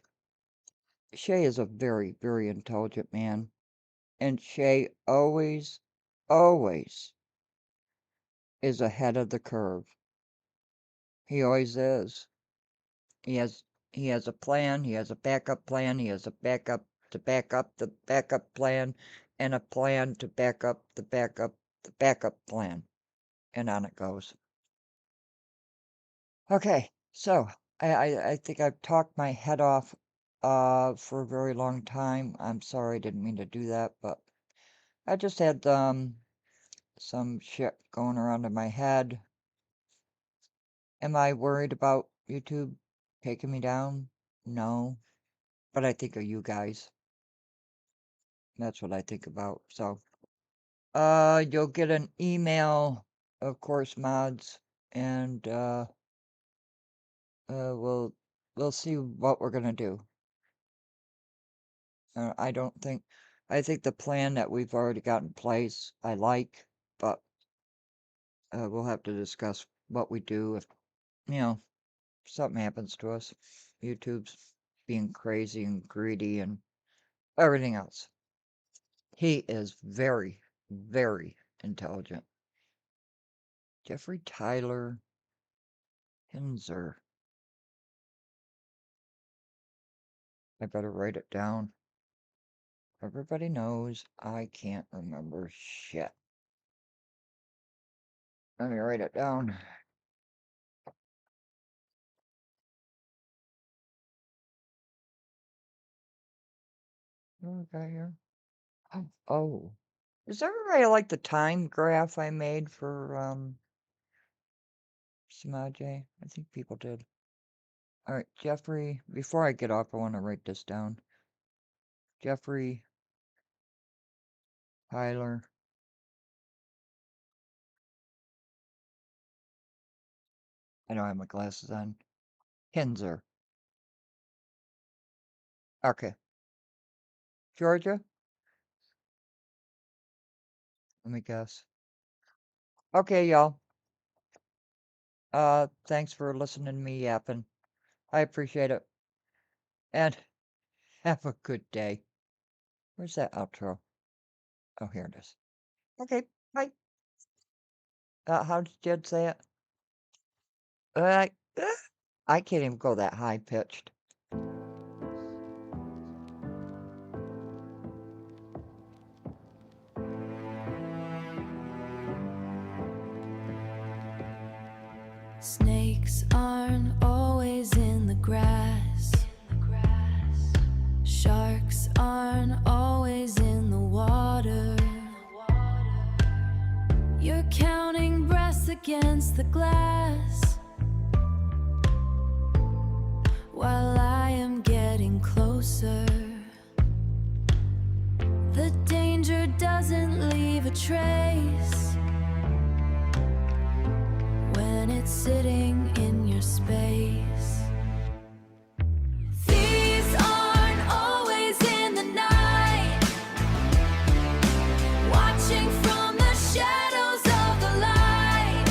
Shay is a very, very intelligent man. And Shay always is ahead of the curve. He always is. He has he has a plan, he has a backup plan, he has a backup to back up the backup plan, and a plan to back up the backup plan. And on it goes. Okay, so I think I've talked my head off for a very long time. I'm sorry, I didn't mean to do that, but I just had some shit going around in my head. Am I worried about YouTube taking me down? No. But I think of you guys. That's what I think about. So, you'll get an email, of course, mods, and, we'll see what we're gonna do. I don't think, I think the plan that we've already got in place, I like, but, we'll have to discuss what we do if, you know, something happens to us. YouTube's being crazy and greedy and everything else. He is very, very intelligent. Jeffrey Tyler Hinzer. I better write it down. Everybody knows I can't remember shit. Let me write it down. What we got here? Oh. Does everybody like the time graph I made for Samaje? I think people did. Alright, Jeffrey, before I get off, I want to write this down. Jeffrey, Tyler, I don't have my glasses on. Kinzer. Okay. Georgia? Let me guess. Okay, y'all. Thanks for listening to me yapping. I appreciate it. And have a good day. Where's that outro? Oh, here it is. Okay, bye. How did Jed say it? Uh, I can't even go that high pitched. Snakes aren't always in the grass. Sharks aren't always in the water. You're counting breaths against the glass, while I am getting closer. The danger doesn't leave a trace when it's sitting in your space. Thieves aren't always in the night, watching from the shadows of the light.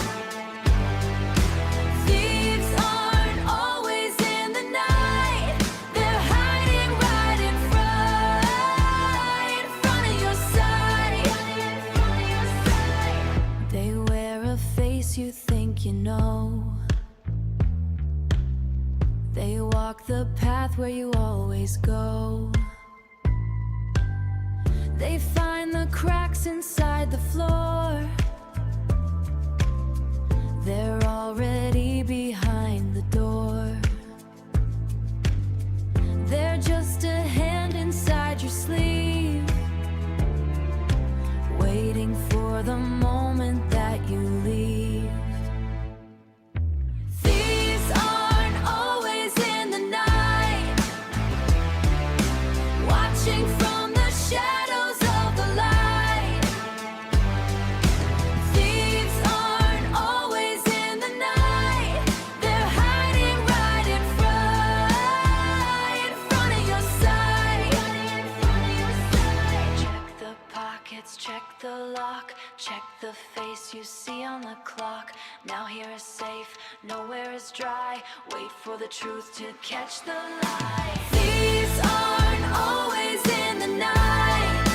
Thieves aren't always in the night, they're hiding right in front of your sight. They wear a face you think you know. They walk the path where you always go. They find the cracks inside the floor. They're already behind the door. They're just a hand inside your sleeve, waiting for the moment that you leave. Thieves aren't always in the night, watching from the shadows of the light. Thieves aren't always in the night, they're hiding right in front of your sight. Check the pockets, check the lock, check the face you see on the clock. Now here is safe, nowhere is dry. Wait for the truth to catch the light. Thieves aren't always in the night,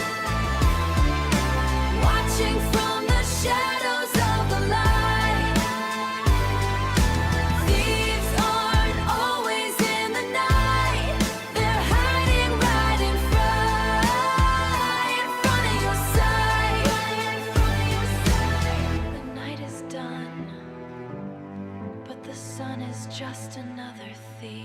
watching from the shadows of the light. Thieves aren't always in the night, they're hiding right in front of your sight. The night is done, but the sun is just another thief.